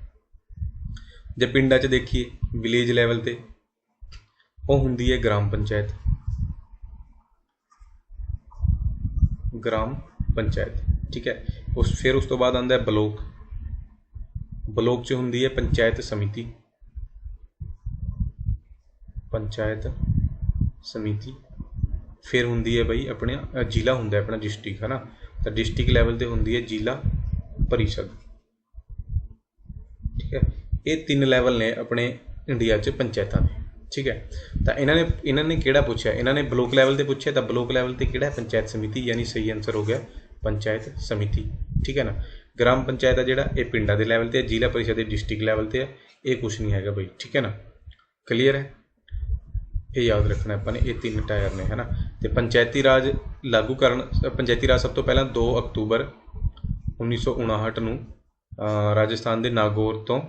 ਜੇ ਪਿੰਡਾਂ 'ਚ ਦੇਖੀਏ ਵਿਲੇਜ ਲੈਵਲ 'ਤੇ ਉਹ ਹੁੰਦੀ ਹੈ ਗ੍ਰਾਮ ਪੰਚਾਇਤ, ਠੀਕ ਹੈ। ਫਿਰ ਉਸ ਤੋਂ ਬਾਅਦ ਆਉਂਦਾ ਬਲੋਕ 'ਚ ਹੁੰਦੀ ਹੈ ਪੰਚਾਇਤ ਸਮਿਤੀ। ਫਿਰ ਹੁੰਦੀ ਹੈ ਬਈ ਆਪਣੇ ਜ਼ਿਲ੍ਹਾ ਹੁੰਦਾ ਆਪਣਾ ਡਿਸਟ੍ਰਿਕਟ, ਹੈ ਨਾ। ਤਾਂ ਡਿਸਟ੍ਰਿਕਟ ਲੈਵਲ 'ਤੇ ਹੁੰਦੀ ਹੈ ਜ਼ਿਲ੍ਹਾ ਪਰਿਸ਼ਦ, ਠੀਕ ਹੈ। ਇਹ 3 ਲੈਵਲ ਨੇ ਆਪਣੇ ਇੰਡੀਆ 'ਚ ਪੰਚਾਇਤਾਂ ਦੇ, ਠੀਕ ਹੈ। ਤਾਂ ਇਹਨਾਂ ਨੇ ਕਿਹੜਾ ਪੁੱਛਿਆ? ਇਹਨਾਂ ਨੇ ਬਲੋਕ ਲੈਵਲ 'ਤੇ ਪੁੱਛਿਆ। ਤਾਂ ਬਲੋਕ ਲੈਵਲ 'ਤੇ ਕਿਹੜਾ? ਪੰਚਾਇਤ ਸਮਿਤੀ, ਯਾਨੀ ਸਹੀ ਆਨਸਰ ਹੋ ਗਿਆ ਪੰਚਾਇਤ ਸਮਿਤੀ, ਠੀਕ ਹੈ ਨਾ। ਗ੍ਰਾਮ ਪੰਚਾਇਤ ਆ ਜਿਹੜਾ ਇਹ ਪਿੰਡਾਂ ਦੇ ਲੈਵਲ 'ਤੇ ਹੈ, ਜ਼ਿਲ੍ਹਾ ਪਰਿਸ਼ਦ ਦੇ ਡਿਸਟ੍ਰਿਕਟ ਲੈਵਲ 'ਤੇ ਹੈ। ਇਹ ਕੁਛ ਨਹੀਂ ਹੈਗਾ ਬਈ, ਠੀਕ ਹੈ ਨਾ। ਕਲੀਅਰ ਹੈ। ਇਹ ਯਾਦ ਰੱਖਣਾ ਆਪਾਂ ਨੇ, ਇਹ 3 ਟਾਇਰ ਨੇ, ਹੈ ਨਾ। ਅਤੇ ਪੰਚਾਇਤੀ ਰਾਜ ਪੰਚਾਇਤੀ ਰਾਜ ਸਭ ਤੋਂ ਪਹਿਲਾਂ 2 ਅਕਤੂਬਰ 1959 ਨੂੰ ਰਾਜਸਥਾਨ ਦੇ ਨਾਗੌਰ ਤੋਂ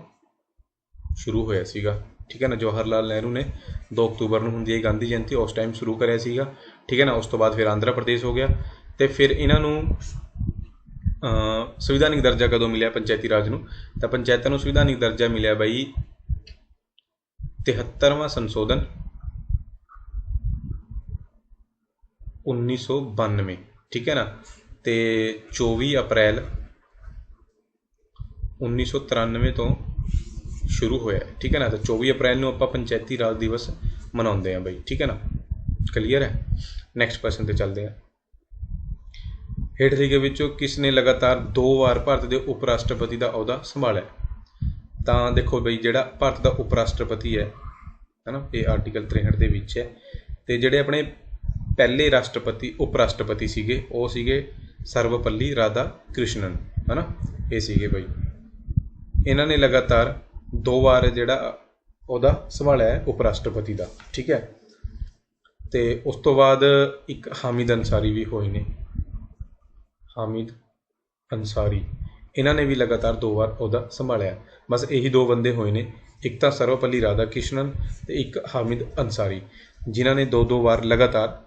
ਸ਼ੁਰੂ ਹੋਇਆ ਸੀਗਾ, ਠੀਕ ਹੈ ਨਾ। ਜਵਾਹਰ ਲਾਲ ਨਹਿਰੂ ਨੇ 2 ਅਕਤੂਬਰ ਨੂੰ ਹੁੰਦੀ ਹੈ ਗਾਂਧੀ ਜਯੰਤੀ, ਉਸ ਟਾਈਮ ਸ਼ੁਰੂ ਕਰਿਆ ਸੀਗਾ, ਠੀਕ ਹੈ ਨਾ। ਉਸ ਤੋਂ ਬਾਅਦ ਫਿਰ ਆਂਧਰਾ ਪ੍ਰਦੇਸ਼ ਹੋ ਗਿਆ, ਅਤੇ ਫਿਰ ਇਹਨਾਂ ਨੂੰ ਸੰਵਿਧਾਨਿਕ ਦਰਜਾ ਕਦੋਂ ਮਿਲਿਆ ਪੰਚਾਇਤੀ ਰਾਜ ਨੂੰ? ਤਾਂ ਪੰਚਾਇਤਾਂ ਨੂੰ ਸੰਵਿਧਾਨਿਕ ਦਰਜਾ ਮਿਲਿਆ ਬਾਈ 73ਵਾਂ ਸੰਸ਼ੋਧਨ 1992, ਠੀਕ ਹੈ ਨਾ। ਅਤੇ 24 ਅਪ੍ਰੈਲ 1993 ਤੋਂ ਸ਼ੁਰੂ ਹੋਇਆ, ਠੀਕ ਹੈ ਨਾ। ਤਾਂ 24 ਅਪ੍ਰੈਲ ਨੂੰ ਆਪਾਂ ਪੰਚਾਇਤੀ ਰਾਜ ਦਿਵਸ ਮਨਾਉਂਦੇ ਹਾਂ ਬਈ, ਠੀਕ ਹੈ ਨਾ। ਕਲੀਅਰ ਹੈ। ਨੈਕਸਟ ਕੁਐਸਚਨ 'ਤੇ ਚੱਲਦੇ ਹਾਂ। ਹੇਠ ਲਿਖੇ ਵਿੱਚੋਂ ਕਿਸ ਨੇ ਲਗਾਤਾਰ 2 ਵਾਰ ਭਾਰਤ ਦੇ ਉਪ ਰਾਸ਼ਟਰਪਤੀ ਦਾ ਅਹੁਦਾ ਸੰਭਾਲਿਆ? ਤਾਂ ਦੇਖੋ ਬਈ ਜਿਹੜਾ ਭਾਰਤ ਦਾ ਉਪ ਰਾਸ਼ਟਰਪਤੀ ਹੈ ਨਾ, ਇਹ ਆਰਟੀਕਲ 63 ਦੇ ਵਿੱਚ ਹੈ। ਅਤੇ ਜਿਹੜੇ ਆਪਣੇ ਪਹਿਲੇ ਉਪ ਰਾਸ਼ਟਰਪਤੀ ਸੀਗੇ ਉਹ ਸੀਗੇ ਸਰਵਪੱਲੀ ਰਾਧਾ ਕ੍ਰਿਸ਼ਨਨ, ਹੈ ਨਾ। ਇਹ ਸੀਗੇ ਬਈ, ਇਹਨਾਂ ਨੇ ਲਗਾਤਾਰ 2 ਵਾਰ ਜਿਹੜਾ ਉਹਦਾ ਸੰਭਾਲਿਆ ਹੈ ਉਪ ਰਾਸ਼ਟਰਪਤੀ ਦਾ, ਠੀਕ ਹੈ। ਅਤੇ ਉਸ ਤੋਂ ਬਾਅਦ ਇੱਕ ਹਾਮਿਦ ਅੰਸਾਰੀ ਵੀ ਹੋਏ ਨੇ, ਇਹਨਾਂ ਨੇ ਵੀ ਲਗਾਤਾਰ 2 ਵਾਰ ਉਹਦਾ ਸੰਭਾਲਿਆ। ਬਸ ਇਹੀ 2 ਬੰਦੇ ਹੋਏ ਨੇ, ਇੱਕ ਤਾਂ ਸਰਵਪੱਲੀ ਰਾਧਾ ਕ੍ਰਿਸ਼ਨਨ ਅਤੇ ਇੱਕ ਹਾਮਿਦ ਅੰਸਾਰੀ, ਜਿਨ੍ਹਾਂ ਨੇ 2-2 ਵਾਰ ਲਗਾਤਾਰ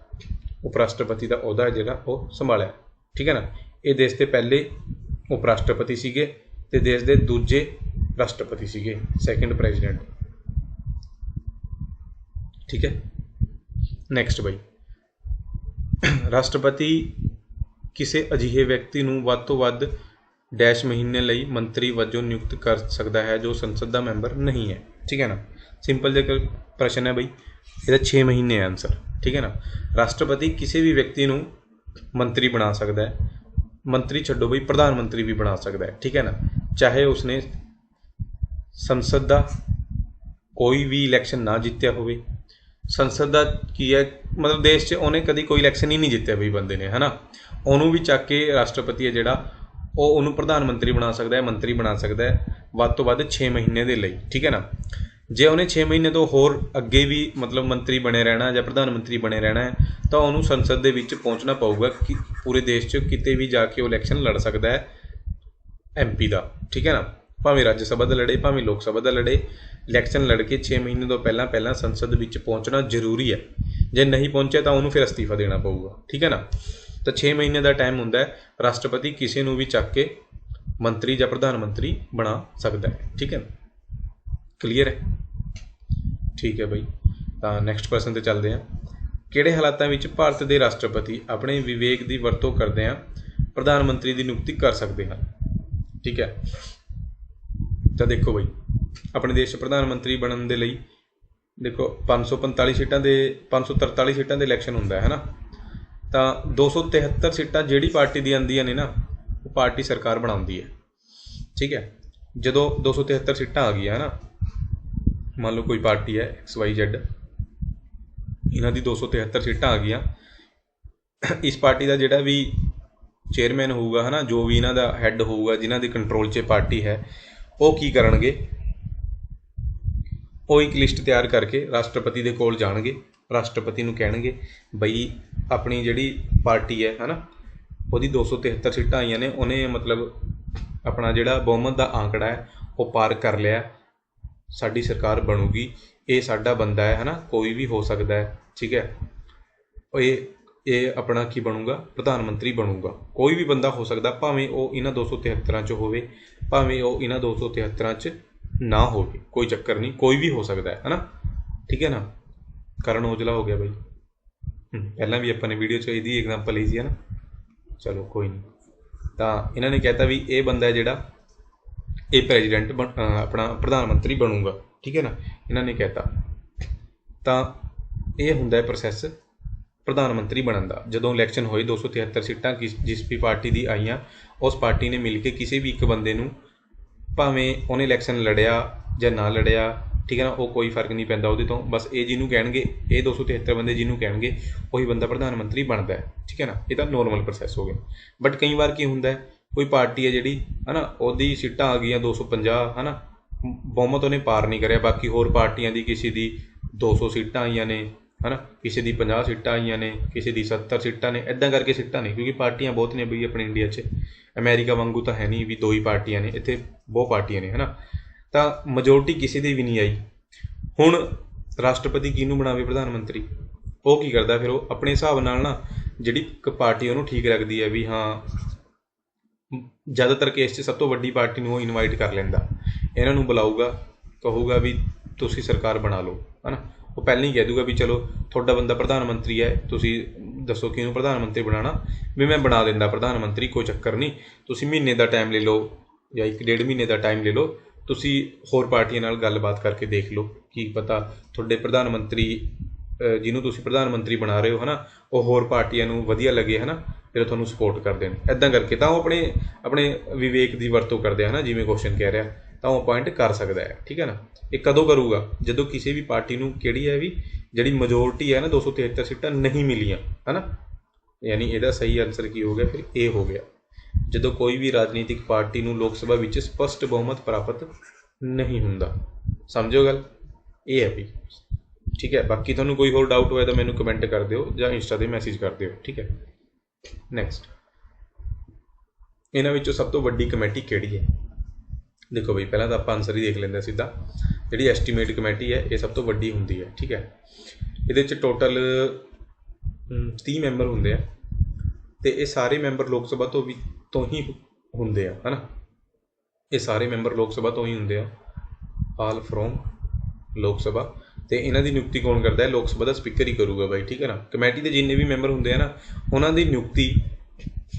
ਉਪ ਰਾਸ਼ਟਰਪਤੀ ਦਾ ਅਹੁਦਾ ਜਿਹੜਾ ਉਹ ਸੰਭਾਲਿਆ, ਠੀਕ ਹੈ ਨਾ। ਇਹ ਦੇਸ਼ ਦੇ ਪਹਿਲੇ ਉਪ ਰਾਸ਼ਟਰਪਤੀ ਸੀਗੇ ਅਤੇ ਦੇਸ਼ ਦੇ ਦੂਜੇ ਰਾਸ਼ਟਰਪਤੀ ਸੀਗੇ, ਸੈਕਿੰਡ ਪ੍ਰੈਜ਼ੀਡੈਂਟ, ਠੀਕ ਹੈ। ਨੈਕਸਟ ਬਾਈ, ਰਾਸ਼ਟਰਪਤੀ ਕਿਸੇ ਅਜਿਹੇ ਵਿਅਕਤੀ ਨੂੰ ਵੱਧ ਤੋਂ ਵੱਧ ਡੈਸ਼ ਮਹੀਨੇ ਲਈ ਮੰਤਰੀ ਵਜੋਂ ਨਿਯੁਕਤ ਕਰ ਸਕਦਾ ਹੈ ਜੋ ਸੰਸਦ ਦਾ ਮੈਂਬਰ ਨਹੀਂ ਹੈ। ਠੀਕ ਹੈ ਨਾ, ਸਿੰਪਲ ਜਿਹਾ ਪ੍ਰਸ਼ਨ ਹੈ ਬਈ, ਇਹਦਾ 6 ਮਹੀਨੇ ਹੈ ਆਂਸਰ। ਠੀਕ ਹੈ ਨਾ, ਰਾਸ਼ਟਰਪਤੀ ਕਿਸੇ ਵੀ ਵਿਅਕਤੀ ਨੂੰ ਮੰਤਰੀ ਬਣਾ ਸਕਦਾ ਹੈ, ਮੰਤਰੀ ਛੱਡੋ ਬਈ ਪ੍ਰਧਾਨ ਮੰਤਰੀ ਵੀ ਬਣਾ ਸਕਦਾ ਹੈ। ਠੀਕ ਹੈ ਨਾ, ਚਾਹੇ ਉਸਨੇ ਸੰਸਦ ਦਾ ਕੋਈ ਵੀ ਇਲੈਕਸ਼ਨ ਨਾ ਜਿੱਤਿਆ ਹੋਵੇ। ਸੰਸਦ ਦਾ ਕੀ ਹੈ, ਮਤਲਬ ਦੇਸ਼ 'ਚ ਉਹਨੇ ਕਦੀ ਕੋਈ ਇਲੈਕਸ਼ਨ ਹੀ ਨਹੀਂ ਜਿੱਤਿਆ ਬਈ ਬੰਦੇ ਨੇ, ਹੈ ਨਾ, ਉਹਨੂੰ ਵੀ ਚੱਕ ਕੇ ਰਾਸ਼ਟਰਪਤੀ ਹੈ ਜਿਹੜਾ ਉਹ ਉਹਨੂੰ ਪ੍ਰਧਾਨ ਮੰਤਰੀ ਬਣਾ ਸਕਦਾ ਹੈ, ਮੰਤਰੀ ਬਣਾ ਸਕਦਾ ਹੈ ਵੱਧ ਤੋਂ ਵੱਧ 6 ਮਹੀਨੇ ਦੇ ਲਈ। ਠੀਕ ਹੈ ਨਾ, ਜੇ ਉਹਨੇ 6 ਮਹੀਨੇ ਤੋਂ ਹੋਰ ਅੱਗੇ ਵੀ ਮਤਲਬ ਮੰਤਰੀ ਬਣੇ ਰਹਿਣਾ ਜਾਂ ਪ੍ਰਧਾਨ ਮੰਤਰੀ ਬਣੇ ਰਹਿਣਾ ਹੈ ਤਾਂ ਉਹਨੂੰ ਸੰਸਦ ਦੇ ਵਿੱਚ ਪਹੁੰਚਣਾ ਪਊਗਾ ਕਿ ਪੂਰੇ ਦੇਸ਼ 'ਚ ਕਿਤੇ ਵੀ ਜਾ ਕੇ ਉਹ ਇਲੈਕਸ਼ਨ ਲੜ ਸਕਦਾ ਹੈ MP ਦਾ। ਠੀਕ ਹੈ ਨਾ, ਭਾਵੇਂ ਰਾਜ ਸਭਾ ਦਾ ਲੜੇ ਭਾਵੇਂ ਲੋਕ ਸਭਾ ਦਾ ਲੜੇ, ਇਲੈਕਸ਼ਨ ਲੜ ਕੇ 6 ਮਹੀਨੇ ਤੋਂ ਪਹਿਲਾਂ ਸੰਸਦ ਵਿੱਚ ਪਹੁੰਚਣਾ ਜ਼ਰੂਰੀ ਹੈ। ਜੇ ਨਹੀਂ ਪਹੁੰਚਿਆ ਤਾਂ ਉਹਨੂੰ ਫਿਰ ਅਸਤੀਫਾ ਦੇਣਾ ਪਊਗਾ। ਠੀਕ ਹੈ ਨਾ, ਤਾਂ 6 ਮਹੀਨੇ ਦਾ ਟਾਈਮ ਹੁੰਦਾ ਹੈ, ਰਾਸ਼ਟਰਪਤੀ ਕਿਸੇ ਨੂੰ ਵੀ ਚੱਕ ਕੇ ਮੰਤਰੀ ਜਾਂ ਪ੍ਰਧਾਨ ਮੰਤਰੀ ਬਣਾ ਸਕਦਾ ਹੈ। ਠੀਕ ਹੈ ਨਾ, ਕਲੀਅਰ ਹੈ? ਠੀਕ ਹੈ ਬਈ, ਤਾਂ ਨੈਕਸਟ ਪ੍ਰਸ਼ਨ 'ਤੇ ਚੱਲਦੇ ਹਾਂ। ਕਿਹੜੇ ਹਾਲਾਤਾਂ ਵਿੱਚ ਭਾਰਤ ਦੇ ਰਾਸ਼ਟਰਪਤੀ ਆਪਣੇ ਵਿਵੇਕ ਦੀ ਵਰਤੋਂ ਕਰਦਿਆਂ ਪ੍ਰਧਾਨ ਮੰਤਰੀ ਦੀ ਨਿਯੁਕਤੀ ਕਰ ਸਕਦੇ ਹਨ? ਠੀਕ ਹੈ, ਤਾਂ ਦੇਖੋ ਬਈ, ਆਪਣੇ ਦੇਸ਼ 'ਚ ਪ੍ਰਧਾਨ ਮੰਤਰੀ ਬਣਨ ਦੇ ਲਈ ਦੇਖੋ 545 ਸੀਟਾਂ ਦੇ 543 ਸੀਟਾਂ ਦੇ ਇਲੈਕਸ਼ਨ ਹੁੰਦਾ ਹੈ ਨਾ, ਤਾਂ 273 ਸੀਟਾਂ ਜਿਹੜੀ ਪਾਰਟੀ ਦੀ ਆਉਂਦੀਆਂ ਨੇ ਨਾ ਉਹ ਪਾਰਟੀ ਸਰਕਾਰ ਬਣਾਉਂਦੀ ਹੈ। ਠੀਕ ਹੈ, ਜਦੋਂ 273 ਸੀਟਾਂ ਆ ਗਈਆਂ ਹੈ ਨਾ, ਮੰਨ ਲਓ ਕੋਈ ਪਾਰਟੀ ਹੈ XYZ, ਇਹਨਾਂ ਦੀ 273 ਸੀਟਾਂ ਆ ਗਈਆਂ, ਇਸ ਪਾਰਟੀ ਦਾ ਜਿਹੜਾ ਵੀ ਚੇਅਰਮੈਨ ਹੋਊਗਾ ਹੈ ਨਾ, ਜੋ ਵੀ ਇਹਨਾਂ ਦਾ ਹੈੱਡ ਹੋਊਗਾ ਜਿਨ੍ਹਾਂ ਦੇ ਕੰਟਰੋਲ 'ਚ ਪਾਰਟੀ ਹੈ, ਉਹ ਕੀ ਕਰਨਗੇ, ਉਹ ਇੱਕ ਲਿਸਟ ਤਿਆਰ ਕਰਕੇ ਰਾਸ਼ਟਰਪਤੀ ਦੇ ਕੋਲ ਜਾਣਗੇ, ਰਾਸ਼ਟਰਪਤੀ ਨੂੰ ਕਹਿਣਗੇ ਬਈ ਆਪਣੀ ਜਿਹੜੀ ਪਾਰਟੀ ਹੈ ਨਾ, ਉਹਦੀ 273 ਸੀਟਾਂ ਆਈਆਂ ਨੇ, ਉਹਨੇ ਮਤਲਬ ਆਪਣਾ ਜਿਹੜਾ ਬਹੁਮਤ ਦਾ ਆਂਕੜਾ ਹੈ ਉਹ ਪਾਰ ਕਰ ਲਿਆ, ਸਾਡੀ ਸਰਕਾਰ ਬਣੂਗੀ, ਇਹ ਸਾਡਾ ਬੰਦਾ ਹੈ ਨਾ, ਕੋਈ ਵੀ ਹੋ ਸਕਦਾ ਹੈ। ਠੀਕ ਹੈ, ਇਹ ਆਪਣਾ ਕੀ ਬਣੂਗਾ, ਪ੍ਰਧਾਨ ਮੰਤਰੀ ਬਣੂਗਾ, ਕੋਈ ਵੀ ਬੰਦਾ ਹੋ ਸਕਦਾ, ਭਾਵੇਂ ਉਹ ਇਹਨਾਂ 273 'ਚ ਹੋਵੇ ਭਾਵੇਂ ਉਹ ਇਹਨਾਂ 273 'ਚ ਨਾ ਹੋਵੇ, ਕੋਈ ਚੱਕਰ ਨਹੀਂ, ਕੋਈ ਵੀ ਹੋ ਸਕਦਾ ਹੈ ਨਾ। ਠੀਕ ਹੈ ਨਾ, ਕਰਨ ਔਜਲਾ ਹੋ ਗਿਆ ਬਈ, ਪਹਿਲਾਂ ਵੀ ਆਪਾਂ ਨੇ ਵੀਡੀਓ 'ਚ ਇਹਦੀ ਐਗਜ਼ਾਮਪਲ ਲਈ ਸੀ ਹੈ ਨਾ, ਚਲੋ ਕੋਈ ਨਹੀਂ। ਤਾਂ ਇਹਨਾਂ ਨੇ ਕਹਿਤਾ ਵੀ ਇਹ ਬੰਦਾ ਜਿਹੜਾ ਇਹ ਪ੍ਰੈਜ਼ੀਡੈਂਟ ਆਪਣਾ ਪ੍ਰਧਾਨ ਮੰਤਰੀ ਬਣੂਗਾ। ਠੀਕ ਹੈ ਨਾ, ਇਹਨਾਂ ਨੇ ਕਹਿਤਾ, ਤਾਂ ਇਹ ਹੁੰਦਾ ਹੈ ਪ੍ਰੋਸੈਸ ਪ੍ਰਧਾਨ ਮੰਤਰੀ ਬਣਨ ਦਾ। ਜਦੋਂ ਇਲੈਕਸ਼ਨ ਹੋਏ 273 ਸੀਟਾਂ ਜਿਸ ਵੀ ਪਾਰਟੀ ਦੀ ਆਈਆਂ, ਉਸ ਪਾਰਟੀ ਨੇ ਮਿਲ ਕੇ ਕਿਸੇ ਵੀ ਇੱਕ ਬੰਦੇ ਨੂੰ, ਭਾਵੇਂ ਉਹਨੇ ਇਲੈਕਸ਼ਨ ਲੜਿਆ ਜਾਂ ਨਾ ਲੜਿਆ, ਠੀਕ ਹੈ ਨਾ, ਉਹ ਕੋਈ ਫਰਕ ਨਹੀਂ ਪੈਂਦਾ ਉਹਦੇ ਤੋਂ, ਬਸ ਇਹ ਜਿਹਨੂੰ ਕਹਿਣਗੇ, ਇਹ 273 ਬੰਦੇ ਜਿਹਨੂੰ ਕਹਿਣਗੇ ਉਹੀ ਬੰਦਾ ਪ੍ਰਧਾਨ ਮੰਤਰੀ ਬਣਦਾ ਹੈ। ਠੀਕ ਹੈ ਨਾ, ਇਹ ਤਾਂ ਨੋਰਮਲ ਪ੍ਰੋਸੈਸ ਹੋ ਗਿਆ। ਬਟ ਕਈ ਵਾਰ ਕੀ ਹੁੰਦਾ ਹੈ, ਕੋਈ ਪਾਰਟੀ ਹੈ ਜਿਹੜੀ ਹੈ ਨਾ, ਉਹਦੀ ਸੀਟਾਂ ਆ ਗਈਆਂ 250 ਹੈ ਨਾ, ਬਹੁਮਤ ਉਹਨੇ ਪਾਰ ਨਹੀਂ ਕਰਿਆ, ਬਾਕੀ ਹੋਰ ਪਾਰਟੀਆਂ ਦੀ ਕਿਸੇ ਦੀ 200 ਸੀਟਾਂ ਆਈਆਂ ਨੇ ਹੈ ਨਾ, ਕਿਸੇ ਦੀ 50 ਸੀਟਾਂ ਆਈਆਂ ਨੇ, ਕਿਸੇ ਦੀ 70 ਸੀਟਾਂ ਨੇ, ਇੱਦਾਂ ਕਰਕੇ ਸੀਟਾਂ ਨੇ, ਕਿਉਂਕਿ ਪਾਰਟੀਆਂ ਬਹੁਤ ਨੇ ਬਈ ਆਪਣੇ ਇੰਡੀਆ 'ਚ, ਅਮੈਰੀਕਾ ਵਾਂਗੂ ਤਾਂ ਹੈ ਨਹੀਂ ਵੀ 2 ਹੀ ਪਾਰਟੀਆਂ ਨੇ, ਇੱਥੇ ਬਹੁਤ ਪਾਰਟੀਆਂ ਨੇ ਹੈ ਨਾ, ਤਾਂ ਮੈਜੋਰਟੀ ਕਿਸੇ ਦੀ ਵੀ ਨਹੀਂ ਆਈ। ਹੁਣ ਰਾਸ਼ਟਰਪਤੀ ਕਿਹਨੂੰ ਬਣਾਵੇ ਪ੍ਰਧਾਨ ਮੰਤਰੀ, ਉਹ ਕੀ ਕਰਦਾ ਫਿਰ, ਉਹ ਆਪਣੇ ਹਿਸਾਬ ਨਾਲ ਨਾ ਜਿਹੜੀ ਇੱਕ ਪਾਰਟੀ ਉਹਨੂੰ ਠੀਕ ਲੱਗਦੀ ਹੈ ਵੀ ਹਾਂ, ਜ਼ਿਆਦਾਤਰ ਕੇਸ 'ਚ ਸਭ ਤੋਂ ਵੱਡੀ ਪਾਰਟੀ ਨੂੰ ਉਹ ਇਨਵਾਈਟ ਕਰ ਲੈਂਦਾ, ਇਹਨਾਂ ਨੂੰ ਬੁਲਾਊਗਾ, ਕਹੂਗਾ ਵੀ ਤੁਸੀਂ ਸਰਕਾਰ ਬਣਾ ਲਓ ਹੈ ਨਾ, ਉਹ ਪਹਿਲਾਂ ਹੀ ਕਹਿ ਦੂਗਾ ਵੀ ਚਲੋ ਤੁਹਾਡਾ ਬੰਦਾ ਪ੍ਰਧਾਨ ਮੰਤਰੀ ਹੈ, ਤੁਸੀਂ ਦੱਸੋ ਕਿਹਨੂੰ ਪ੍ਰਧਾਨ ਮੰਤਰੀ ਬਣਾਉਣਾ, ਵੀ ਮੈਂ ਬਣਾ ਦਿੰਦਾ ਪ੍ਰਧਾਨ ਮੰਤਰੀ, ਕੋਈ ਚੱਕਰ ਨਹੀਂ, ਤੁਸੀਂ ਮਹੀਨੇ ਦਾ ਟਾਈਮ ਲੈ ਲਓ ਜਾਂ 1-1.5 ਮਹੀਨੇ ਦਾ ਟਾਈਮ ਲੈ ਲਓ, ਤੁਸੀਂ ਹੋਰ ਪਾਰਟੀਆਂ ਨਾਲ ਗੱਲਬਾਤ ਕਰਕੇ ਦੇਖ ਲਓ, ਕੀ ਪਤਾ ਤੁਹਾਡੇ ਪ੍ਰਧਾਨ ਮੰਤਰੀ ਜਿਹਨੂੰ ਤੁਸੀਂ ਪ੍ਰਧਾਨ ਮੰਤਰੀ ਬਣਾ ਰਹੇ ਹੋ ਹੈ ਨਾ, ਉਹ ਹੋਰ ਪਾਰਟੀਆਂ ਨੂੰ ਵਧੀਆ ਲੱਗੇ ਹੈ ਨਾ, ਫਿਰ ਤੁਹਾਨੂੰ ਸਪੋਰਟ ਕਰਦੇ ਨੇ। ਇੱਦਾਂ ਕਰਕੇ ਤਾਂ ਉਹ ਆਪਣੇ ਵਿਵੇਕ ਦੀ ਵਰਤੋਂ ਕਰਦੇ ਹੈ ਨਾ, ਜਿਵੇਂ ਕੁਐਸਚਨ ਕਹਿ ਰਿਹਾ, ਤਾਂ ਉਹ ਅਪੁਆਇੰਟ ਕਰ ਸਕਦਾ ਹੈ। ਠੀਕ ਹੈ ਨਾ, ਇਹ ਕਦੋਂ ਕਰੂਗਾ, ਜਦੋਂ ਕਿਸੇ ਵੀ ਪਾਰਟੀ ਨੂੰ ਕਿਹੜੀ ਹੈ ਵੀ ਜਿਹੜੀ ਮੈਜੋਰਟੀ ਹੈ ਨਾ 273 ਸੀਟਾਂ ਨਹੀਂ ਮਿਲੀਆਂ ਹੈ ਨਾ, ਯਾਨੀ ਇਹਦਾ ਸਹੀ ਆਨਸਰ ਕੀ ਹੋ ਗਿਆ ਫਿਰ, ਇਹ ਹੋ ਗਿਆ, ਜਦੋਂ ਕੋਈ ਵੀ ਰਾਜਨੀਤਿਕ ਪਾਰਟੀ ਨੂੰ ਲੋਕ ਸਭਾ ਵਿੱਚ ਸਪਸ਼ਟ ਬਹੁਮਤ ਪ੍ਰਾਪਤ ਨਹੀਂ ਹੁੰਦਾ। ਸਮਝੋ ਗੱਲ, ਇਹ ਹੈ ਵੀ। ਠੀਕ ਹੈ, ਬਾਕੀ ਤੁਹਾਨੂੰ ਕੋਈ ਹੋਰ ਡਾਊਟ ਹੋਇਆ ਤਾਂ ਮੈਨੂੰ ਕਮੈਂਟ ਕਰ ਦਿਓ ਜਾਂ ਇੰਸਟਾ 'ਤੇ ਮੈਸੇਜ ਕਰ ਦਿਓ। ਠੀਕ ਹੈ, ਨੈਕਸਟ, ਇਹਨਾਂ ਵਿੱਚੋਂ ਸਭ ਤੋਂ ਵੱਡੀ ਕਮੇਟੀ ਕਿਹੜੀ ਹੈ? ਦੇਖੋ ਬਈ, ਪਹਿਲਾਂ ਤਾਂ ਆਪਾਂ ਆਨਸਰ ਹੀ ਦੇਖ ਲੈਂਦੇ ਸਿੱਧਾ। ਜਿਹੜੀ ਐਸਟੀਮੇਟ ਕਮੇਟੀ ਹੈ ਇਹ ਸਭ ਤੋਂ ਵੱਡੀ ਹੁੰਦੀ ਹੈ। ਠੀਕ ਹੈ, ਇਹਦੇ 'ਚ ਟੋਟਲ 30 ਮੈਂਬਰ ਹੁੰਦੇ ਆ, ਅਤੇ ਇਹ ਸਾਰੇ ਮੈਂਬਰ ਲੋਕ ਸਭਾ ਤੋਂ ਹੀ ਹੁੰਦੇ ਆ ਹੈ ਨਾ, ਇਹ ਸਾਰੇ ਮੈਂਬਰ ਲੋਕ ਸਭਾ ਤੋਂ ਹੀ ਹੁੰਦੇ ਆ, ਆਲ ਫਰੋਮ ਲੋਕ ਸਭਾ। ਅਤੇ ਇਹਨਾਂ ਦੀ ਨਿਯੁਕਤੀ ਕੌਣ ਕਰਦਾ ਹੈ? ਲੋਕ ਸਭਾ ਦਾ ਸਪੀਕਰ ਹੀ ਕਰੂਗਾ ਬਾਈ। ਠੀਕ ਹੈ ਨਾ, ਕਮੇਟੀ ਦੇ ਜਿੰਨੇ ਵੀ ਮੈਂਬਰ ਹੁੰਦੇ ਆ ਨਾ, ਉਹਨਾਂ ਦੀ ਨਿਯੁਕਤੀ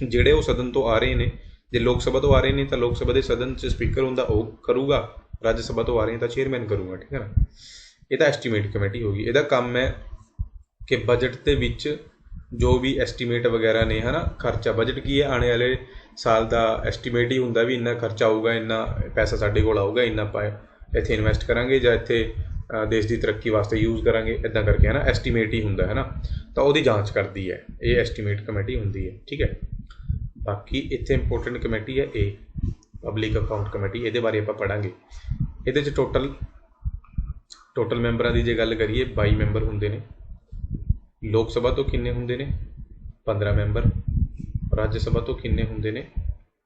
ਜਿਹੜੇ ਉਹ ਸਦਨ ਤੋਂ ਆ ਰਹੇ ਨੇ जे लोक सभा तो आ रहे ने तो लोक सभा के सदन च स्पीकर हुंदा वो करूगा, राज्य सभा तो आ रहे हैं तो चेयरमैन करूगा, ठीक है ना। ये तो एस्टीमेट कमेटी होगी। ਇਹਦਾ ਕੰਮ है कि बजट ਦੇ ਵਿੱਚ जो भी एस्टीमेट वगैरह ने है ना, खर्चा बजट की है आने वाले साल का एस्टीमेट ही होंगे भी इन्ना खर्चा आऊगा, इन्ना पैसा साढ़े को आऊगा, इन्ना ਆਪਾਂ ਇੱਥੇ इन्वेस्ट करांगे ਜਾਂ ਇੱਥੇ देश की तरक्की वास्ते यूज़ करांगे, इदा करके है ना एस्टीमेट ही होंगे है ना। तो वो जाँच करती है ये एस्टीमेट कमेटी होंगी है, ठीक है। बाकी इतने इंपोर्टेंट कमेटी है ये पब्लिक अकाउंट कमेटी, ये बारे आप पढ़ांगे। ये टोटल मैंबर की जो गल करिए 22 मैंबर होंगे ने। लोक सभा तो किन्ने होंगे ने 15 मैंबर, राज्य सभा तो किन्ने होंगे ने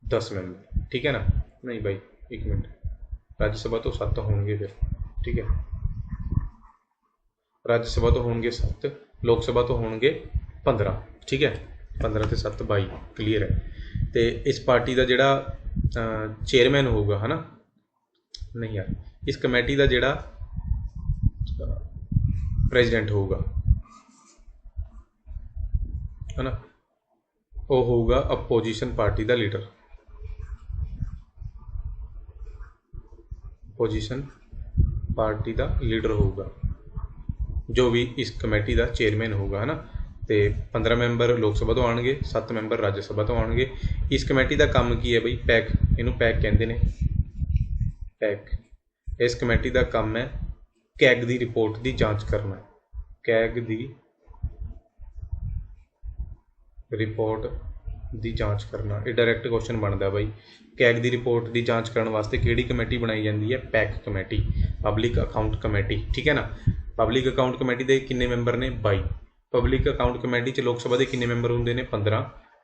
10 मैंबर, ठीक है ना। नहीं भाई एक मिनट, राज्य सभा तो 7 होंगे फिर, ठीक है। राज्य सभा तो होंगे 7, लोक सभा तो होंगे 15, ठीक है। 15 ते 7 22 क्लीयर है। तो इस पार्टी का जोड़ा चेयरमैन होगा है ना, नहीं यार, इस कमेटी का जोड़ा प्रेजिडेंट होगा है ना, वो होगा अपोजिशन पार्टी का लीडर, अपोजिशन पार्टी का लीडर होगा जो भी इस कमेटी का चेयरमैन होगा है ना। तो 15 मैंबर लोक सभा तो आएंगे, 7 मैंबर राज्य सभा तो आएंगे। इस कमेटी का काम की है बई पैक, इनू पैक कहते हैं, पैक। इस कमेटी का काम है कैग की रिपोर्ट की जांच करना, कैग की रिपोर्ट की जांच करना। ये डायरैक्ट क्वेश्चन बनता बई, कैग की रिपोर्ट की जांच करने वास्ते किहड़ी कमेटी बनाई जाती है, pack committee, public account committee, ठीक है ना। पब्लिक अकाउंट कमेटी के किन्ने मैंबर ने 22, पब्लिक अकाउंट कमेटी च लोक सभा के किन्ने मैंबर होंगे ने 15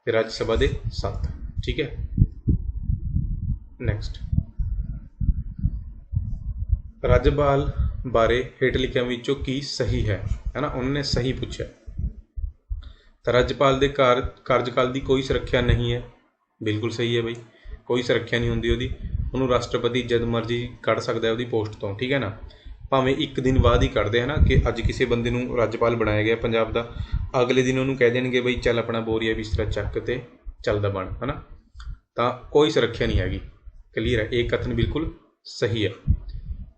ते राज्य सभा के 7, ठीक है। नैक्सट, राज्यपाल बारे हेठ लिखिया विचों की सही है ना, उन्होंने सही पूछा। तो राज्यपाल के कार्यकाल की कोई सुरक्षा नहीं है, बिल्कुल सही है बई, कोई सुरक्षा नहीं होंगी उसकी, उन्होंने राष्ट्रपति जद मर्जी कढ़ सकता है उसकी पोस्ट तो, ठीक है ना। भावें एक दिन बाद ही कढ़ते हैं ना कि अज किसी बंदे नूं राज्यपाल बनाया गया पंजाब का, अगले दिन उन्होंने कह देंगे बई चल अपना बोरिया बिस्तरा चक ते चलदा बन है ना। तो कोई सुरक्षा नहीं हैगी, क्लीयर है, एक कथन बिल्कुल सही है।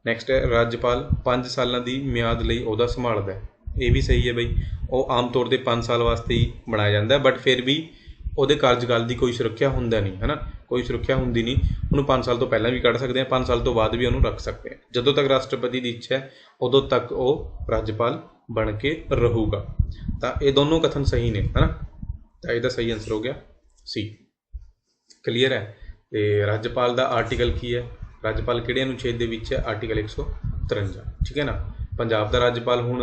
नैक्सट है राज्यपाल 5 सालों की म्याद लई ओहदा संभालदा है, ये भी सही है बई, वो आम तौर पर 5 साल वास्ते ही बनाया जाता है, बट फिर भी ਉਹਦੇ कार्यकाल की कोई सुरक्षा होंदा नहीं है ना, कोई सुरक्षा होंदी नहीं, उन्होंने 5 साल तो पहला भी कढ़ सकते हैं, 5 साल तो बाद भी उन्होंने रख सकते हैं, जदों तक राष्ट्रपति की इच्छा है उदों तक वो राज्यपाल बन के रहूगा। तो ये दोनों कथन सही ने है ना, तो इसका सही आंसर हो गया सी, क्लीयर है। तो राज्यपाल का आर्टिकल की है, राज्यपाल किहड़े अनुच्छेद के विच है, आर्टिकल 153, ठीक है ना। पंजाब का राज्यपाल हुण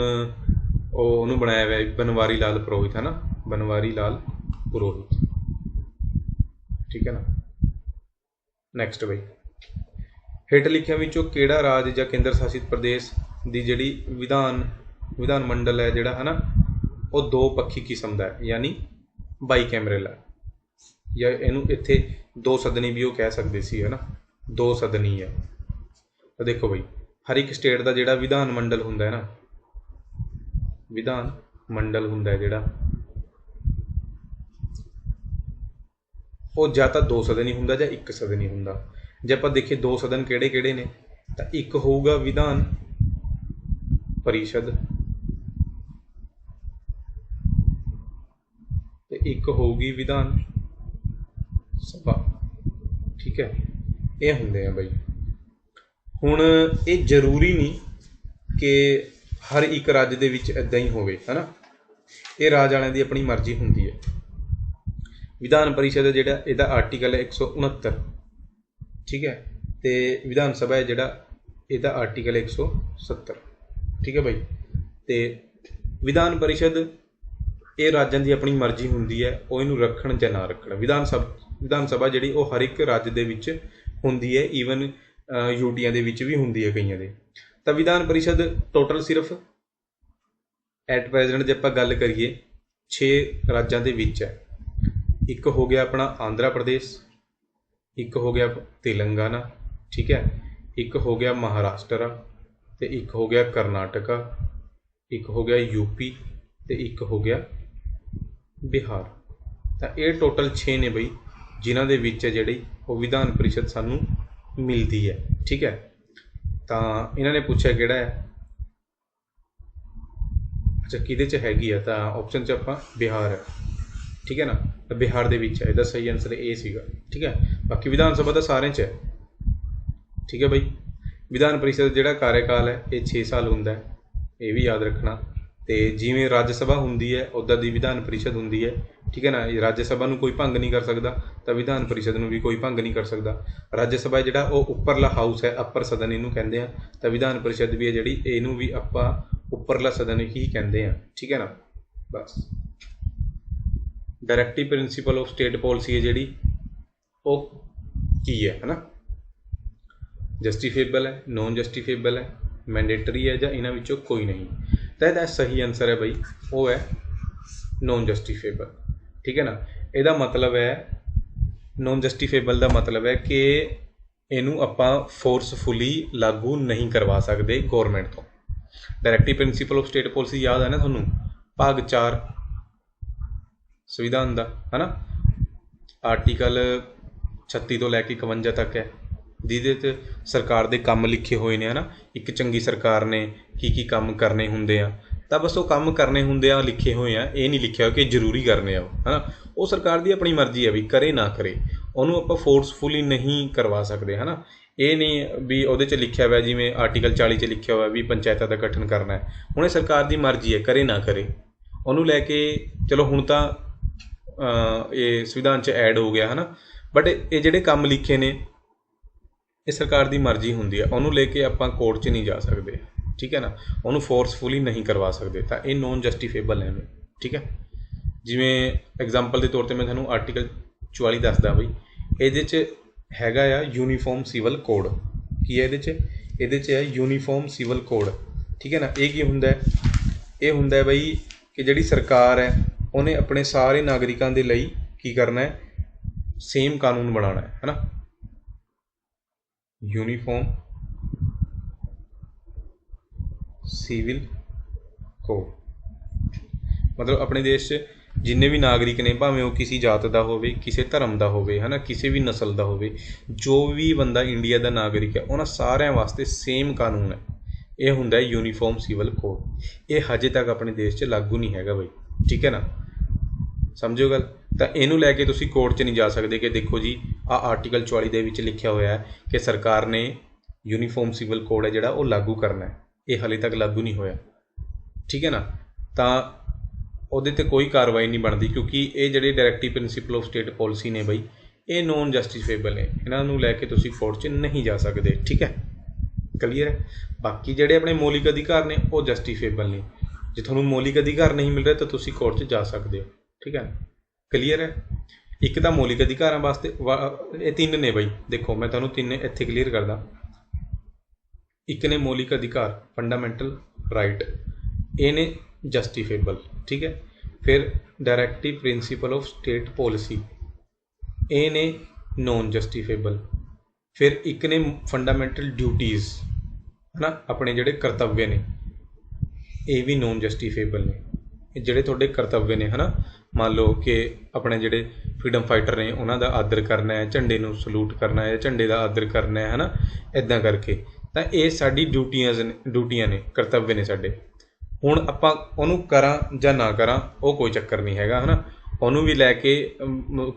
उन्होंने बनाया हुआ है बनवारी लाल पुरोहित है ना, बनवारी लाल पुरोहित, ठीक है ना। नैक्सट बई, हेठ लिखिया विचों किहड़ा राज या केंद्र शासित प्रदेश की जिहड़ी विधान मंडल है जिहड़ा है ना, वो 2 पक्षी किस्म का है, यानी बाई कैमरल है, या इनू इत्थे 2 सदनी भी वो कह सकते सी है ना, 2 सदनी है। तो देखो बई हर एक स्टेट का जिहड़ा विधान मंडल हुंदा है ना, विधान मंडल हुंदा है जिहड़ा वो या तो 2 सदनी हुंदा या 1 सदनी हुंदा। जे आप देखिए 2 सदन किहड़े किहड़े ने, तो एक होगा विधान परिषद ते एक होगी विधान सभा, ठीक है। ये होंगे हैं बई, हुण ये जरूरी नहीं कि हर एक राज्य दे विच इदां ही होवे है ना, ये राज वालियां दी अपनी मर्जी हुंदी है। विधान परिषद जिहड़ा इहदा आर्टिकल है 169, ठीक है। तो विधान सभा है जिहड़ा इहदा आर्टिकल 170, ठीक है भाई। तो विधान परिषद ये राज्यों की अपनी मर्जी हुंदी है, वो इनू रखण या ना रखण। विधान सभा जिहड़ी वो हर एक राज्य दे विच हुंदी है, ईवन यूटियां दे विच भी हुंदी है कईयां दे। तो विधान परिषद टोटल सिर्फ एट प्रेजेंट जे आपां गल करिए 6 राज्यों के विच है। एक हो गया अपना आंध्रा प्रदेश, एक हो गया तेलंगाना, ठीक है, एक हो गया महाराष्ट्र, तो एक हो गया करनाटका, एक हो गया यूपी, तो एक हो गया बिहार। तो ये टोटल 6 ने बई ਜਿਨ੍ਹਾਂ ਦੇ ਵਿੱਚ ਹੈ ਜਿਹੜੀ ਉਹ ਵਿਧਾਨ ਪਰਿਸ਼ਦ ਸਾਨੂੰ ਮਿਲਦੀ ਹੈ। ਠੀਕ ਹੈ, ਤਾਂ ਇਹਨਾਂ ਨੇ ਪੁੱਛਿਆ ਕਿਹੜਾ ਹੈ, ਅੱਛਾ ਕਿਹਦੇ 'ਚ ਹੈਗੀ ਆ, ਤਾਂ ਆਪਸ਼ਨ 'ਚ ਆਪਾਂ ਬਿਹਾਰ ਹੈ। ਠੀਕ ਹੈ ਨਾ, ਤਾਂ ਬਿਹਾਰ ਦੇ ਵਿੱਚ ਹੈ, ਇਹਦਾ ਸਹੀ ਆਨਸਰ ਇਹ ਸੀਗਾ। ਠੀਕ ਹੈ, ਬਾਕੀ ਵਿਧਾਨ ਸਭਾ ਤਾਂ ਸਾਰਿਆਂ 'ਚ ਹੈ। ਠੀਕ ਹੈ ਬਈ, ਵਿਧਾਨ ਪਰਿਸ਼ਦ ਜਿਹੜਾ ਕਾਰਜਕਾਲ ਹੈ ਇਹ 6 ਸਾਲ ਹੁੰਦਾ ਹੈ, ਇਹ ਵੀ ਯਾਦ ਰੱਖਣਾ। ਅਤੇ ਜਿਵੇਂ ਰਾਜ ਸਭਾ ਹੁੰਦੀ ਹੈ ਉੱਦਾਂ ਦੀ ਵਿਧਾਨ ਪਰਿਸ਼ਦ ਹੁੰਦੀ ਹੈ। ਠੀਕ ਹੈ ਨਾ, ਰਾਜ ਸਭਾ ਨੂੰ ਕੋਈ ਭੰਗ ਨਹੀਂ ਕਰ ਸਕਦਾ, ਤਾਂ ਵਿਧਾਨ ਪਰਿਸ਼ਦ ਨੂੰ ਵੀ ਕੋਈ ਭੰਗ ਨਹੀਂ ਕਰ ਸਕਦਾ। ਰਾਜ ਸਭਾ ਜਿਹੜਾ ਉਹ ਉੱਪਰਲਾ ਹਾਊਸ ਹੈ, ਅਪਰ ਸਦਨ ਇਹਨੂੰ ਕਹਿੰਦੇ ਆ, ਤਾਂ ਵਿਧਾਨ ਪਰਿਸ਼ਦ ਵੀ ਹੈ ਜਿਹੜੀ ਇਹਨੂੰ ਵੀ ਆਪਾਂ ਉੱਪਰਲਾ ਸਦਨ ਹੀ ਕਹਿੰਦੇ ਆ। ਠੀਕ ਹੈ ਨਾ, ਬਸ। Directive principle of state policy ਹੈ ਜਿਹੜੀ ਉਹ ਕੀ ਹੈ ਨਾ, ਜਸਟੀਫੇਬਲ ਹੈ, ਨੋਨ ਜਸਟੀਫੇਬਲ ਹੈ, ਮੈਂਡੇਟਰੀ ਹੈ, ਜਾਂ ਇਹਨਾਂ ਵਿੱਚੋਂ ਕੋਈ ਨਹੀਂ। ਤਾਂ ਇਹਦਾ ਸਹੀ ਆਨਸਰ ਹੈ ਬਈ ਉਹ ਹੈ ਨੋਨ ਜਸਟੀਫੇਬਲ। ਠੀਕ ਹੈ ਨਾ, ਇਹਦਾ ਮਤਲਬ ਹੈ, ਨੋਨ ਜਸਟੀਫੇਬਲ ਦਾ ਮਤਲਬ ਹੈ ਕਿ ਇਹਨੂੰ ਆਪਾਂ ਫੋਰਸਫੁਲੀ ਲਾਗੂ ਨਹੀਂ ਕਰਵਾ ਸਕਦੇ ਗੌਰਮੈਂਟ ਤੋਂ। Directive principle of state policy ਯਾਦ ਹੈ ਨਾ ਤੁਹਾਨੂੰ, ਭਾਗ 4 ਸੰਵਿਧਾਨ ਦਾ ਹੈ ਨਾ, ਆਰਟੀਕਲ 36 ਤੋਂ ਲੈ ਕੇ 51 ਤੱਕ ਹੈ, ਜਿਹਦੇ 'ਚ ਸਰਕਾਰ ਦੇ ਕੰਮ ਲਿਖੇ ਹੋਏ ਨੇ ਹੈ ਨਾ। ਇੱਕ ਚੰਗੀ ਸਰਕਾਰ ਨੇ ਕੀ ਕੰਮ ਕਰਨੇ ਹੁੰਦੇ ਆ, ਤਾਂ ਬਸ ਉਹ ਕੰਮ ਕਰਨੇ ਹੁੰਦੇ ਆ ਲਿਖੇ ਹੋਏ ਆ, ਇਹ ਨਹੀਂ ਲਿਖਿਆ ਕਿ ਜ਼ਰੂਰੀ ਕਰਨੇ ਆ ਉਹ, ਹੈ ਨਾ। ਉਹ ਸਰਕਾਰ ਦੀ ਆਪਣੀ ਮਰਜ਼ੀ ਹੈ ਵੀ ਕਰੇ ਨਾ ਕਰੇ, ਉਹਨੂੰ ਆਪਾਂ ਫੋਰਸਫੁਲੀ ਨਹੀਂ ਕਰਵਾ ਸਕਦੇ, ਹੈ ਨਾ। ਇਹ ਨਹੀਂ ਵੀ ਉਹਦੇ 'ਚ ਲਿਖਿਆ ਹੋਇਆ, ਜਿਵੇਂ ਆਰਟੀਕਲ 40 'ਚ ਲਿਖਿਆ ਹੋਇਆ ਵੀ ਪੰਚਾਇਤਾਂ ਦਾ ਗਠਨ ਕਰਨਾ ਹੈ, ਹੁਣ ਇਹ ਸਰਕਾਰ ਦੀ ਮਰਜ਼ੀ ਹੈ ਕਰੇ ਨਾ ਕਰੇ। ਉਹਨੂੰ ਲੈ ਕੇ ਚਲੋ ਹੁਣ ਤਾਂ ਇਹ ਸੰਵਿਧਾਨ 'ਚ ਐਡ ਹੋ ਗਿਆ, ਹੈ ਨਾ, ਬਟ ਇਹ ਜਿਹੜੇ ਕੰਮ ਲਿਖੇ ਨੇ ਇਹ ਸਰਕਾਰ ਦੀ ਮਰਜ਼ੀ ਹੁੰਦੀ ਹੈ, ਉਹਨੂੰ ਲੈ ਕੇ ਆਪਾਂ ਕੋਰਟ 'ਚ ਨਹੀਂ ਜਾ ਸਕਦੇ। ਠੀਕ ਹੈ ਨਾ, ਉਹਨੂੰ ਫੋਰਸਫੁਲੀ ਨਹੀਂ ਕਰਵਾ ਸਕਦੇ, ਤਾਂ ਇਹ ਨੋਨ ਜਸਟੀਫੇਬਲ ਹੈ। ਠੀਕ ਹੈ, ਜਿਵੇਂ ਐਗਜ਼ਾਮਪਲ ਦੇ ਤੌਰ 'ਤੇ ਮੈਂ ਤੁਹਾਨੂੰ ਆਰਟੀਕਲ 44 ਦੱਸਦਾ ਬਈ, ਇਹਦੇ 'ਚ ਹੈਗਾ ਆ ਯੂਨੀਫਾਰਮ ਸਿਵਲ ਕੋਡ। ਕੀ ਹੈ ਇਹਦੇ 'ਚ ਹੈ ਯੂਨੀਫਾਰਮ ਸਿਵਲ ਕੋਡ। ਠੀਕ ਹੈ ਨਾ, ਇਹ ਕੀ ਹੁੰਦਾ ਹੈ, ਇਹ ਹੁੰਦਾ ਹੈ ਬਈ ਕਿ ਜਿਹੜੀ ਸਰਕਾਰ ਹੈ ਉਹਨੇ ਆਪਣੇ ਸਾਰੇ ਨਾਗਰਿਕਾਂ ਦੇ ਲਈ ਕੀ ਕਰਨਾ ਹੈ, ਸੇਮ ਕਾਨੂੰਨ ਬਣਾਉਣਾ ਹੈ ਨਾ। ਯੂਨੀਫਾਰਮ ਸਿਵਲ ਕੋਡ ਮਤਲਬ ਆਪਣੇ ਦੇਸ਼ 'ਚ ਜਿੰਨੇ ਵੀ ਨਾਗਰਿਕ ਨੇ, ਭਾਵੇਂ ਉਹ ਕਿਸੇ ਜਾਤ ਦਾ ਹੋਵੇ, ਕਿਸੇ ਧਰਮ ਦਾ ਹੋਵੇ, ਹੈ ਨਾ, ਕਿਸੇ ਵੀ ਨਸਲ ਦਾ ਹੋਵੇ, ਜੋ ਵੀ ਬੰਦਾ ਇੰਡੀਆ ਦਾ ਨਾਗਰਿਕ ਹੈ ਉਹਨਾਂ ਸਾਰਿਆਂ ਵਾਸਤੇ ਸੇਮ ਕਾਨੂੰਨ ਹੈ। ਇਹ ਹੁੰਦਾ ਹੈ ਯੂਨੀਫਾਰਮ ਸਿਵਲ ਕੋਡ। ਇਹ ਹਜੇ ਤੱਕ ਆਪਣੇ ਦੇਸ਼ 'ਚ ਲਾਗੂ ਨਹੀਂ ਹੈਗਾ ਬਈ। ਠੀਕ ਹੈ ਨਾ, ਸਮਝੋ ਗੱਲ। ਤਾਂ ਇਹਨੂੰ ਲੈ ਕੇ ਤੁਸੀਂ ਕੋਰਟ 'ਚ ਨਹੀਂ ਜਾ ਸਕਦੇ ਕਿ ਦੇਖੋ ਜੀ ਆਰਟੀਕਲ 44 ਦੇ ਵਿੱਚ ਲਿਖਿਆ ਹੋਇਆ ਹੈ ਕਿ ਸਰਕਾਰ ਨੇ ਯੂਨੀਫਾਰਮ ਸਿਵਲ ਕੋਡ ਹੈ ਜਿਹੜਾ ਉਹ ਲਾਗੂ ਕਰਨਾ ਹੈ। ਇਹ ਹਾਲੇ ਤੱਕ ਲਾਗੂ ਨਹੀਂ ਹੋਇਆ। ਠੀਕ ਹੈ ਨਾ, ਤਾਂ ਉਹਦੇ 'ਤੇ ਕੋਈ ਕਾਰਵਾਈ ਨਹੀਂ ਬਣਦੀ, ਕਿਉਂਕਿ ਇਹ ਜਿਹੜੇ directive principle of state policy ਨੇ ਬਈ ਇਹ ਨੋਨ ਜਸਟੀਫੇਬਲ ਨੇ, ਇਹਨਾਂ ਨੂੰ ਲੈ ਕੇ ਤੁਸੀਂ ਕੋਰਟ 'ਚ ਨਹੀਂ ਜਾ ਸਕਦੇ। ਠੀਕ ਹੈ, ਕਲੀਅਰ ਹੈ। ਬਾਕੀ ਜਿਹੜੇ ਆਪਣੇ ਮੌਲਿਕ ਅਧਿਕਾਰ ਨੇ ਉਹ ਜਸਟੀਫੇਬਲ ਨੇ। ਜੇ ਤੁਹਾਨੂੰ ਮੌਲਿਕ ਅਧਿਕਾਰ ਨਹੀਂ ਮਿਲ ਰਿਹਾ ਤਾਂ ਤੁਸੀਂ ਕੋਰਟ 'ਚ ਜਾ ਸਕਦੇ ਹੋ। ਠੀਕ ਹੈ, ਕਲੀਅਰ ਹੈ। ਇੱਕ ਤਾਂ ਮੌਲਿਕ ਅਧਿਕਾਰਾਂ ਵਾਸਤੇ ਇਹ 3 ਨੇ ਬਈ, ਦੇਖੋ ਮੈਂ ਤੁਹਾਨੂੰ 3 ਇੱਥੇ ਕਲੀਅਰ ਕਰਦਾ। ਇੱਕ ਨੇ ਮੌਲਿਕ ਅਧਿਕਾਰ, ਫੰਡਾਮੈਂਟਲ ਰਾਈਟ, ਇਹ ਨੇ ਜਸਟੀਫੇਬਲ। ਠੀਕ ਹੈ, ਫਿਰ directive principle of state policy, ਇਹ ਨੇ ਨੋਨ ਜਸਟੀਫੇਬਲ। ਫਿਰ ਇੱਕ ਨੇ ਫੰਡਾਮੈਂਟਲ ਡਿਊਟੀਜ਼, ਹੈ ਨਾ, ਆਪਣੇ ਜਿਹੜੇ ਕਰਤੱਵ ਨੇ, ਇਹ ਵੀ ਨੋਨ ਜਸਟੀਫੇਬਲ ਨੇ। ਇਹ ਜਿਹੜੇ ਤੁਹਾਡੇ ਕਰਤੱਵ ਨੇ, ਹੈ ਨਾ, ਮੰਨ ਲਓ ਕਿ ਆਪਣੇ ਜਿਹੜੇ ਫਰੀਡਮ ਫਾਈਟਰ ਨੇ ਉਹਨਾਂ ਦਾ ਆਦਰ ਕਰਨਾ ਹੈ, ਝੰਡੇ ਨੂੰ ਸਲੂਟ ਕਰਨਾ ਹੈ, ਝੰਡੇ ਦਾ ਆਦਰ ਕਰਨਾ ਹੈ ਨਾ, ਇੱਦਾਂ ਕਰਕੇ। ਤਾਂ ਇਹ ਸਾਡੀ ਡਿਊਟੀਆਂ ਨੇ, ਕਰਤੱਵ ਨੇ ਸਾਡੇ। ਹੁਣ ਆਪਾਂ ਉਹਨੂੰ ਕਰਾਂ ਜਾਂ ਨਾ ਕਰਾਂ ਉਹ ਕੋਈ ਚੱਕਰ ਨਹੀਂ ਹੈਗਾ, ਹੈ ਨਾ। ਉਹਨੂੰ ਵੀ ਲੈ ਕੇ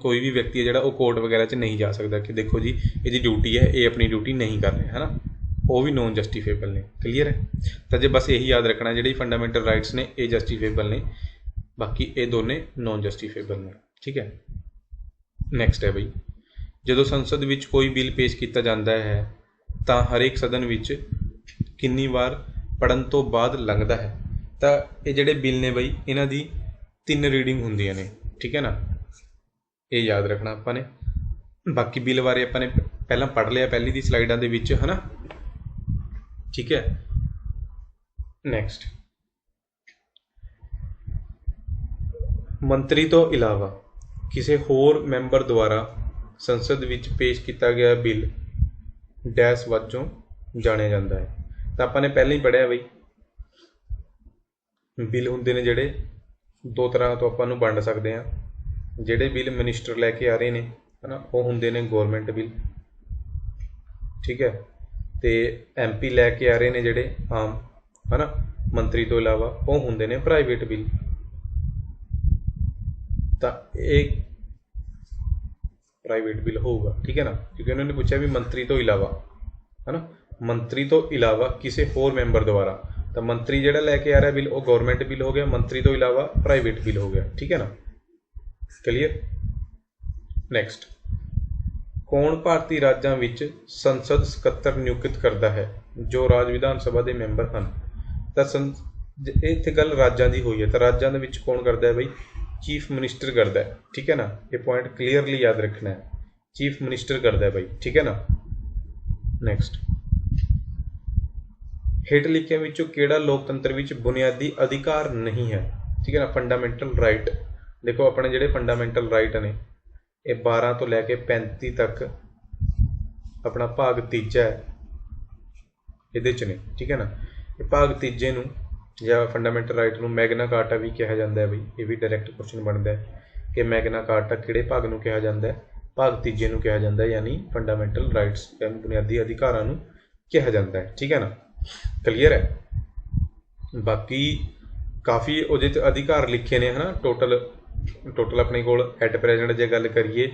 ਕੋਈ ਵੀ ਵਿਅਕਤੀ ਹੈ ਜਿਹੜਾ ਉਹ ਕੋਰਟ ਵਗੈਰਾ 'ਚ ਨਹੀਂ ਜਾ ਸਕਦਾ ਕਿ ਦੇਖੋ ਜੀ ਇਹਦੀ ਡਿਊਟੀ ਹੈ, ਇਹ ਆਪਣੀ ਡਿਊਟੀ ਨਹੀਂ ਕਰ ਰਿਹਾ, ਹੈ ਨਾ। ਉਹ ਵੀ ਨੋਨ ਜਸਟੀਫੇਬਲ ਨੇ। ਕਲੀਅਰ ਹੈ। ਤਾਂ ਜੇ ਬਸ ਇਹੀ ਯਾਦ ਰੱਖਣਾ, ਜਿਹੜੀ ਫੰਡਾਮੈਂਟਲ ਰਾਈਟਸ ਨੇ ਇਹ ਜਸਟੀਫੇਬਲ ਨੇ, ਬਾਕੀ ਇਹ ਦੋਨੇ ਨੋਨ ਜਸਟੀਫੇਬਲ ਨੇ। ਠੀਕ ਹੈ, ਨੈਕਸਟ ਹੈ ਬਈ, ਜਦੋਂ ਸੰਸਦ ਵਿੱਚ ਕੋਈ ਬਿੱਲ ਪੇਸ਼ ਕੀਤਾ ਜਾਂਦਾ ਹੈ ਤਾਂ ਹਰੇਕ ਸਦਨ ਵਿੱਚ ਕਿੰਨੀ ਵਾਰ ਪੜ੍ਹਨ ਤੋਂ ਬਾਅਦ ਲੰਘਦਾ ਹੈ। ਤਾਂ ਇਹ ਜਿਹੜੇ ਬਿੱਲ ਨੇ ਬਈ ਇਹਨਾਂ ਦੀ 3 ਰੀਡਿੰਗ ਹੁੰਦੀਆਂ ਨੇ। ਠੀਕ ਹੈ ਨਾ, ਇਹ ਯਾਦ ਰੱਖਣਾ ਆਪਾਂ ਨੇ। ਬਾਕੀ ਬਿੱਲ ਬਾਰੇ ਆਪਾਂ ਨੇ ਪਹਿਲਾਂ ਪੜ੍ਹ ਲਿਆ ਪਹਿਲੀ ਦੀ ਸਲਾਈਡਾਂ ਦੇ ਵਿੱਚ, ਹੈ ਨਾ। ਠੀਕ ਹੈ, ਨੈਕਸਟ, ਮੰਤਰੀ ਤੋਂ ਇਲਾਵਾ ਕਿਸੇ ਹੋਰ ਮੈਂਬਰ ਦੁਆਰਾ ਸੰਸਦ ਵਿੱਚ ਪੇਸ਼ ਕੀਤਾ ਗਿਆ ਬਿੱਲ ਡੈਸ਼ ਵਜੋਂ ਜਾਣਿਆ ਜਾਂਦਾ ਹੈ। ਤਾਂ ਆਪਾਂ ਨੇ ਪਹਿਲਾਂ ਹੀ ਪੜ੍ਹਿਆ ਬਈ, ਬਿੱਲ ਹੁੰਦੇ ਨੇ ਜਿਹੜੇ 2 ਤਰ੍ਹਾਂ ਤੋਂ ਆਪਾਂ ਨੂੰ ਵੰਡ ਸਕਦੇ ਹਾਂ। ਜਿਹੜੇ ਬਿੱਲ ਮਿਨਿਸਟਰ ਲੈ ਕੇ ਆ ਰਹੇ ਨੇ है ना, वो ਹੁੰਦੇ ਨੇ ਗੌਰਮੈਂਟ ਬਿੱਲ। ਠੀਕ ਹੈ, ਤੇ MP ਲੈ ਕੇ ਆ ਰਹੇ ਨੇ ਜਿਹੜੇ ਆਮ, ਹੈ ਨਾ, ਮੰਤਰੀ ਤੋਂ ਇਲਾਵਾ, ਉਹ ਹੁੰਦੇ ਨੇ ਪ੍ਰਾਈਵੇਟ ਬਿੱਲ। ਤਾਂ ਇਹ ਪ੍ਰਾਈਵੇਟ ਬਿੱਲ ਹੋਊਗਾ, ਠੀਕ ਹੈ ਨਾ, ਕਿਉਂਕਿ ਉਹਨਾਂ ਨੇ ਪੁੱਛਿਆ ਵੀ ਮੰਤਰੀ ਤੋਂ ਇਲਾਵਾ, ਹੈ ਨਾ, ਮੰਤਰੀ ਤੋਂ ਇਲਾਵਾ ਕਿਸੇ ਹੋਰ ਮੈਂਬਰ ਦੁਆਰਾ। ਤਾਂ ਮੰਤਰੀ ਜਿਹੜਾ ਲੈ ਕੇ ਆ ਰਿਹਾ ਬਿੱਲ ਉਹ ਗੌਰਮੈਂਟ ਬਿੱਲ ਹੋ ਗਿਆ, ਮੰਤਰੀ ਤੋਂ ਇਲਾਵਾ ਪ੍ਰਾਈਵੇਟ ਬਿੱਲ ਹੋ ਗਿਆ। ਠੀਕ ਹੈ ਨਾ, ਕਲੀਅਰ। ਨੈਕਸਟ, ਕੌਣ ਭਾਰਤੀ ਰਾਜਾਂ ਵਿੱਚ ਸੰਸਦ ਸਕੱਤਰ ਨਿਯੁਕਤ ਕਰਦਾ ਹੈ ਜੋ ਰਾਜ ਵਿਧਾਨ ਸਭਾ ਦੇ ਮੈਂਬਰ ਹਨ? ਤਾਂ ਇਹ ਇੱਥੇ ਗੱਲ ਰਾਜਾਂ ਦੀ ਹੋਈ ਹੈ, ਤਾਂ ਰਾਜਾਂ ਦੇ ਵਿੱਚ ਕੌਣ ਕਰਦਾ ਹੈ ਬਈ? ਚੀਫ ਮਿਨਿਸਟਰ ਕਰਦਾ ਹੈ। ਠੀਕ ਹੈ ਨਾ, ਇਹ ਪੁਆਇੰਟ ਕਲੀਅਰਲੀ ਯਾਦ ਰੱਖਣਾ ਹੈ, ਚੀਫ ਮਿਨਿਸਟਰ ਕਰਦਾ ਹੈ ਬਈ। ਠੀਕ ਹੈ ਨਾ। ਨੈਕਸਟ, ਹੇਠ ਲਿਖਿਆਂ ਵਿੱਚੋਂ ਕਿਹੜਾ ਲੋਕਤੰਤਰ ਵਿੱਚ ਬੁਨਿਆਦੀ ਅਧਿਕਾਰ ਨਹੀਂ ਹੈ? ਠੀਕ ਹੈ ਨਾ, ਫੰਡਾਮੈਂਟਲ ਰਾਈਟ। ਦੇਖੋ ਆਪਣੇ ਜਿਹੜੇ ਫੰਡਾਮੈਂਟਲ ਰਾਈਟ ਨੇ ਇਹ 12 ਤੋਂ ਲੈ ਕੇ 35 ਤੱਕ ਆਪਣਾ ਭਾਗ ਤੀਜਾ ਹੈ ਇਹਦੇ 'ਚ ਨੇ। ਠੀਕ ਹੈ ਨਾ, ਇਹ ਭਾਗ ਤੀਜੇ ਨੂੰ ਜਾਂ ਫੰਡਾਮੈਂਟਲ ਰਾਈਟ ਨੂੰ ਮੈਗਨਾ ਕਾਰਟਾ ਵੀ ਕਿਹਾ ਜਾਂਦਾ ਹੈ ਬਈ। ਇਹ ਵੀ ਡਾਇਰੈਕਟ ਕੁਐਸਚਨ ਬਣਦਾ ਹੈ ਕਿ ਮੈਗਨਾ ਕਾਰਟਾ ਕਿਹੜੇ ਭਾਗ ਨੂੰ ਕਿਹਾ ਜਾਂਦਾ ਹੈ? ਭਾਗ ਤੀਜੇ ਨੂੰ ਕਿਹਾ ਜਾਂਦਾ ਹੈ, ਯਾਨੀ ਫੰਡਾਮੈਂਟਲ ਰਾਈਟਸ ਜਾਂ ਬੁਨਿਆਦੀ ਅਧਿਕਾਰਾਂ ਨੂੰ ਕਿਹਾ ਜਾਂਦਾ ਹੈ। ਠੀਕ ਹੈ ਨਾ, ਕਲੀਅਰ ਹੈ। ਬਾਕੀ ਕਾਫੀ ਉਹਦੇ 'ਚ ਅਧਿਕਾਰ ਲਿਖੇ ਨੇ, ਹੈ ਨਾ, ਟੋਟਲ ਆਪਣੇ ਕੋਲ ਐਟ ਪ੍ਰੈਜੈਂਟ ਜੇ ਗੱਲ ਕਰੀਏ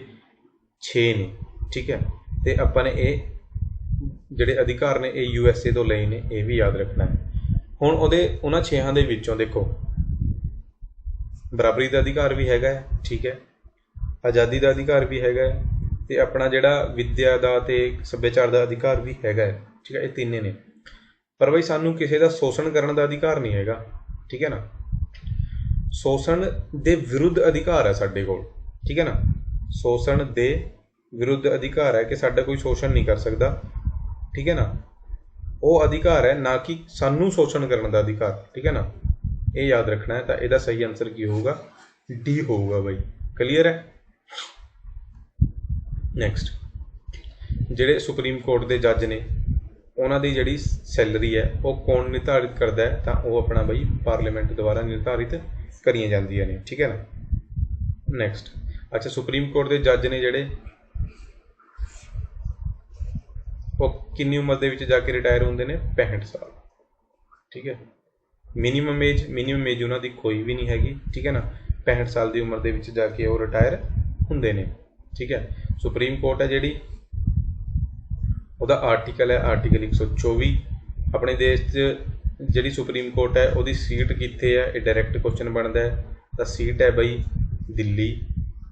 6 ਨੇ। ਠੀਕ ਹੈ, ਅਤੇ ਆਪਾਂ ਨੇ ਇਹ ਜਿਹੜੇ ਅਧਿਕਾਰ ਨੇ ਇਹ USA ਤੋਂ ਲਏ ਨੇ, ਇਹ ਵੀ ਯਾਦ ਰੱਖਣਾ ਹੈ। ਹੁਣ ਉਹਨਾਂ 6 ਦੇ ਵਿੱਚੋਂ ਦੇਖੋ ਬਰਾਬਰੀ ਦਾ ਅਧਿਕਾਰ ਵੀ ਹੈਗਾ ਹੈ, ਠੀਕ ਹੈ, ਆਜ਼ਾਦੀ ਦਾ ਅਧਿਕਾਰ ਵੀ ਹੈਗਾ ਹੈ, ਅਤੇ ਆਪਣਾ ਜਿਹੜਾ ਵਿੱਦਿਆ ਦਾ ਅਤੇ ਸੱਭਿਆਚਾਰ ਦਾ ਅਧਿਕਾਰ ਵੀ ਹੈਗਾ ਹੈ। ਠੀਕ ਹੈ, ਇਹ ਤਿੰਨੇ ਨੇ। ਪਰ ਬਈ ਸਾਨੂੰ ਕਿਸੇ ਦਾ ਸ਼ੋਸ਼ਣ ਕਰਨ ਦਾ ਅਧਿਕਾਰ ਨਹੀਂ ਹੈਗਾ। ਠੀਕ ਹੈ ਨਾ, ਸ਼ੋਸ਼ਣ ਦੇ ਵਿਰੁੱਧ ਅਧਿਕਾਰ ਹੈ ਸਾਡੇ ਕੋਲ। ਠੀਕ ਹੈ ਨਾ, ਸ਼ੋਸ਼ਣ ਦੇ ਵਿਰੁੱਧ ਅਧਿਕਾਰ ਹੈ ਕਿ ਸਾਡਾ ਕੋਈ ਸ਼ੋਸ਼ਣ ਨਹੀਂ ਕਰ ਸਕਦਾ। ਠੀਕ ਹੈ ਨਾ, ਉਹ ਅਧਿਕਾਰ ਹੈ, ਨਾ ਕਿ ਸਾਨੂੰ ਸ਼ੋਸ਼ਣ ਕਰਨ ਦਾ ਅਧਿਕਾਰ। ਠੀਕ ਹੈ ਨਾ, ਇਹ ਯਾਦ ਰੱਖਣਾ ਹੈ। ਤਾਂ ਇਹਦਾ ਸਹੀ ਆਨਸਰ ਕੀ ਹੋਊਗਾ? ਡੀ ਹੋਊਗਾ ਬਾਈ। ਕਲੀਅਰ ਹੈ। ਨੈਕਸਟ, ਜਿਹੜੇ ਸੁਪਰੀਮ ਕੋਰਟ ਦੇ ਜੱਜ ਨੇ ਉਹਨਾਂ ਦੀ ਜਿਹੜੀ ਸੈਲਰੀ ਹੈ ਉਹ ਕੌਣ ਨਿਰਧਾਰਿਤ ਕਰਦਾ ਹੈ? ਤਾਂ ਉਹ ਆਪਣਾ ਬਈ ਪਾਰਲੀਮੈਂਟ ਦੁਆਰਾ ਨਿਰਧਾਰਿਤ ਕਰੀਆਂ ਜਾਂਦੀਆਂ ਨੇ। ਠੀਕ ਹੈ ਨਾ। ਨੈਕਸਟ, ਅੱਛਾ, ਸੁਪਰੀਮ ਕੋਰਟ ਦੇ ਜੱਜ ਨੇ ਜਿਹੜੇ ਉਹ ਕਿੰਨੀ ਉਮਰ ਦੇ ਵਿੱਚ ਜਾ ਕੇ ਰਿਟਾਇਰ ਹੁੰਦੇ ਨੇ? 65 ਸਾਲ। ਠੀਕ ਹੈ, ਮਿਨੀਮਮ ਏਜ ਉਹਨਾਂ ਦੀ ਕੋਈ ਵੀ ਨਹੀਂ ਹੈਗੀ। ਠੀਕ ਹੈ ਨਾ, 65 ਸਾਲ ਦੀ ਉਮਰ ਦੇ ਵਿੱਚ ਜਾ ਕੇ ਉਹ ਰਿਟਾਇਰ ਹੁੰਦੇ ਨੇ। ਠੀਕ ਹੈ, ਸੁਪਰੀਮ ਕੋਰਟ ਹੈ ਜਿਹੜੀ, ਉਹਦਾ ਆਰਟੀਕਲ ਹੈ ਆਰਟੀਕਲ 124। ਆਪਣੇ ਦੇਸ਼ 'ਚ ਜਿਹੜੀ ਸੁਪਰੀਮ ਕੋਰਟ ਹੈ ਉਹਦੀ ਸੀਟ ਕਿੱਥੇ ਹੈ? ਇਹ ਡਾਇਰੈਕਟ ਕੁਐਸਚਨ ਬਣਦਾ ਹੈ। ਤਾਂ ਸੀਟ ਹੈ ਬਈ ਦਿੱਲੀ।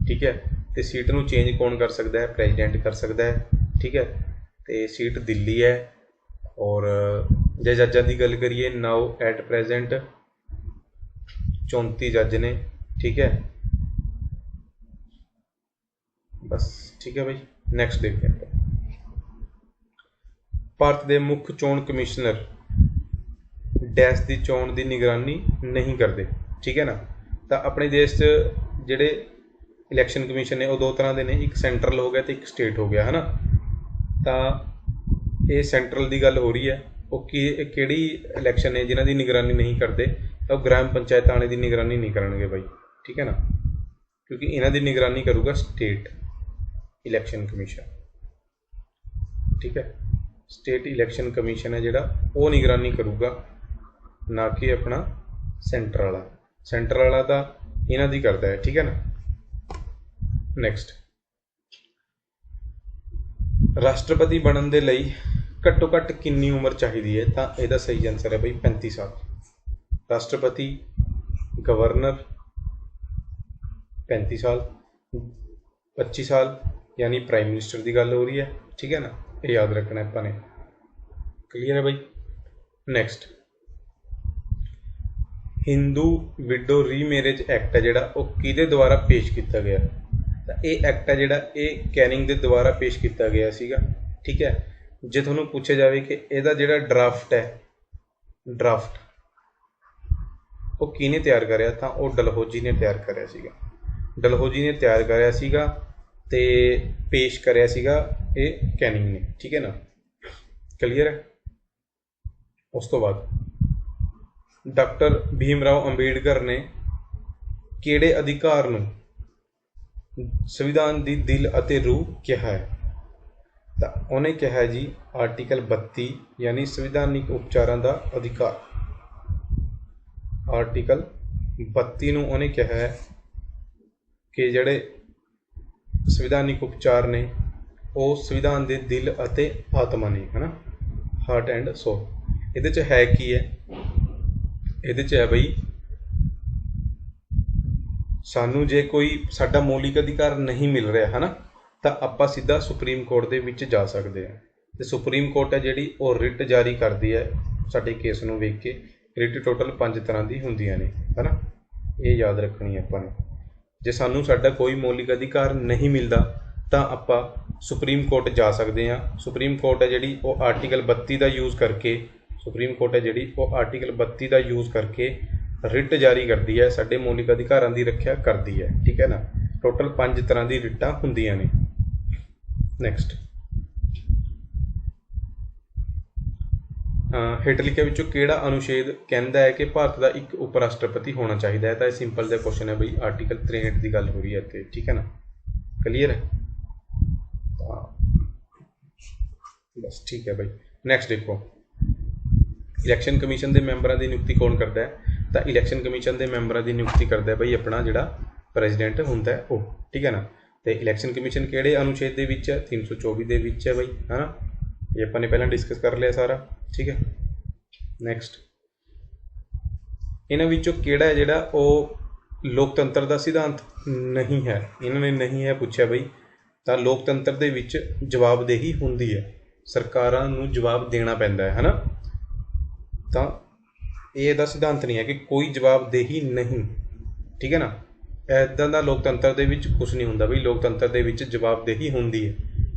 ਠੀਕ ਹੈ, ਅਤੇ ਸੀਟ ਨੂੰ ਚੇਂਜ ਕੌਣ ਕਰ ਸਕਦਾ ਹੈ? ਪ੍ਰੈਜ਼ੀਡੈਂਟ ਕਰ ਸਕਦਾ ਹੈ। ਠੀਕ ਹੈ, ਅਤੇ ਸੀਟ ਦਿੱਲੀ ਹੈ। ਔਰ ਜੇ ਜੱਜਾਂ ਦੀ ਗੱਲ ਕਰੀਏ, ਨਾਓ ਐਟ ਪ੍ਰੈਜੈਂਟ 34 ਜੱਜ ਨੇ। ਠੀਕ ਹੈ, ਬਸ। ਠੀਕ ਹੈ ਬਈ। ਨੈਕਸਟ ਦੇਖਦੇ ਆਪਾਂ, ਭਾਰਤ ਦੇ ਮੁੱਖ ਚੋਣ ਕਮਿਸ਼ਨਰ ਡੈਸ਼ ਦੀ ਚੋਣ ਦੀ ਨਿਗਰਾਨੀ ਨਹੀਂ ਕਰਦੇ। ਠੀਕ ਹੈ ਨਾ, ਤਾਂ ਆਪਣੇ ਦੇਸ਼ 'ਚ ਜਿਹੜੇ ਇਲੈਕਸ਼ਨ ਕਮਿਸ਼ਨ ਨੇ ਉਹ ਦੋ ਤਰ੍ਹਾਂ ਦੇ ਨੇ, ਇੱਕ ਸੈਂਟਰਲ ਹੋ ਗਿਆ ਅਤੇ ਇੱਕ ਸਟੇਟ ਹੋ ਗਿਆ, ਹੈ ਨਾ। ਤਾਂ ਇਹ ਸੈਂਟਰਲ ਦੀ ਗੱਲ ਹੋ ਰਹੀ ਹੈ। ਉਹ ਕਿਹੜੀ ਇਲੈਕਸ਼ਨ ਨੇ ਜਿਨ੍ਹਾਂ ਦੀ ਨਿਗਰਾਨੀ ਨਹੀਂ ਕਰਦੇ? ਤਾਂ ਉਹ ਗ੍ਰਾਮ ਪੰਚਾਇਤਾਂ ਵਾਲੇ ਦੀ ਨਿਗਰਾਨੀ ਨਹੀਂ ਕਰਨਗੇ ਬਾਈ। ਠੀਕ ਹੈ ਨਾ, ਕਿਉਂਕਿ ਇਹਨਾਂ ਦੀ ਨਿਗਰਾਨੀ ਕਰੂਗਾ ਸਟੇਟ ਇਲੈਕਸ਼ਨ ਕਮਿਸ਼ਨ। ਠੀਕ ਹੈ, ਸਟੇਟ ਇਲੈਕਸ਼ਨ ਕਮਿਸ਼ਨ ਹੈ ਜਿਹੜਾ ਉਹ ਨਿਗਰਾਨੀ ਕਰੂਗਾ, ਨਾ ਕਿ ਆਪਣਾ ਸੈਂਟਰ ਵਾਲਾ। ਸੈਂਟਰ ਵਾਲਾ ਤਾਂ ਇਹਨਾਂ ਦੀ ਕਰਦਾ ਹੈ। ਠੀਕ ਹੈ ਨਾ। ਨੈਕਸਟ, ਰਾਸ਼ਟਰਪਤੀ ਬਣਨ ਦੇ ਲਈ ਘੱਟੋ ਘੱਟ ਕਿੰਨੀ ਉਮਰ ਚਾਹੀਦੀ ਹੈ? ਤਾਂ ਇਹਦਾ ਸਹੀ ਆਨਸਰ ਹੈ ਬਈ 35 ਸਾਲ। ਰਾਸ਼ਟਰਪਤੀ, ਗਵਰਨਰ 35 ਸਾਲ, 25 ਸਾਲ ਯਾਨੀ ਪ੍ਰਾਈਮ ਮਿਨਿਸਟਰ ਦੀ ਗੱਲ ਹੋ ਰਹੀ ਹੈ। ਠੀਕ ਹੈ ਨਾ, ਇਹ ਯਾਦ ਰੱਖਣਾ ਆਪਾਂ ਨੇ। ਕਲੀਅਰ ਹੈ ਬਈ। Next, Hindu widow remarriage act ਹੈ ਜਿਹੜਾ ਉਹ ਕਿਹਦੇ ਦੁਆਰਾ ਪੇਸ਼ ਕੀਤਾ ਗਿਆ? ਤਾਂ ਇਹ ਐਕਟ ਹੈ ਜਿਹੜਾ ਇਹ ਕੈਨਿੰਗ ਦੇ ਦੁਆਰਾ ਪੇਸ਼ ਕੀਤਾ ਗਿਆ ਸੀਗਾ। ਠੀਕ ਹੈ, ਜੇ ਤੁਹਾਨੂੰ ਪੁੱਛਿਆ ਜਾਵੇ ਕਿ ਇਹਦਾ ਜਿਹੜਾ ਡਰਾਫਟ ਉਹ ਕਿਹਨੇ ਤਿਆਰ ਕਰਿਆ? ਤਾਂ ਉਹ ਡਲਹੌਜੀ ਨੇ ਤਿਆਰ ਕਰਿਆ ਸੀਗਾ। ਡਲਹੌਜੀ ਨੇ ਤਿਆਰ ਕਰਿਆ ਸੀਗਾ ਅਤੇ ਪੇਸ਼ ਕਰਿਆ ਸੀਗਾ ਇਹ ਕੈਨਿੰਗ ਨੇ। ਠੀਕ ਹੈ ਨਾ, ਕਲੀਅਰ ਹੈ। ਉਸ ਤੋਂ ਬਾਅਦ ਡਾਕਟਰ ਭੀਮ ਰਾਓ ਅੰਬੇਡਕਰ ਨੇ ਕਿਹੜੇ ਅਧਿਕਾਰ ਨੂੰ ਸੰਵਿਧਾਨ ਦੀ ਦਿਲ ਅਤੇ ਰੂਹ ਕਿਹਾ ਹੈ? ਤਾਂ ਉਹਨੇ ਕਿਹਾ ਜੀ ਆਰਟੀਕਲ 32 ਯਾਨੀ ਸੰਵਿਧਾਨਿਕ ਉਪਚਾਰਾਂ ਦਾ ਅਧਿਕਾਰ। ਆਰਟੀਕਲ 32 ਨੂੰ ਉਹਨੇ ਕਿਹਾ ਹੈ ਕਿ ਜਿਹੜੇ ਸੰਵਿਧਾਨਿਕ ਉਪਚਾਰ ਨੇ ਉਹ ਸੰਵਿਧਾਨ ਦੇ ਦਿਲ ਅਤੇ ਆਤਮਾ ਨੇ, ਹੈ ਨਾ, ਹਾਰਟ ਐਂਡ ਸੋਲ। ਇਹਦੇ 'ਚ ਹੈ ਕੀ ਹੈ? ਇਹਦੇ 'ਚ ਹੈ ਬਈ ਸਾਨੂੰ ਜੇ ਕੋਈ ਸਾਡਾ ਮੌਲਿਕ ਅਧਿਕਾਰ ਨਹੀਂ ਮਿਲ ਰਿਹਾ ਹੈ ਨਾ, ਤਾਂ ਆਪਾਂ ਸਿੱਧਾ ਸੁਪਰੀਮ ਕੋਰਟ ਦੇ ਵਿੱਚ ਜਾ ਸਕਦੇ ਹਾਂ। ਅਤੇ ਸੁਪਰੀਮ ਕੋਰਟ ਹੈ ਜਿਹੜੀ ਉਹ ਰਿਟ ਜਾਰੀ ਕਰਦੀ ਹੈ ਸਾਡੇ ਕੇਸ ਨੂੰ ਵੇਖ ਕੇ। ਰਿਟ ਟੋਟਲ 5 ਤਰ੍ਹਾਂ ਦੀ ਹੁੰਦੀਆਂ ਨੇ, ਹੈ ਨਾ, ਇਹ ਯਾਦ ਰੱਖਣੀ ਆਪਾਂ ਨੇ। ਜੇ ਸਾਨੂੰ ਸਾਡਾ ਕੋਈ ਮੌਲਿਕ ਅਧਿਕਾਰ ਨਹੀਂ ਮਿਲਦਾ ਤਾਂ ਆਪਾਂ ਸੁਪਰੀਮ ਕੋਰਟ ਜਾ ਸਕਦੇ ਹਾਂ। ਸੁਪਰੀਮ ਕੋਰਟ ਹੈ ਜਿਹੜੀ ਉਹ ਆਰਟੀਕਲ 32 ਦਾ ਯੂਜ਼ ਕਰਕੇ ਯੂਜ਼ ਕਰਕੇ ਰਿਟ ਜਾਰੀ ਕਰਦੀ ਹੈ, ਸਾਡੇ ਮੌਲਿਕ ਅਧਿਕਾਰਾਂ ਦੀ ਰੱਖਿਆ ਕਰਦੀ ਹੈ। ਠੀਕ ਹੈ ਨਾ। ਟੋਟਲ 5 ਤਰ੍ਹਾਂ ਦੀ ਰਿਟਾਂ ਹੁੰਦੀਆਂ ਨੇ। ਨੈਕਸਟ, ਹੇਠ ਲਿਖਿਆਂ ਵਿੱਚੋਂ ਕਿਹੜਾ ਅਨੁਛੇਦ ਕਹਿੰਦਾ ਹੈ ਕਿ ਭਾਰਤ ਦਾ ਇੱਕ ਉਪ ਰਾਸ਼ਟਰਪਤੀ ਹੋਣਾ ਚਾਹੀਦਾ ਹੈ? ਤਾਂ ਇਹ ਸਿੰਪਲ ਜਿਹਾ ਕੁਐਸਚਨ ਹੈ ਬਈ। ਆਰਟੀਕਲ 63 ਦੀ ਗੱਲ ਹੋ ਰਹੀ ਹੈ ਇੱਥੇ। ਠੀਕ ਹੈ ਨਾ, ਕਲੀਅਰ ਹੈ? ਬਸ ਠੀਕ ਹੈ ਬਈ। ਨੈਕਸਟ ਦੇਖੋ, ਇਲੈਕਸ਼ਨ ਕਮਿਸ਼ਨ ਦੇ ਮੈਂਬਰਾਂ ਦੀ ਨਿਯੁਕਤੀ ਕੌਣ ਕਰਦਾ ਹੈ? ਤਾਂ ਇਲੈਕਸ਼ਨ ਕਮਿਸ਼ਨ ਦੇ ਮੈਂਬਰਾਂ ਦੀ ਨਿਯੁਕਤੀ ਕਰਦਾ ਬਈ ਆਪਣਾ ਜਿਹੜਾ ਪ੍ਰੈਜ਼ੀਡੈਂਟ ਹੁੰਦਾ ਉਹ। ਠੀਕ ਹੈ ਨਾ। ਅਤੇ ਇਲੈਕਸ਼ਨ ਕਮਿਸ਼ਨ ਕਿਹੜੇ ਅਨੁਛੇਦ ਦੇ ਵਿੱਚ ਹੈ? 324 ਦੇ ਵਿੱਚ ਹੈ ਬਈ, ਹੈ ਨਾ। ਇਹ ਆਪਾਂ ਨੇ ਪਹਿਲਾਂ ਡਿਸਕਸ ਕਰ ਲਿਆ ਸਾਰਾ। ਠੀਕ ਹੈ। ਨੈਕਸਟ, ਇਹਨਾਂ ਵਿੱਚੋਂ ਕਿਹੜਾ ਹੈ ਜਿਹੜਾ ਉਹ ਲੋਕਤੰਤਰ ਦਾ ਸਿਧਾਂਤ ਨਹੀਂ ਹੈ? ਇਹਨਾਂ ਨੇ ਨਹੀਂ ਹੈ ਪੁੱਛਿਆ ਬਈ। ਤਾਂ ਲੋਕਤੰਤਰ ਦੇ ਵਿੱਚ ਜਵਾਬਦੇਹੀ ਹੁੰਦੀ ਹੈ, ਸਰਕਾਰਾਂ ਨੂੰ ਜਵਾਬ ਦੇਣਾ ਪੈਂਦਾ ਹੈ ਨਾ। ਤਾਂ ਇਹ ਇਹਦਾ ਸਿਧਾਂਤ ਨਹੀਂ ਹੈ ਕਿ ਕੋਈ ਜਵਾਬਦੇਹੀ ਨਹੀਂ। ਠੀਕ ਹੈ ਨਾ। ਇੱਦਾਂ ਦਾ ਲੋਕਤੰਤਰ ਦੇ ਵਿੱਚ ਕੁਛ ਨਹੀਂ ਹੁੰਦਾ ਬਈ। ਲੋਕਤੰਤਰ ਦੇ ਵਿੱਚ ਜਵਾਬਦੇਹੀ ਹੁੰਦੀ ਹੈ।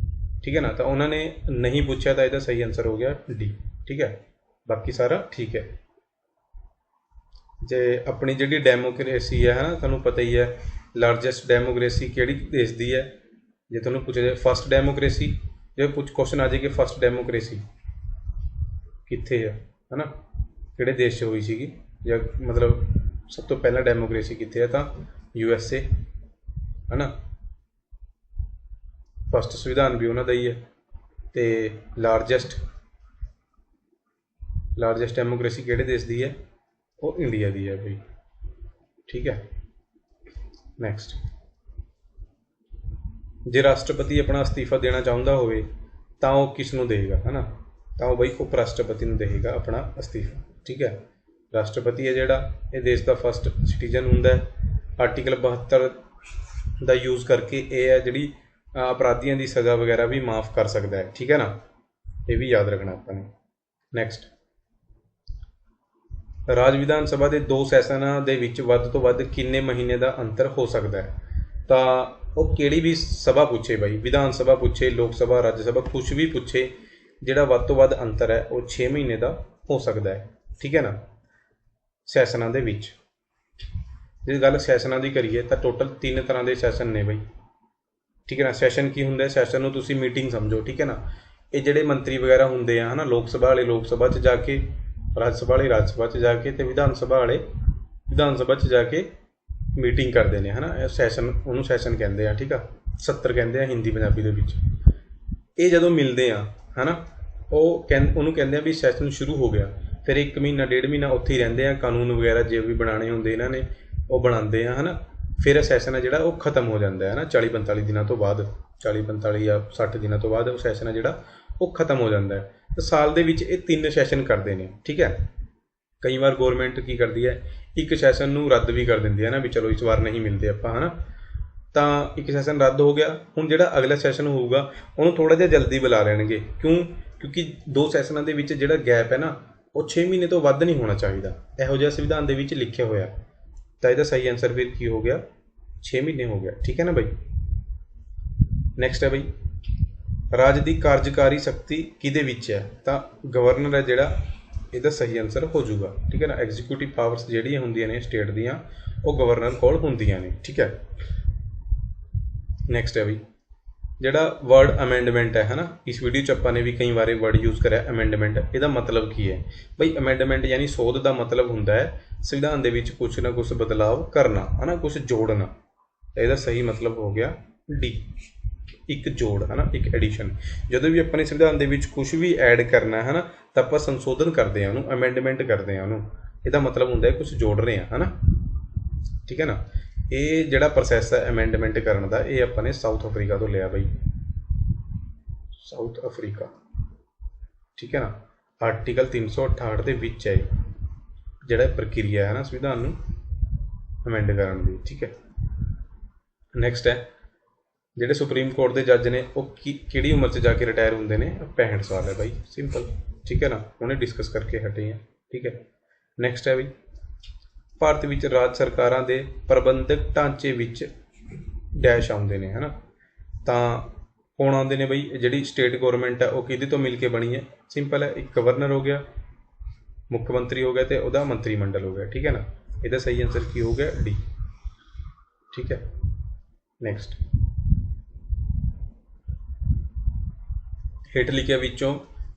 ਠੀਕ ਹੈ ਨਾ। ਤਾਂ ਉਹਨਾਂ ਨੇ ਨਹੀਂ ਪੁੱਛਿਆ ਤਾਂ ਇਹਦਾ ਸਹੀ ਆਨਸਰ ਹੋ ਗਿਆ ਡੀ। ਠੀਕ ਹੈ। ਬਾਕੀ ਸਾਰਾ ਠੀਕ ਹੈ। ਜੇ ਆਪਣੀ ਜਿਹੜੀ ਡੈਮੋਕ੍ਰੇਸੀ ਹੈ ਨਾ, ਤੁਹਾਨੂੰ ਪਤਾ ਹੀ ਹੈ ਲਾਰਜੈਸਟ ਡੈਮੋਕ੍ਰੇਸੀ ਕਿਹੜੀ ਦੇਸ਼ ਦੀ ਹੈ? ਜੇ ਤੁਹਾਨੂੰ ਪੁੱਛਿਆ ਫਸਟ ਡੈਮੋਕ੍ਰੇਸੀ, ਜੇ ਕੁਐਸਚਨ ਆ ਜਾਏ ਕਿ ਫਸਟ ਡੈਮੋਕ੍ਰੇਸੀ ਕਿੱਥੇ ਹੈ ਨਾ, ਕਿਹੜੇ ਦੇਸ਼ 'ਚ ਹੋਈ ਸੀਗੀ, ਜਾਂ ਮਤਲਬ ਸਭ ਤੋਂ ਪਹਿਲਾਂ ਡੈਮੋਕ੍ਰੇਸੀ ਕਿੱਥੇ ਹੈ? ਤਾਂ USA, ਹੈ ਨਾ। ਫਸਟ ਸੰਵਿਧਾਨ ਵੀ ਉਹਨਾਂ ਦਾ ਹੀ ਹੈ। ਅਤੇ ਲਾਰਜੈਸਟ ਡੈਮੋਕ੍ਰੇਸੀ ਕਿਹੜੇ ਦੇਸ਼ ਦੀ ਹੈ? ਉਹ ਇੰਡੀਆ ਦੀ ਹੈ ਬਈ। ਠੀਕ ਹੈ। ਨੈਕਸਟ, ਜੇ ਰਾਸ਼ਟਰਪਤੀ ਆਪਣਾ ਅਸਤੀਫਾ ਦੇਣਾ ਚਾਹੁੰਦਾ ਹੋਵੇ ਤਾਂ ਉਹ ਕਿਸ ਨੂੰ ਦੇਵੇਗਾ, ਹੈ ਨਾ? ਤਾਂ ਉਹ ਬਈ ਉਪ ਰਾਸ਼ਟਰਪਤੀ ਨੂੰ ਦੇਵੇਗਾ ਆਪਣਾ ਅਸਤੀਫਾ। ਠੀਕ ਹੈ। ਰਾਸ਼ਟਰਪਤੀ ਹੈ ਜਿਹੜਾ ਇਹ ਦੇਸ਼ ਦਾ ਫਸਟ ਸਿਟੀਜ਼ਨ ਹੁੰਦਾ ਹੈ। ਆਰਟੀਕਲ 72 ਦਾ ਯੂਜ਼ ਕਰਕੇ ਇਹ ਹੈ ਜਿਹੜੀ ਅਪਰਾਧੀਆਂ ਦੀ ਸਜ਼ਾ ਵਗੈਰਾ ਵੀ ਮਾफ़ ਕਰ ਸਕਦਾ ਹੈ। ਠੀਕ ਹੈ ਨਾ। ਇਹ ਵੀ ਯਾਦ ਰੱਖਣਾ ਆਪਾਂ ਨੇ। ਨੈਕਸਟ, ਰਾਜ ਵਿਧਾਨ ਸਭਾ ਦੇ 2 ਸੈਸ਼ਨਾਂ ਦੇ ਵਿੱਚ ਵੱਧ ਤੋਂ ਵੱਧ ਕਿੰਨੇ ਮਹੀਨੇ ਦਾ ਅੰਤਰ ਹੋ ਸਕਦਾ ਹੈ? ਤਾਂ ਉਹ ਕਿਹੜੀ ਵੀ ਸਭਾ ਪੁੱਛੇ ਬਾਈ, ਵਿਧਾਨ ਸਭਾ ਪੁੱਛੇ, ਲੋਕ ਸਭਾ, ਰਾਜ ਸਭਾ, ਕੁਛ ਵੀ ਪੁੱਛੇ, ਜਿਹੜਾ ਵੱਧ ਤੋਂ ਵੱਧ ਅੰਤਰ ਹੈ ਉਹ 6 ਮਹੀਨੇ ਦਾ ਹੋ ਸਕਦਾ ਹੈ। ਠੀਕ ਹੈ ਨਾ। ਸੈਸ਼ਨਾਂ ਦੇ ਵਿੱਚ ਜੇ ਗੱਲ ਸੈਸ਼ਨਾਂ ਦੀ ਕਰੀਏ ਤਾਂ ਟੋਟਲ 3 ਤਰ੍ਹਾਂ ਦੇ ਸੈਸ਼ਨ ਨੇ ਬਾਈ। ਠੀਕ ਹੈ ਨਾ। ਸੈਸ਼ਨ ਕੀ ਹੁੰਦਾ? ਸੈਸ਼ਨ ਨੂੰ ਤੁਸੀਂ ਮੀਟਿੰਗ ਸਮਝੋ। ਠੀਕ ਹੈ ਨਾ। ਇਹ ਜਿਹੜੇ ਮੰਤਰੀ ਵਗੈਰਾ ਹੁੰਦੇ ਆ, ਹੈ ਨਾ, ਲੋਕ ਸਭਾ ਵਾਲੇ ਲੋਕ ਸਭਾ 'ਚ ਜਾ ਕੇ, ਰਾਜ ਸਭਾ ਵਾਲੇ ਰਾਜ ਸਭਾ 'ਚ ਜਾ ਕੇ, ਅਤੇ ਵਿਧਾਨ ਸਭਾ ਵਾਲੇ ਵਿਧਾਨ ਸਭਾ 'ਚ ਜਾ ਕੇ ਮੀਟਿੰਗ ਕਰਦੇ ਨੇ, ਹੈ ਨਾ। ਇਹ ਸੈਸ਼ਨ, ਉਹਨੂੰ ਸੈਸ਼ਨ ਕਹਿੰਦੇ ਆ। ਠੀਕ ਆ। 70 ਕਹਿੰਦੇ ਆ ਹਿੰਦੀ ਪੰਜਾਬੀ ਦੇ ਵਿੱਚ। ਇਹ ਜਦੋਂ ਮਿਲਦੇ ਆ, ਹੈ ਨਾ, ਉਹਨੂੰ ਕਹਿੰਦੇ ਆ ਵੀ ਸੈਸ਼ਨ ਸ਼ੁਰੂ ਹੋ ਗਿਆ। ਫਿਰ 1 ਮਹੀਨਾ 1.5 ਮਹੀਨਾ ਉੱਥੇ ਹੀ ਰਹਿੰਦੇ ਆ, ਕਾਨੂੰਨ ਵਗੈਰਾ ਜੇ ਵੀ ਬਣਾਉਣੇ ਹੁੰਦੇ ਇਹਨਾਂ ਨੇ ਉਹ ਬਣਾਉਂਦੇ ਆ, ਹੈ ਨਾ। ਫਿਰ ਸੈਸ਼ਨ ਹੈ ਜਿਹੜਾ ਉਹ ਖ਼ਤਮ ਹੋ ਜਾਂਦਾ ਹੈ ਨਾ 40-45 ਦਿਨਾਂ ਤੋਂ ਬਾਅਦ, 40-45 ਜਾਂ 60 ਦਿਨਾਂ ਤੋਂ ਬਾਅਦ ਉਹ ਸੈਸ਼ਨ ਹੈ ਜਿਹੜਾ ਉਹ ਖ਼ਤਮ ਹੋ ਜਾਂਦਾ ਹੈ। ਤਾਂ ਸਾਲ ਦੇ ਵਿੱਚ ਇਹ 3 ਸੈਸ਼ਨ ਕਰਦੇ ਨੇ। ਠੀਕ ਹੈ। ਕਈ ਵਾਰ ਗੌਰਮੈਂਟ ਕੀ ਕਰਦੀ ਹੈ, ਇੱਕ ਸੈਸ਼ਨ ਨੂੰ ਰੱਦ ਵੀ ਕਰ ਦਿੰਦੀ ਹੈ ਨਾ, ਵੀ ਚਲੋ ਇਸ ਵਾਰ ਨਹੀਂ ਮਿਲਦੇ ਆਪਾਂ, ਹੈ ਨਾ। ਤਾਂ ਇੱਕ ਸੈਸ਼ਨ ਰੱਦ ਹੋ ਗਿਆ, ਹੁਣ ਜਿਹੜਾ ਅਗਲਾ ਸੈਸ਼ਨ ਹੋਊਗਾ ਉਹਨੂੰ ਥੋੜ੍ਹਾ ਜਿਹਾ ਜਲਦੀ ਬੁਲਾ ਲੈਣਗੇ। ਕਿਉਂਕਿ 2 ਸੈਸ਼ਨਾਂ ਦੇ ਵਿੱਚ ਜਿਹੜਾ ਗੈਪ ਹੈ ਨਾ ਉਹ 6 ਮਹੀਨੇ ਤੋਂ ਵੱਧ ਨਹੀਂ ਹੋਣਾ ਚਾਹੀਦਾ, ਇਹੋ ਜਿਹਾ ਸੰਵਿਧਾਨ ਦੇ ਵਿੱਚ ਲਿਖਿਆ ਹੋਇਆ। ਤਾਂ ਇਹਦਾ ਸਹੀ ਆਨਸਰ ਫਿਰ ਕੀ ਹੋ ਗਿਆ? 6 ਮਹੀਨੇ ਹੋ ਗਿਆ। ਠੀਕ ਹੈ ਨਾ ਬਾਈ। ਨੈਕਸਟ ਹੈ ਬਾਈ, ਰਾਜ ਦੀ ਕਾਰਜਕਾਰੀ ਸ਼ਕਤੀ ਕਿਹਦੇ ਵਿੱਚ ਹੈ? ਤਾਂ ਗਵਰਨਰ ਹੈ ਜਿਹੜਾ ਇਹਦਾ ਸਹੀ ਆਨਸਰ ਹੋ ਜਾਊਗਾ। ਠੀਕ ਹੈ ਨਾ। ਐਗਜ਼ੀਕਿਊਟਿਵ ਪਾਵਰਸ ਜਿਹੜੀਆਂ ਹੁੰਦੀਆਂ ਨੇ ਸਟੇਟ ਦੀਆਂ ਉਹ ਗਵਰਨਰ ਕੋਲ ਹੁੰਦੀਆਂ ਨੇ। ਠੀਕ ਹੈ। ਨੈਕਸਟ ਹੈ ਬਈ, ਜਿਹੜਾ ਵਰਡ ਅਮੈਂਡਮੈਂਟ ਹੈ ਨਾ, ਇਸ ਵੀਡੀਓ 'ਚ ਆਪਾਂ ਨੇ ਵੀ ਕਈ ਵਾਰ ਵਰਡ ਯੂਜ਼ ਕਰਿਆ ਅਮੈਂਡਮੈਂਟ। ਇਹਦਾ ਮਤਲਬ ਕੀ ਹੈ ਬਈ? ਅਮੈਂਡਮੈਂਟ ਯਾਨੀ ਸੋਧ ਦਾ ਮਤਲਬ ਹੁੰਦਾ ਹੈ ਸੰਵਿਧਾਨ ਦੇ ਵਿੱਚ ਕੁਛ ਨਾ ਕੁਛ ਬਦਲਾਵ ਕਰਨਾ, ਹੈ ਨਾ, ਕੁਛ ਜੋੜਨਾ। ਤਾਂ ਇਹਦਾ ਸਹੀ ਮਤਲਬ ਹੋ ਗਿਆ ਡੀ, ਇੱਕ ਜੋੜ ਹੈ ਨਾ, ਇੱਕ ਐਡੀਸ਼ਨ। ਜਦੋਂ ਵੀ ਆਪਾਂ ਨੇ ਸੰਵਿਧਾਨ ਦੇ ਵਿੱਚ ਕੁਝ ਵੀ ਐਡ ਕਰਨਾ ਹੈ ਨਾ, ਤਾਂ ਆਪਾਂ ਸੰਸ਼ੋਧਨ ਕਰਦੇ ਹਾਂ, ਉਹਨੂੰ ਅਮੈਂਡਮੈਂਟ ਕਰਦੇ ਹਾਂ ਉਹਨੂੰ। ਇਹਦਾ ਮਤਲਬ ਹੁੰਦਾ ਹੈ ਕੁਝ ਜੋੜ ਰਹੇ ਹਾਂ ਹੈ ਨਾ, ਠੀਕ ਹੈ ਨਾ। ਇਹ ਜਿਹੜਾ ਪ੍ਰੋਸੈਸ ਹੈ ਅਮੈਂਡਮੈਂਟ ਕਰਨ ਦਾ, ਇਹ ਆਪਾਂ ਨੇ ਸਾਊਥ ਅਫਰੀਕਾ ਤੋਂ ਲਿਆ ਬਈ, ਸਾਊਥ ਅਫਰੀਕਾ, ਠੀਕ ਹੈ ਨਾ। ਆਰਟੀਕਲ 368 ਦੇ ਵਿੱਚ ਹੈ ਜਿਹੜਾ ਪ੍ਰਕਿਰਿਆ ਹੈ ਨਾ ਸੰਵਿਧਾਨ ਨੂੰ ਅਮੈਂਡ ਕਰਨ ਦੀ, ਠੀਕ ਹੈ। ਨੈਕਸਟ ਹੈ ਜਿਹੜੇ ਸੁਪਰੀਮ ਕੋਰਟ ਦੇ ਜੱਜ ਨੇ ਉਹ ਕਿਹੜੀ ਉਮਰ 'ਚ ਜਾ ਕੇ ਰਿਟਾਇਰ ਹੁੰਦੇ ਨੇ? 65 ਸਾਲ ਹੈ ਬਾਈ, ਸਿੰਪਲ, ਠੀਕ ਹੈ ਨਾ। ਹੁਣੇ ਡਿਸਕਸ ਕਰਕੇ ਹਟੇ ਹਾਂ, ਠੀਕ ਹੈ। ਨੈਕਸਟ ਹੈ ਬਈ ਭਾਰਤ ਵਿੱਚ ਰਾਜ ਸਰਕਾਰਾਂ ਦੇ ਪ੍ਰਬੰਧਕ ਢਾਂਚੇ ਵਿੱਚ ਡੈਸ਼ ਆਉਂਦੇ ਨੇ ਹੈ ਨਾ, ਤਾਂ ਕੌਣ ਆਉਂਦੇ ਨੇ ਬਈ? ਜਿਹੜੀ ਸਟੇਟ ਗੌਰਮੈਂਟ ਹੈ ਉਹ ਕਿਹਦੇ ਤੋਂ ਮਿਲ ਕੇ ਬਣੀ ਹੈ? ਸਿੰਪਲ ਹੈ, ਇੱਕ ਗਵਰਨਰ ਹੋ ਗਿਆ, ਮੁੱਖ ਮੰਤਰੀ ਹੋ ਗਿਆ ਅਤੇ ਉਹਦਾ ਮੰਤਰੀ ਮੰਡਲ ਹੋ ਗਿਆ, ਠੀਕ ਹੈ ਨਾ। ਇਹਦਾ ਸਹੀ ਆਨਸਰ ਕੀ ਹੋ ਗਿਆ? ਡੀ, ਠੀਕ ਹੈ। ਨੈਕਸਟ ਹੇਠ ਲਿਖਿਆਂ ਵਿੱਚੋਂ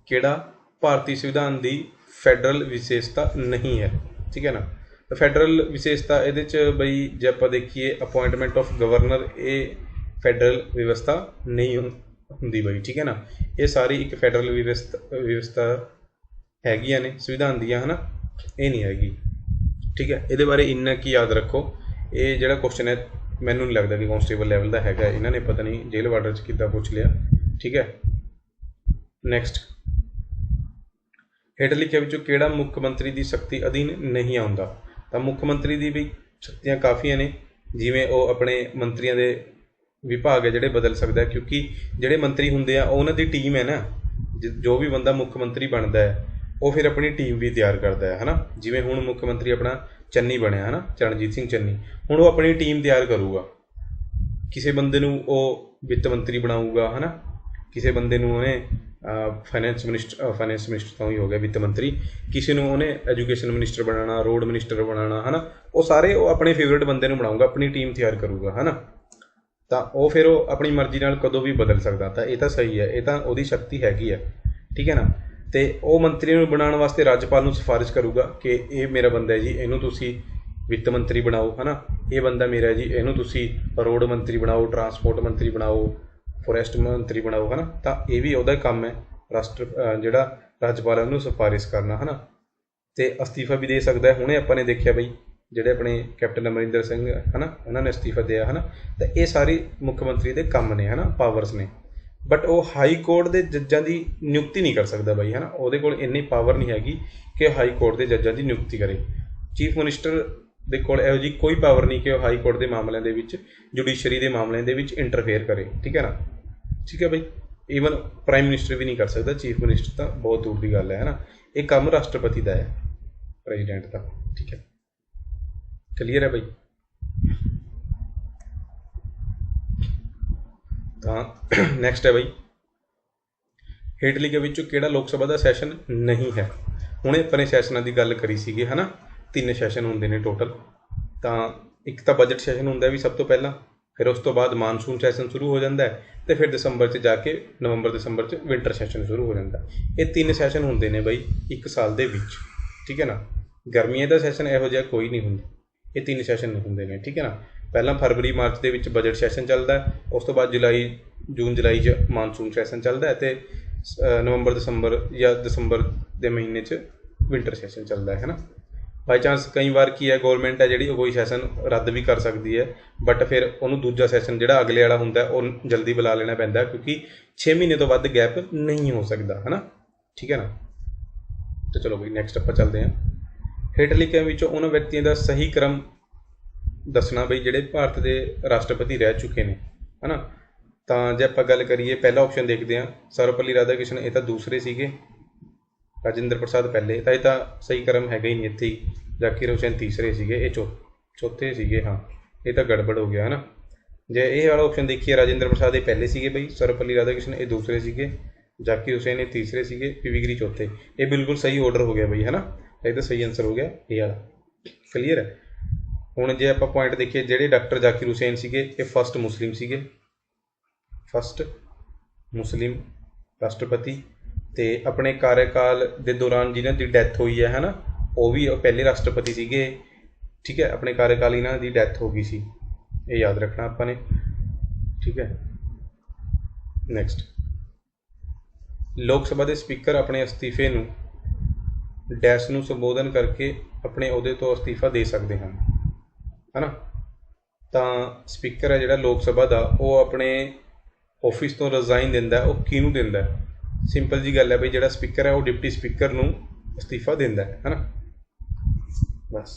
ਕਿਹੜਾ ਭਾਰਤੀ ਸੰਵਿਧਾਨ ਦੀ ਫੈਡਰਲ ਵਿਸ਼ੇਸ਼ਤਾ ਨਹੀਂ ਹੈ, ਠੀਕ ਹੈ ਨਾ। ਫੈਡਰਲ ਵਿਸ਼ੇਸ਼ਤਾ ਇਹਦੇ 'ਚ ਬਈ ਜੇ ਆਪਾਂ ਦੇਖੀਏ ਅਪੁਆਇੰਟਮੈਂਟ ਆਫ ਗਵਰਨਰ, ਇਹ ਫੈਡਰਲ ਵਿਵਸਥਾ ਨਹੀਂ ਹੁੰਦੀ ਬਈ, ਠੀਕ ਹੈ ਨਾ। ਇਹ ਸਾਰੀ ਇੱਕ ਫੈਡਰਲ ਵਿਵਸਥਾ ਹੈਗੀਆਂ ਨੇ ਸੰਵਿਧਾਨ ਦੀਆਂ ਹੈ ਨਾ, ਇਹ ਨਹੀਂ ਹੈਗੀ, ਠੀਕ ਹੈ। ਇਹਦੇ ਬਾਰੇ ਇੰਨਾ ਕੀ ਯਾਦ ਰੱਖੋ, ਇਹ ਜਿਹੜਾ ਕੁਐਸਚਨ ਹੈ ਮੈਨੂੰ ਨਹੀਂ ਲੱਗਦਾ ਕਿ ਕਾਂਸਟੇਬਲ ਲੈਵਲ ਦਾ ਹੈਗਾ, ਇਹਨਾਂ ਨੇ ਪਤਾ ਨਹੀਂ ਜੇਲ੍ਹ ਵਾਰਡਰ 'ਚ ਕਿੱਦਾਂ ਪੁੱਛ ਲਿਆ, ਠੀਕ ਹੈ। ਨੈਕਸਟ ਹੇਠ ਲਿਖਿਆਂ ਵਿੱਚੋਂ ਕਿਹੜਾ ਮੁੱਖ ਮੰਤਰੀ ਦੀ ਸ਼ਕਤੀ ਅਧੀਨ ਨਹੀਂ ਆਉਂਦਾ? ਤਾਂ ਮੁੱਖ ਮੰਤਰੀ ਦੀ ਵੀ ਸ਼ਕਤੀਆਂ ਕਾਫੀਆਂ ਨੇ, ਜਿਵੇਂ ਉਹ ਆਪਣੇ ਮੰਤਰੀਆਂ ਦੇ ਵਿਭਾਗ ਹੈ ਜਿਹੜੇ ਬਦਲ ਸਕਦਾ, ਕਿਉਂਕਿ ਜਿਹੜੇ ਮੰਤਰੀ ਹੁੰਦੇ ਆ ਉਹ ਉਹਨਾਂ ਦੀ ਟੀਮ ਹੈ ਨਾ। ਜੋ ਵੀ ਬੰਦਾ ਮੁੱਖ ਮੰਤਰੀ ਬਣਦਾ ਹੈ ਉਹ ਫਿਰ ਆਪਣੀ ਟੀਮ ਵੀ ਤਿਆਰ ਕਰਦਾ ਹੈ ਨਾ। ਜਿਵੇਂ ਹੁਣ ਮੁੱਖ ਮੰਤਰੀ ਆਪਣਾ ਚੰਨੀ ਬਣਿਆ ਹੈ ਨਾ, ਚਰਨਜੀਤ ਸਿੰਘ ਚੰਨੀ, ਹੁਣ ਉਹ ਆਪਣੀ ਟੀਮ ਤਿਆਰ ਕਰੂਗਾ। ਕਿਸੇ ਬੰਦੇ ਨੂੰ ਉਹ ਵਿੱਤ ਮੰਤਰੀ ਬਣਾਊਗਾ ਹੈ ਨਾ, ਕਿਸੇ ਬੰਦੇ ਨੂੰ ਉਹਨੇ ਫਾਈਨੈਂਸ ਮਿਨਿਸਟਰ ਤੋਂ ਹੀ ਹੋ ਗਿਆ ਵਿੱਤ ਮੰਤਰੀ, ਕਿਸੇ ਨੂੰ ਉਹਨੇ ਐਜੂਕੇਸ਼ਨ ਮਿਨਿਸਟਰ ਬਣਾਉਣਾ, ਰੋਡ ਮਿਨਿਸਟਰ ਬਣਾਉਣਾ ਹੈ ਨਾ। ਉਹ ਸਾਰੇ ਉਹ ਆਪਣੇ ਫੇਵਰੇਟ ਬੰਦੇ ਨੂੰ ਬਣਾਊਗਾ, ਆਪਣੀ ਟੀਮ ਤਿਆਰ ਕਰੂਗਾ ਹੈ ਨਾ। ਤਾਂ ਉਹ ਫਿਰ ਉਹ ਆਪਣੀ ਮਰਜ਼ੀ ਨਾਲ ਕਦੋਂ ਵੀ ਬਦਲ ਸਕਦਾ, ਤਾਂ ਇਹ ਤਾਂ ਸਹੀ ਹੈ, ਇਹ ਤਾਂ ਉਹਦੀ ਸ਼ਕਤੀ ਹੈਗੀ ਹੈ, ਠੀਕ ਹੈ ਨਾ। ਅਤੇ ਉਹ ਮੰਤਰੀ ਨੂੰ ਬਣਾਉਣ ਵਾਸਤੇ ਰਾਜਪਾਲ ਨੂੰ ਸਿਫਾਰਿਸ਼ ਕਰੂਗਾ ਕਿ ਇਹ ਮੇਰਾ ਬੰਦਾ ਹੈ ਜੀ, ਇਹਨੂੰ ਤੁਸੀਂ ਵਿੱਤ ਮੰਤਰੀ ਬਣਾਓ ਹੈ ਨਾ, ਇਹ ਬੰਦਾ ਮੇਰਾ ਜੀ, ਇਹਨੂੰ ਤੁਸੀਂ ਰੋਡ ਮੰਤਰੀ ਬਣਾਓ, ਟਰਾਂਸਪੋਰਟ ਮੰਤਰੀ ਬਣਾਓ, ਫੋਰੈਸਟ ਮੰਤਰੀ ਬਣਾਓ ਹੈ ਨਾ। ਤਾਂ ਇਹ ਵੀ ਉਹਦਾ ਕੰਮ ਹੈ, ਜਿਹੜਾ ਰਾਜਪਾਲ ਹੈ ਉਹਨੂੰ ਸਿਫਾਰਿਸ਼ ਕਰਨਾ ਹੈ ਨਾ। ਅਤੇ ਅਸਤੀਫਾ ਵੀ ਦੇ ਸਕਦਾ। ਹੁਣੇ ਆਪਾਂ ਨੇ ਦੇਖਿਆ ਬਈ ਜਿਹੜੇ ਆਪਣੇ ਕੈਪਟਨ ਅਮਰਿੰਦਰ ਸਿੰਘ ਹੈ ਨਾ, ਉਹਨਾਂ ਨੇ ਅਸਤੀਫਾ ਦਿਆ ਹੈ ਨਾ। ਤਾਂ ਇਹ ਸਾਰੇ ਮੁੱਖ ਮੰਤਰੀ ਦੇ ਕੰਮ ਨੇ ਹੈ ਨਾ, ਪਾਵਰਸ ਨੇ। ਬਟ ਉਹ ਹਾਈ ਕੋਰਟ ਦੇ ਜੱਜਾਂ ਦੀ ਨਿਯੁਕਤੀ ਨਹੀਂ ਕਰ ਸਕਦਾ ਬਾਈ ਹੈ ਨਾ, ਉਹਦੇ ਕੋਲ ਇੰਨੀ ਪਾਵਰ ਨਹੀਂ ਹੈਗੀ ਕਿ ਉਹ ਹਾਈ ਕੋਰਟ ਦੇ ਜੱਜਾਂ ਦੀ ਨਿਯੁਕਤੀ ਕਰੇ। ਚੀਫ ਮਿਨਿਸਟਰ ਦੇ ਕੋਲ ਇਹੋ ਜਿਹੀ ਕੋਈ ਪਾਵਰ ਨਹੀਂ ਕਿ ਉਹ ਹਾਈ ਕੋਰਟ ਦੇ ਮਾਮਲਿਆਂ ਦੇ ਵਿੱਚ, ਜੁਡੀਸ਼ਰੀ ਦੇ ਮਾਮਲਿਆਂ ਦੇ ਵਿੱਚ ਇੰਟਰਫੇਅਰ ਕਰੇ, ਠੀਕ ਹੈ ਨਾ। ਠੀਕ ਹੈ ਬਾਈ, ਈਵਨ ਪ੍ਰਾਈਮ ਮਿਨਿਸਟਰ ਵੀ ਨਹੀਂ ਕਰ ਸਕਦਾ, ਚੀਫ ਮਿਨਿਸਟਰ ਤਾਂ ਬਹੁਤ ਦੂਰ ਦੀ ਗੱਲ ਹੈ ਨਾ। ਇਹ ਕੰਮ ਰਾਸ਼ਟਰਪਤੀ ਦਾ ਹੈ, ਪ੍ਰੈਜ਼ੀਡੈਂਟ ਦਾ, ਠੀਕ ਹੈ। ਕਲੀਅਰ ਹੈ ਬਾਈ। ਤਾਂ ਨੈਕਸਟ ਹੈ ਬਾਈ, ਹੇਠ ਲਿਖੇ ਵਿੱਚੋਂ ਕਿਹੜਾ ਲੋਕ ਸਭਾ ਦਾ ਸੈਸ਼ਨ ਨਹੀਂ ਹੈ? ਹੁਣੇ ਆਪਾਂ ਨੇ ਸੈਸ਼ਨਾਂ ਦੀ ਗੱਲ ਕਰੀ ਸੀਗੀ ਹੈ ਨਾ, 3 ਸੈਸ਼ਨ ਹੁੰਦੇ ਨੇ ਟੋਟਲ। ਤਾਂ ਇੱਕ ਤਾਂ ਬਜਟ ਸੈਸ਼ਨ ਹੁੰਦਾ ਵੀ ਸਭ ਤੋਂ ਪਹਿਲਾਂ, ਫਿਰ ਉਸ ਤੋਂ ਬਾਅਦ ਮਾਨਸੂਨ ਸੈਸ਼ਨ ਸ਼ੁਰੂ ਹੋ ਜਾਂਦਾ ਹੈ, ਅਤੇ ਫਿਰ ਦਸੰਬਰ 'ਚ ਜਾ ਕੇ ਨਵੰਬਰ ਦਸੰਬਰ 'ਚ ਵਿੰਟਰ ਸੈਸ਼ਨ ਸ਼ੁਰੂ ਹੋ ਜਾਂਦਾ। ਇਹ 3 ਸੈਸ਼ਨ ਹੁੰਦੇ ਨੇ ਬਾਈ ਇੱਕ ਸਾਲ ਦੇ ਵਿੱਚ, ਠੀਕ ਹੈ ਨਾ। ਗਰਮੀਆਂ ਦਾ ਸੈਸ਼ਨ ਇਹੋ ਜਿਹਾ ਕੋਈ ਨਹੀਂ ਹੁੰਦਾ, ਇਹ 3 ਸੈਸ਼ਨ ਹੁੰਦੇ ਨੇ, ਠੀਕ ਹੈ ਨਾ। ਪਹਿਲਾਂ ਫਰਵਰੀ ਮਾਰਚ ਦੇ ਵਿੱਚ ਬਜਟ ਸੈਸ਼ਨ ਚੱਲਦਾ, ਉਸ ਤੋਂ ਬਾਅਦ ਜੂਨ ਜੁਲਾਈ 'ਚ ਮਾਨਸੂਨ ਸੈਸ਼ਨ ਚੱਲਦਾ, ਅਤੇ ਨਵੰਬਰ ਦਸੰਬਰ ਜਾਂ ਦਸੰਬਰ ਦੇ ਮਹੀਨੇ 'ਚ ਵਿੰਟਰ ਸੈਸ਼ਨ ਚੱਲਦਾ ਹੈ ਨਾ। ਬਾਈ ਚਾਂਸ ਕਈ ਵਾਰ ਕੀ ਹੈ, ਗੌਰਮੈਂਟ ਹੈ ਜਿਹੜੀ ਉਹ ਕੋਈ ਸੈਸ਼ਨ ਰੱਦ ਵੀ ਕਰ ਸਕਦੀ ਹੈ, ਬਟ ਫਿਰ ਉਹਨੂੰ ਦੂਜਾ ਸੈਸ਼ਨ ਜਿਹੜਾ ਅਗਲੇ ਵਾਲਾ ਹੁੰਦਾ ਉਹ ਜਲਦੀ ਬੁਲਾ ਲੈਣਾ ਪੈਂਦਾ, ਕਿਉਂਕਿ 6 ਮਹੀਨੇ ਤੋਂ ਵੱਧ ਗੈਪ ਨਹੀਂ ਹੋ ਸਕਦਾ ਹੈ ਨਾ, ਠੀਕ ਹੈ ਨਾ। ਤਾਂ ਚਲੋ ਬਈ ਨੈਕਸਟ ਆਪਾਂ ਚੱਲਦੇ ਹਾਂ। ਹੇਠ ਲਿਖਿਆਂ ਵਿੱਚੋਂ ਉਹਨਾਂ ਵਿਅਕਤੀਆਂ ਦਾ ਸਹੀ ਕ੍ਰਮ ਦੱਸਣਾ ਬਈ ਜਿਹੜੇ ਭਾਰਤ ਦੇ ਰਾਸ਼ਟਰਪਤੀ ਰਹਿ ਚੁੱਕੇ ਨੇ ਹੈ ਨਾ। ਤਾਂ ਜੇ ਆਪਾਂ ਗੱਲ ਕਰੀਏ, ਪਹਿਲਾ ਆਪਸ਼ਨ ਦੇਖਦੇ ਹਾਂ, ਸਰਵਪੱਲੀ ਰਾਧਾ ਕ੍ਰਿਸ਼ਨ, ਇਹ ਤਾਂ ਦੂਸਰੇ ਸੀਗੇ, ਰਾਜਿੰਦਰ ਪ੍ਰਸਾਦ ਪਹਿਲੇ, ਤਾਂ ਇਹ ਤਾਂ ਸਹੀ ਕ੍ਰਮ ਹੈਗਾ ਹੀ ਨਹੀਂ ਇੱਥੇ ਹੀ। ਜ਼ਾਕਿਰ ਹੁਸੈਨ ਤੀਸਰੇ ਸੀਗੇ, ਇਹ ਚੌਥੇ ਸੀਗੇ, ਹਾਂ ਇਹ ਤਾਂ ਗੜਬੜ ਹੋ ਗਿਆ ਹੈ ਨਾ। ਜੇ ਇਹ ਵਾਲਾ ਆਪਸ਼ਨ ਦੇਖੀਏ, ਰਾਜਿੰਦਰ ਪ੍ਰਸਾਦ ਇਹ ਪਹਿਲੇ ਸੀਗੇ ਬਈ, ਸਰਵਪੱਲੀ ਰਾਧਾ ਕ੍ਰਿਸ਼ਨ ਇਹ ਦੂਸਰੇ ਸੀਗੇ, ਜ਼ਾਕਿਰ ਹੁਸੈਨ ਇਹ ਤੀਸਰੇ ਸੀਗੇ, ਪੀਵੀ ਗਿਰੀ ਚੌਥੇ। ਇਹ ਬਿਲਕੁਲ ਸਹੀ ਆਰਡਰ ਹੋ ਗਿਆ ਬਈ ਹੈ ਨਾ, ਇਹ ਤਾਂ ਸਹੀ ਆਨਸਰ ਹੋ ਗਿਆ ਇਹ ਵਾਲਾ। ਕਲੀਅਰ ਹੈ। ਹੁਣ ਜੇ ਆਪਾਂ ਪੁਆਇੰਟ ਦੇਖੀਏ, ਜਿਹੜੇ ਡਾਕਟਰ ਜ਼ਾਕਿਰ ਹੁਸੈਨ ਸੀਗੇ ਇਹ ਫਸਟ ਮੁਸਲਿਮ ਰਾਸ਼ਟਰਪਤੀ, ਅਤੇ ਆਪਣੇ ਕਾਰਜਕਾਲ ਦੇ ਦੌਰਾਨ ਜਿਨ੍ਹਾਂ ਦੀ ਡੈਥ ਹੋਈ ਹੈ ਨਾ, ਉਹ ਵੀ ਪਹਿਲੇ ਰਾਸ਼ਟਰਪਤੀ ਸੀਗੇ, ਠੀਕ ਹੈ। ਆਪਣੇ ਕਾਰਜਕਾਲ ਇਹਨਾਂ ਦੀ ਡੈਥ ਹੋ ਗਈ ਸੀ, ये याद रखना अपने, ठीक है। नैक्सट, लोक सभा के स्पीकर अपने अस्तीफे नूं डैश नूं संबोधन करके अपने अहुदे तो अस्तीफा दे सकते हैं, है ना। तो स्पीकर है जिहड़ा लोक सभा का, वो अपने ऑफिस तो रिजाइन दिंदा, वो किहनूं दिंदा? सिंपल जी गल है बई, जिहड़ा स्पीकर है वो डिप्टी स्पीकर नूं अस्तीफा दिंदा है ना। बस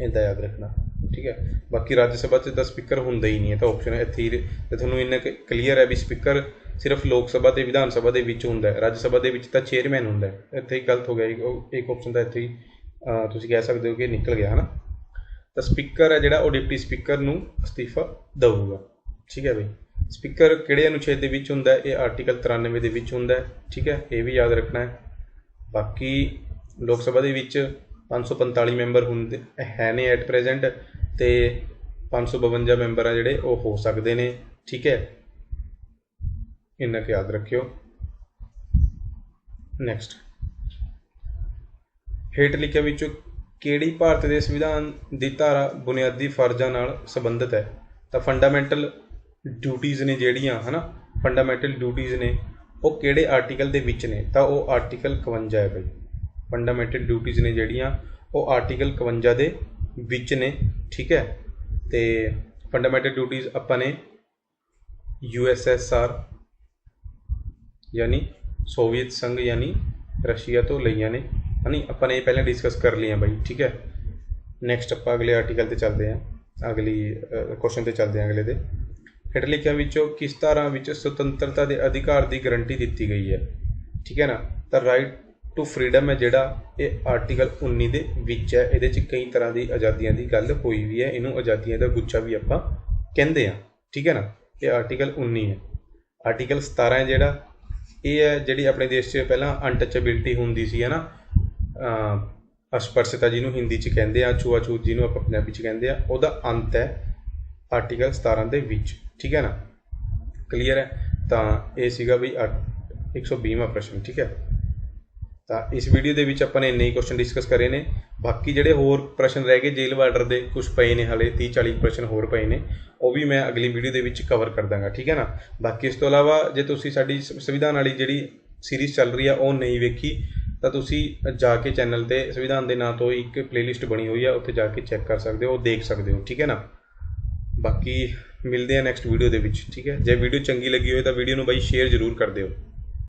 इदा याद रखना, ठीक है। बाकी राज्य सभा तो स्पीकर होंदा ही नहीं है, तो ऑप्शन इत्थे ही तुहानूं इन्ना क्लीयर है भी स्पीकर सिर्फ लोक सभा ते विधान सभा के विच हुंदा है, राज्य सभा के विच तां चेयरमैन हुंदा है। इत्थे ही गलत हो गया, एक ऑप्शन तो इत्थे ही तुसीं कह सकते हो कि निकल गया, है ना। तो स्पीकर है जिहड़ा वो डिप्टी स्पीकर नूं अस्तीफा देऊगा, ठीक है बई। स्पीकर किहड़े अनुच्छेद दे विच हुंदा है? ये आर्टिकल 93 दे विच हुंदा है, ठीक है, ये भी याद रखना है। बाकी लोक सभा दे विच 545 मैंबर होंदे है ने एट प्रेजेंट, तो 552 मैंबर आ जिहड़े वो हो सकते हैं, ठीक है। इन्ना क याद रखियो। नैक्सट, हेठ लिखिया विचों किहड़ी भारत के संविधान की धारा बुनियादी फर्जां नाल संबंधित है? तो फंडामेंटल ड्यूटीज़ ने जिहड़ियां, है ना, फंडामेंटल ड्यूटीज़ ने वो किहड़े आर्टिकल दे विच ने? तो वो आर्टिकल 51 है बई। फंडामेंटल ड्यूटीज़ ने जिहड़ियां वो आर्टिकल 51 दे विच ने, ठीक है। तो फंडामेंटल ड्यूटीज़ आपां ने USSR यानी सोवियत संघ यानी रशिया तो लईआं ने, है नी। आपां ने पहले डिस्कस कर लिया बई, ठीक है। नैक्सट आपां अगले आर्टिकल ते चलते हैं, अगली क्वेश्चन ते चलते हैं अगले दे। हेठ लिखिया विचों किस धारा विच सुतंत्रता के अधिकार की गारंटी दी गई है, ठीक है ना। तो राइट टू फ्रीडम है जिहड़ा, ये आर्टिकल 19 दे विच है। इहदे च कई तरह की आज़ादियां की गल होई हुई है, इनू आज़ादियां का गुच्छा भी आपां कहंदे आ, ठीक है ना। ये आर्टिकल 19 है। आर्टिकल 17 है जिहड़ा, ये है जिहड़ी अपने देश से पहला अनटचेबिलिटी हुंदी सी, है ना, अस्पृश्यता जिन्हों हिंदी च कहंदे आ, छूआछूत जिन्हों आपां पंजाबी च कहंदे आ, उहदा अंत है आर्टिकल 17 दे विच, ठीक है ना। क्लीयर है। तो ये सीगा बई 120वां प्रश्न, ठीक है। तो इस वीडियो के विच आपां ने इन्ने ही क्वेश्चन डिस्कस करे ने। बाकी जिहड़े होर प्रश्न रह गए जेल बार्डर के कुछ पे ने, हले 30-40 प्रश्न होर पे ने, वो भी मैं अगली वीडियो के विच कवर कर दांगा, ठीक है ना। बाकी इस तो इलावा जे तुसीं साडी संविधान वाली जिहड़ी सीरीज़ चल रही है वो नहीं वेखी, तो तुसीं जाके चैनल ते संविधान के नाम तो एक प्लेलिस्ट बनी हुई है, उत्थे जाके चैक कर सकते हो, देख सकते हो, ठीक है ना। बाकी मिलते हैं नैक्सट वीडियो के विच, ठीक है। जे वीडियो चंगी लगी हो तो वीडियो नूं बई शेयर जरूर कर दिओ।